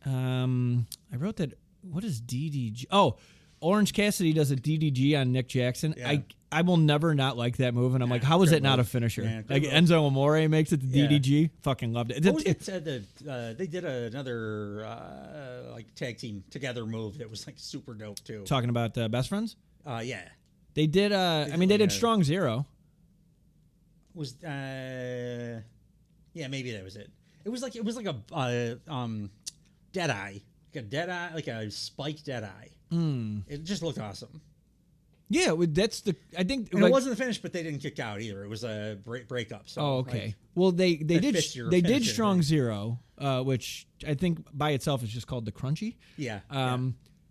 I wrote that. What is DDG? Oh, Orange Cassidy does a DDG on Nick Jackson. Yeah. I will never not like that move, and I'm like, how is it not a finisher? Yeah, like Enzo Amore makes it the DDG. Fucking loved it. They did another like tag team together move that was like super dope too. Talking about Best Friends? Yeah. They did. They did Strong Zero. Yeah, maybe that was it. It was like a Deadeye. Like a spiked Deadeye. It just looked awesome. Yeah, I think it wasn't the finish, but they didn't kick out either. It was a breakup. So, okay. Well, they did Strong Zero, which I think by itself is just called the Crunchy. Yeah.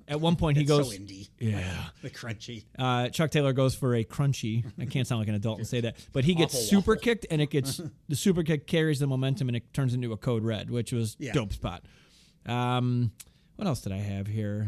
At one point he goes, so indie. Yeah, the Crunchy. Chuck Taylor goes for a Crunchy. I can't sound like an adult and say that, but he gets super kicked, and the super kick carries the momentum, and it turns into a Code Red, which was dope spot. What else did I have here?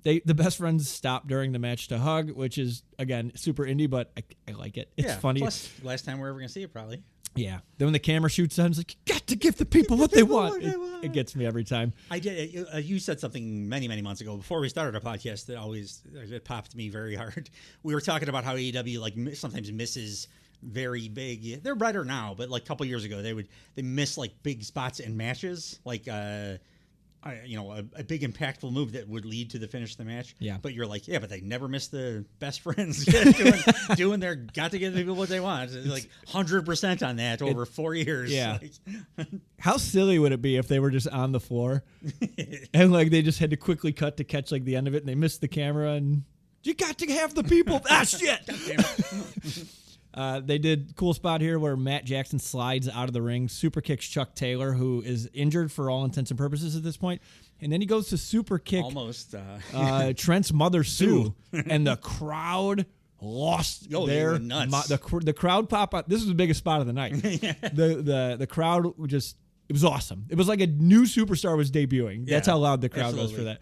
The Best Friends stopped during the match to hug, which is, again, super indie, but I like it. It's funny. Plus, last time we're ever going to see it, probably. Yeah. Then when the camera shoots on, it's like, you got to give the people what they want. It gets me every time. I did. You said something many, many months ago before we started our podcast that it popped me very hard. We were talking about how AEW sometimes misses very big. They're better now, but like a couple years ago, they miss like big spots in matches, like a big impactful move that would lead to the finish of the match. Yeah. But you're like, but they never miss the Best Friends doing their got to give people what they want. It's like 100% on that over 4 years. Yeah. How silly would it be if they were just on the floor and like they just had to quickly cut to catch like the end of it and they missed the camera and you got to have the people. Shit. God damn it. They did cool spot here where Matt Jackson slides out of the ring, super kicks Chuck Taylor, who is injured for all intents and purposes at this point, and then he goes to super kick almost Trent's mother Sue, and the crowd lost they their were nuts. the crowd pop up. This was the biggest spot of the night. The crowd just, it was awesome. It was like a new superstar was debuting. That's how loud the crowd was for that.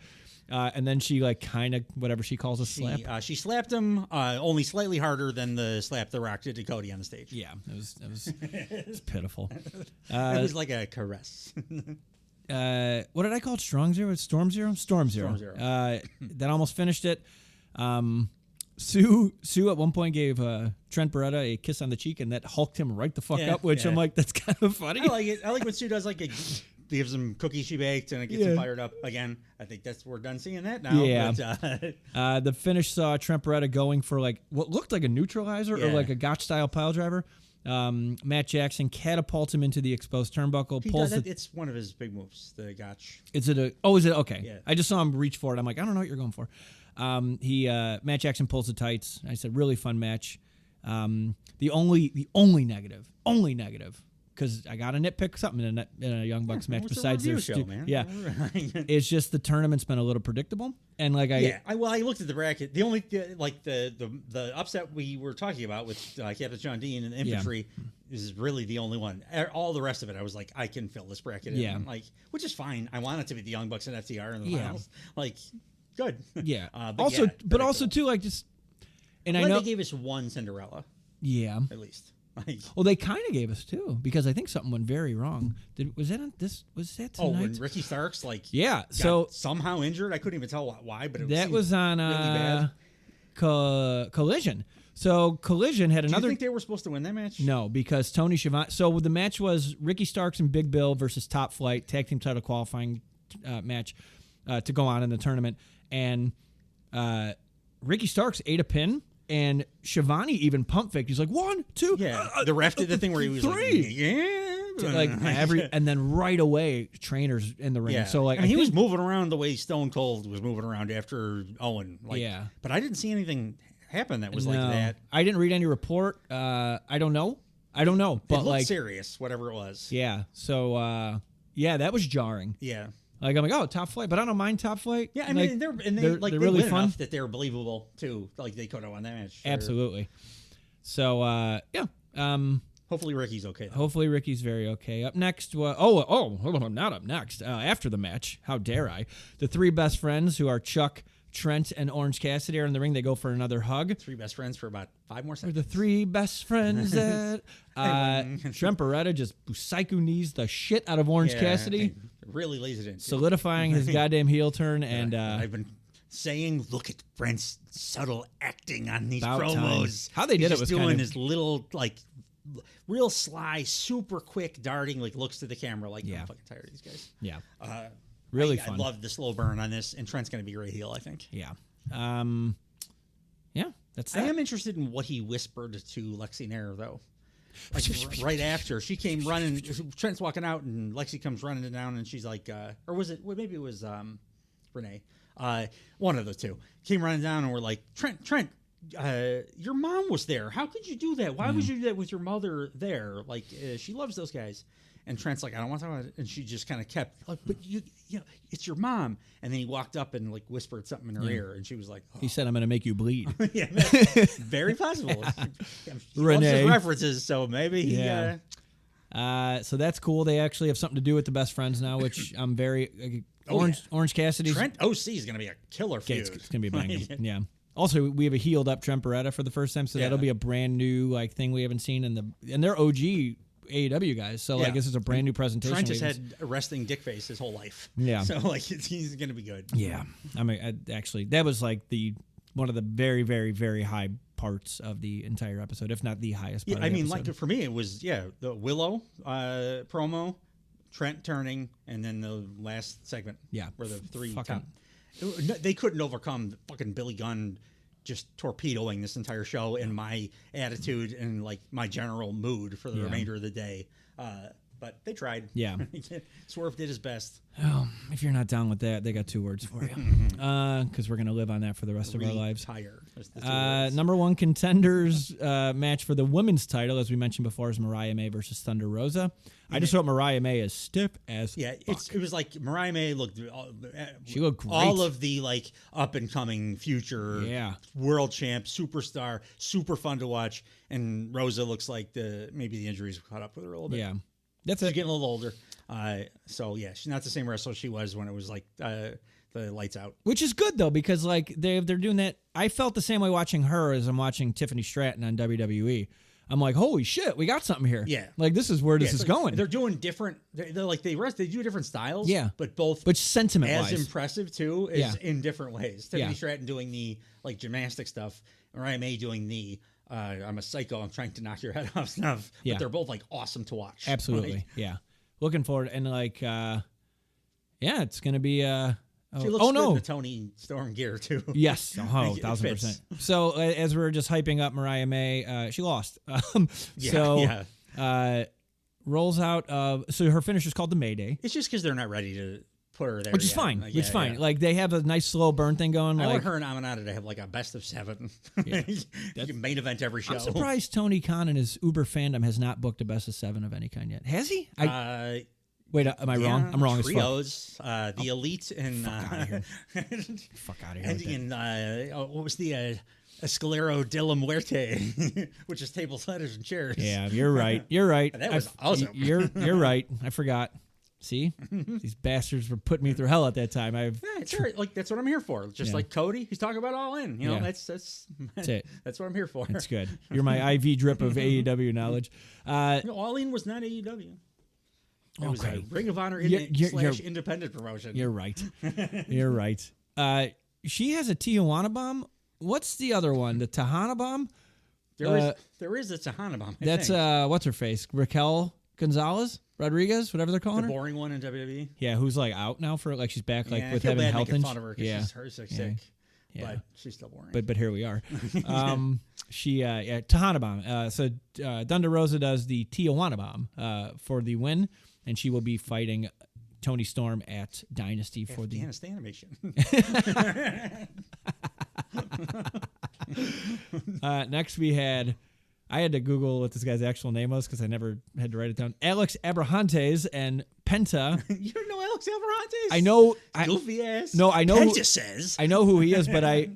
And then she like kind of whatever she calls a slap. She slapped him only slightly harder than the slap The Rock did to Cody on the stage. Yeah, it was pitiful. It was like a caress. What did I call it? Storm Zero. Storm Zero. That almost finished it. Sue at one point gave Trent Beretta a kiss on the cheek, and that hulked him right the fuck up. Which I'm like, that's kind of funny. I like it. I like when Sue does like gives him cookies she baked, and it gets him fired up again. I think we're done seeing that now. Yeah. But, the finish saw Trent Beretta going for like what looked like a neutralizer or like a gotch style pile driver. Matt Jackson catapults him into the exposed turnbuckle. It's one of his big moves, the gotch. Is it okay? Yeah. I just saw him reach for it. I'm like, I don't know what you're going for. Matt Jackson pulls the tights. I said, really fun match. The only negative, because I got to nitpick something in a Young Bucks match besides their show, man. Yeah, it's just the tournament's been a little predictable, and like I looked at the bracket. The only the upset we were talking about with Captain John Dean and the infantry is really the only one. All the rest of it, I was like, I can fill this bracket in, which is fine. I want it to be the Young Bucks and FTR in the finals, good. Yeah. But also too, like just, and I know they gave us one Cinderella. Yeah. At least. Well, they kind of gave us two because I think something went very wrong. Was that tonight? Oh, when Ricky Starks got somehow injured. I couldn't even tell why, but that was on really bad. Collision. So Collision had another. Do you think they were supposed to win that match? No, because Tony Schiavone. So the match was Ricky Starks and Big Bill versus Top Flight tag team title qualifying match to go on in the tournament, and Ricky Starks ate a pin. And Shivani even pump faked. He's like 1, 2. Yeah, the ref did the thing where he was 3. And then right away, trainers in the ring. Yeah. So like, he was moving around the way Stone Cold was moving around after Owen. But I didn't see anything happen that was like that. I didn't read any report. I don't know. But it looked serious, whatever it was. Yeah. So that was jarring. Yeah. Like I'm like, oh, Top Flight, but I don't mind Top Flight. Yeah, I mean, they're really fun enough that they're believable too. Like they could have won that match. Absolutely. So hopefully Ricky's okay. Hopefully Ricky's very okay. Up next, not up next. After the match, how dare I? The three best friends who are Chuck, Trent, and Orange Cassidy are in the ring. They go for another hug. Three best friends for about 5 more We're seconds. the three best friends that Trent Beretta just psycho knees the shit out of Orange Cassidy. Really lays it in. Solidifying his goddamn heel turn. And I've been saying, look at Brent's subtle acting on these promos. How they did He's it was doing kind of his little real sly, super quick darting, looks to the camera like, I'm fucking tired of these guys. Yeah. Really I fun. love the slow burn on this, and Trent's going to be a great heel, I think. Yeah. That's I am interested in what he whispered to Lexi Nair, though. Like right after she came running, Trent's walking out, and Lexi comes running down, and she's like, or was it? Well, maybe it was Renee. One of the two came running down, and we're like, Trent, your mom was there. How could you do that? Why would you do that with your mother there? Like, she loves those guys. And Trent's like, I don't want to talk about it. And she just kind of kept, like, but you know, it's your mom. And then he walked up and whispered something in her ear, and she was like, He said, I'm going to make you bleed. Yeah, very possible. Renee. Loves his references, so maybe. So that's cool. They actually have something to do with the best friends now, which I'm very Orange Cassidy. Trent OC is going to be a killer feud. It's going to be banging. Yeah. Also, we have a healed up Trent Beretta for the first time, so that'll be a brand new thing we haven't seen and they're OG AEW guys, so this is a brand new presentation. Trent has had a resting dick face his whole life. Yeah, so he's going to be good. Yeah, I mean, actually, that was one of the very, very, very high parts of the entire episode, if not the highest part. Yeah, I mean, for me, it was the Willow promo, Trent turning, and then the last segment. Yeah, where the three top. They couldn't overcome fucking Billy Gunn just torpedoing this entire show and my attitude and my general mood for the remainder of the day. but they tried. Yeah. Swerve did his best. Oh, if you're not down with that, they got 2 words for you. Because we're going to live on that for the rest of our lives. Retire. Number 1 contenders match for the women's title, as we mentioned before, is Mariah May versus Thunder Rosa. I just wrote Mariah May as stiff as fuck. It was like Mariah May looked. She looked great. All of the like up and coming future world champ, superstar, super fun to watch. And Rosa looks like maybe the injuries caught up with her a little bit. Yeah, she's getting a little older. So yeah, she's not the same wrestler she was when it was like the lights out. Which is good though, because like they're doing that. I felt the same way watching her as I'm watching Tiffany Stratton on WWE. I'm like, holy shit, we got something here. Yeah, like this is where this is going. They're doing different. They're like they do different styles. Yeah, but sentiment as impressive too is in different ways. Tiffany Yeah. Stratton doing the like gymnastic stuff. Mariah May doing the I'm a psycho. I'm trying to knock your head off stuff. Yeah. But they're both like awesome to watch. Absolutely. Like, yeah. Looking forward. And like, it's going to be, she looks good in the Tony Storm gear too. Yes. 1,000%. So as we're just hyping up Mariah May, she lost. Rolls out. So her finish is called the Mayday. It's just because they're not ready to put her there. Which is fine. Like, it's fine. Like they have a nice slow burn thing going. I like, want her and Amanada to have like a best of 7. Yeah. You can main event every show. I'm surprised Tony Khan and his Uber fandom has not booked a best of 7 of any kind yet. Has he? Wait, am I wrong? I'm wrong trios, as fuck. The Elite and fuck out of here. Ending in what was the Escalero de la Muerte, which is tables, ladders, and chairs. Yeah, you're right. You're right. That was awesome. You're right. I forgot. See, these bastards were putting me through hell at that time. It's all right. Like that's what I'm here for. Just like Cody, he's talking about All In. You know, that's it. That's what I'm here for. That's good. You're my IV drip of AEW knowledge. All In was not AEW. It was a Ring of Honor / independent promotion. You're right. You're right. She has a Tijuana bomb. What's the other one? The Tejana bomb? There is a Tejana bomb. That's what's her face? Raquel Gonzalez? Rodriguez? Whatever they're calling her? The boring one in WWE? Yeah, who's like out now for like she's back like with having having health issues. Fun of her she's sick. Yeah. But she's still boring. But here we are. Tejana bomb. So Thunder Rosa does the Tijuana bomb for the win, and she will be fighting Tony Storm at Dynasty for the animation. Next we had, I had to Google what this guy's actual name was because I never had to write it down. Alex Abrahantes and Penta. You don't know Alex Abrahantes? I know. Goofy ass. No, I know. Penta says. I know who he is, but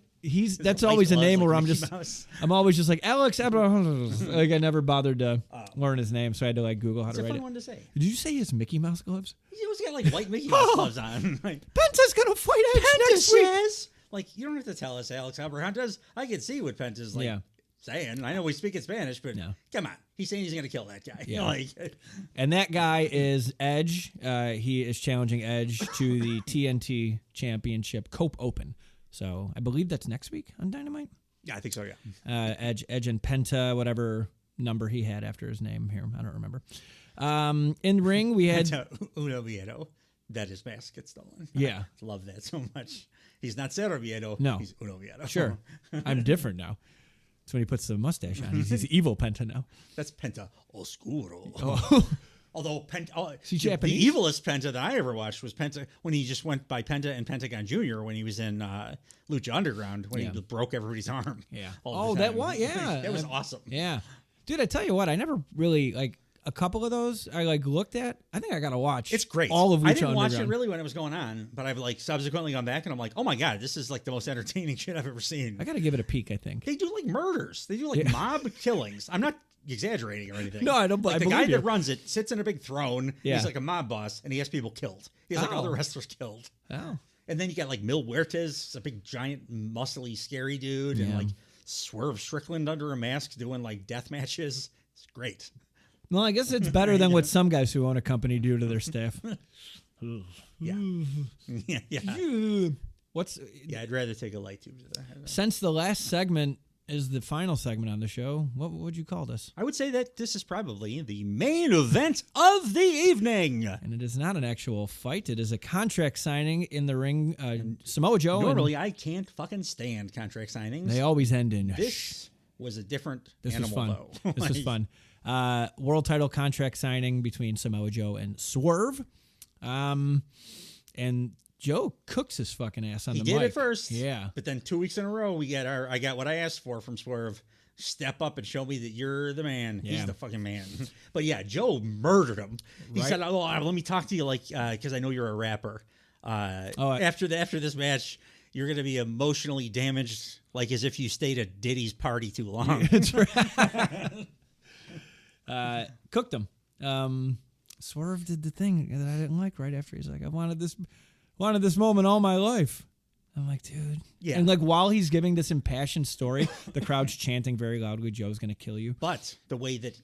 that's always a name where I'm always just like Alex Abrahantes. Like I never bothered to learn his name, so I had to like Google how to write it. It's a fun one to say. Did you say he has Mickey Mouse gloves? He always got like white Mickey Mouse gloves on. Like, Penta's gonna fight Edge next week. Like you don't have to tell us Alex Abrahantes. I can see what Penta's like saying. I know we speak in Spanish, but come on, he's saying he's going to kill that guy. Yeah. And that guy is Edge. He is challenging Edge to the TNT Championship Cope Open. So I believe that's next week on Dynamite. Yeah, I think so. Yeah. Edge and Penta, whatever number he had after his name here, I don't remember. In ring, we had Uno Vieto. That his mask gets stolen. Yeah, I love that so much. He's not Cerro Vieto. No, he's Uno Vieto. Sure, I'm different now. That's when he puts the mustache on. He's evil Penta now. That's Penta Oscuro. Oh. Although Penta, the evilest Penta that I ever watched was Penta when he just went by Penta and Pentagon Jr. when he was in Lucha Underground when he broke everybody's arm. Yeah. That was awesome. Yeah, dude. I tell you what, I never really like a couple of those. I like looked at. I think I gotta watch. It's great. All of Lucha I didn't Underground. watch it really when it was going on, but I've like subsequently gone back and I'm like, oh my god, this is like the most entertaining shit I've ever seen. I gotta give it a peek. I think they do like murders. They do like mob killings. I'm not exaggerating or anything. No, I don't. Like I the guy that runs it sits in a big throne. Yeah. He's like a mob boss, and he has people killed. He has like all the wrestlers killed. Oh. And then you got like Mil Huertas, a big giant muscly scary dude, and like Swerve Strickland under a mask doing like death matches. It's great. Well, I guess it's better than what some guys who own a company do to their staff. Yeah. I'd rather take a light tube to that. Since the last segment is the final segment on the show, what would you call this? I would say that this is probably the main event of the evening. And it is not an actual fight. It is a contract signing in the ring. Samoa Joe. Normally, I can't fucking stand contract signings. They always end in was a different This was animal, fun. though. This was fun. World title contract signing between Samoa Joe and Swerve. And Joe cooks his fucking ass on He the did mic. it first. Yeah. But then 2 weeks in a row, I got what I asked for from Swerve. Step up and show me that you're the man. Yeah. He's the fucking man. But yeah, Joe murdered him. He Right. said, "Oh, let me talk to you because I know you're a rapper. After this match, you're going to be emotionally damaged, like as if you stayed at Diddy's party too long." That's right. Cooked him. Swerve did the thing that I didn't like right after. He's like, I wanted this moment all my life. I'm like, dude. Yeah. And like while he's giving this impassioned story, the crowd's chanting very loudly, Joe's going to kill you. But the way that,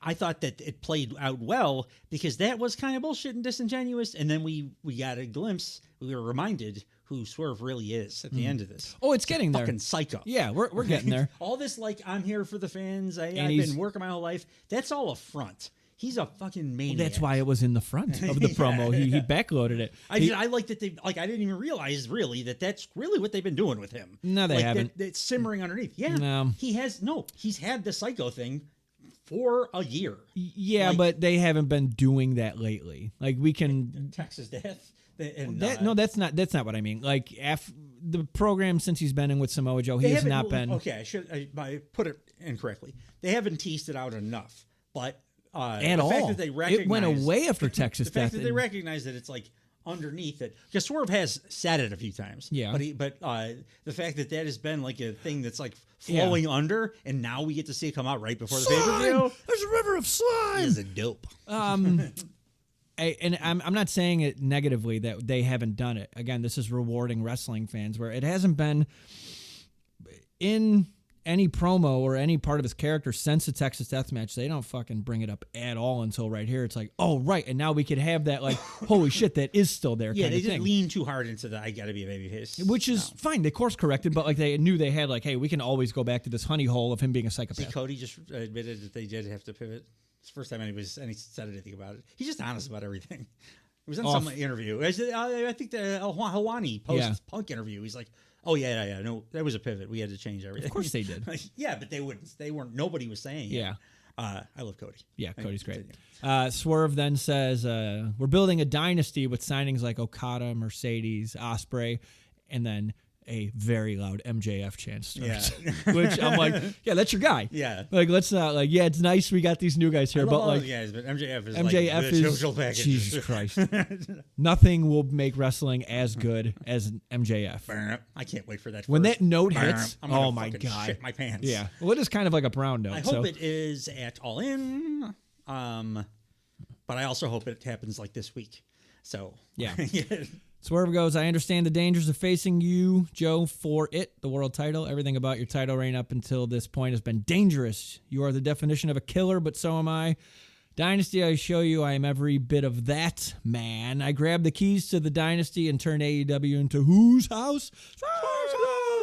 I thought that it played out well because that was kind of bullshit and disingenuous. And then we got a glimpse. We were reminded who Swerve really is at the end of this. Oh, it's getting there. Fucking psycho. Yeah, we're getting there. All this, I'm here for the fans. I've he's- been working my whole life. That's all a front. He's a fucking maniac. That's why it was in the front of the promo. He backloaded it. I like that they I didn't even realize really that's really what they've been doing with him. No, they haven't. It's simmering underneath. Yeah, No. he's had the psycho thing for a year. Yeah, but they haven't been doing that lately. Like we can Texas death. And, no, that's not what I mean. Like the program since he's been in with Samoa Joe, he has not been. Okay, I put it incorrectly. They haven't teased it out enough, but at the all. fact that they recognize, It went away after Texas the fact death. that they recognize that it's underneath it, because Swerve has said it a few times. Yeah. But the fact that has been a thing that's flowing under, and now we get to see it come out right before the pay-per-view. There's a river of slime. Is a dope. And I'm not saying it negatively that they haven't done it. Again, this is rewarding wrestling fans where it hasn't been in any promo or any part of his character since the Texas Death match. They don't fucking bring it up at all until right here. It's like, oh, right. And now we could have that holy shit, that is still there Yeah, kind they of didn't thing. lean too hard into the I gotta be a babyface. Which is fine. They course corrected, but they knew they had hey, we can always go back to this honey hole of him being a psychopath. See, Cody just admitted that they did have to pivot. It's the first time anybody said anything about it. He's just honest about everything. It was in some interview. I think the Hawani post-punk interview. He's like, oh, yeah, no, that was a pivot. We had to change everything. Of course they did. Yeah, but they weren't, nobody was saying it. Yeah. I love Cody. Yeah, Cody's great. Swerve then says, we're building a dynasty with signings like Okada, Mercedes, Ospreay, and then a very loud MJF chant starts. Yeah. Which I'm like, yeah, that's your guy. Yeah. Let's not yeah, it's nice we got these new guys here, but MJF is MJF the is social package. Jesus Christ. Nothing will make wrestling as good as MJF. I can't wait for that. When that note hits, I'm gonna oh my fucking God. shit my pants. Yeah. Well, it is kind of like a brown note. I hope it is at All In. But I also hope it happens this week. So yeah. Swerve goes, I understand the dangers of facing you, Joe, for it, the world title. Everything about your title reign up until this point has been dangerous. You are the definition of a killer, but so am I. Dynasty, I show you I am every bit of that, man. I grabbed the keys to the dynasty and turned AEW into whose house? Swerve's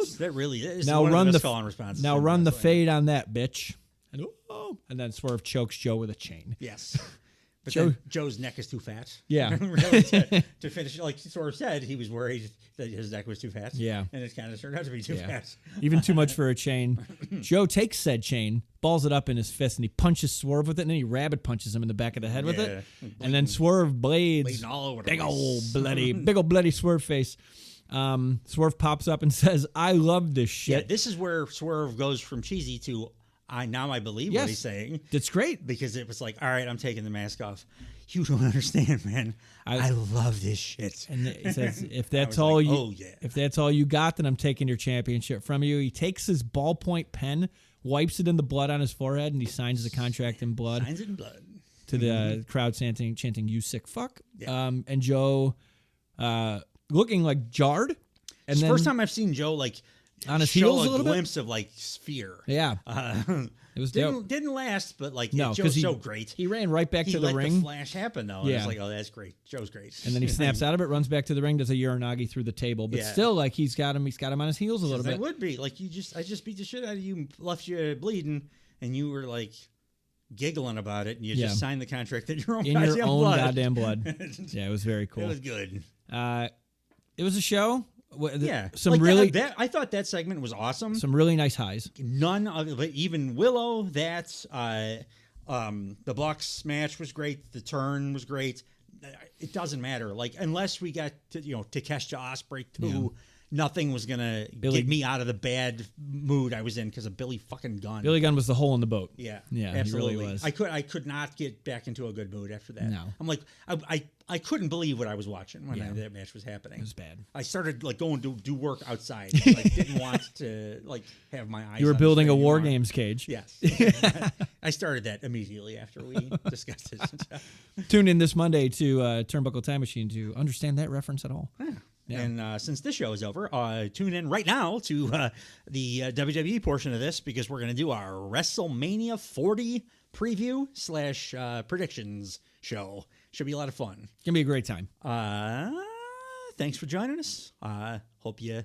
house. That really is. Now run the call and response. Now run the fade on that, bitch. And then Swerve chokes Joe with a chain. Yes. But then Joe's neck is too fat. Yeah. Really, to finish, like Swerve said, he was worried that his neck was too fat. Yeah. And it kind of turned out to be too fat. Even too much for a chain. Joe takes said chain, balls it up in his fist, and he punches Swerve with it, and then he rabbit punches him in the back of the head with it. And then Swerve blades all over big old bloody Swerve face. Swerve pops up and says, I love this shit. Yeah, this is where Swerve goes from cheesy to I believe what he's saying. That's great. Because it was like, all right, I'm taking the mask off. You don't understand, man. I love this shit. And he says, if that's all if that's all you got, then I'm taking your championship from you. He takes his ballpoint pen, wipes it in the blood on his forehead, and he signs the contract in blood. Signs it in blood. To the crowd chanting, you sick fuck. Yeah. And Joe looking like jarred. And it's the then, first time I've seen Joe on his heels a little glimpse of fear. Yeah. It was dope. Didn't last, but no, Joe's so great. He ran right back to the ring. He let the flash happen though. Yeah. It's like, oh, that's great. Joe's great. And then he snaps out of it, runs back to the ring, does a Uranagi through the table, but still he's got him on his heels a little bit. It would be I just beat the shit out of you, left you bleeding, and you were giggling about it, and you just signed the contract in your own goddamn blood. Yeah, it was very cool. It was good. It was a show. Some like really I thought that segment was awesome. some really nice highs. None of it, even Willow. The Bucks match was great. The turn was great. It doesn't matter. Like unless we got to Takeshita Ospreay 2. Nothing was gonna get me out of the bad mood I was in because of Billy fucking Gunn. Billy Gunn was the hole in the boat. Yeah, absolutely. He really was. I could not get back into a good mood after that. No. I'm like I couldn't believe what I was watching when that match was happening. It was bad. I started like going to do work outside. I didn't want to like have my eyes. You were on building a the War screen. Games cage. Yes, I started that immediately after we discussed it. Tune in this Monday to Turnbuckle Time Machine to understand that reference at all. Yeah. And since this show is over, tune in right now to the WWE portion of this because we're going to do our WrestleMania 40 preview / predictions show. Should be a lot of fun. It's going to be a great time. Thanks for joining us. Hope you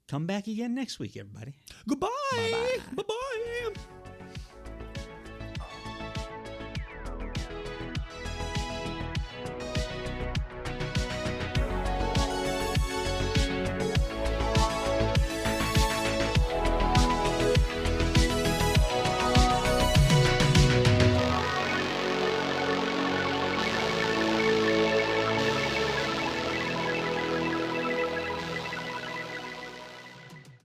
come back again next week, everybody. Goodbye. Bye-bye. Bye-bye.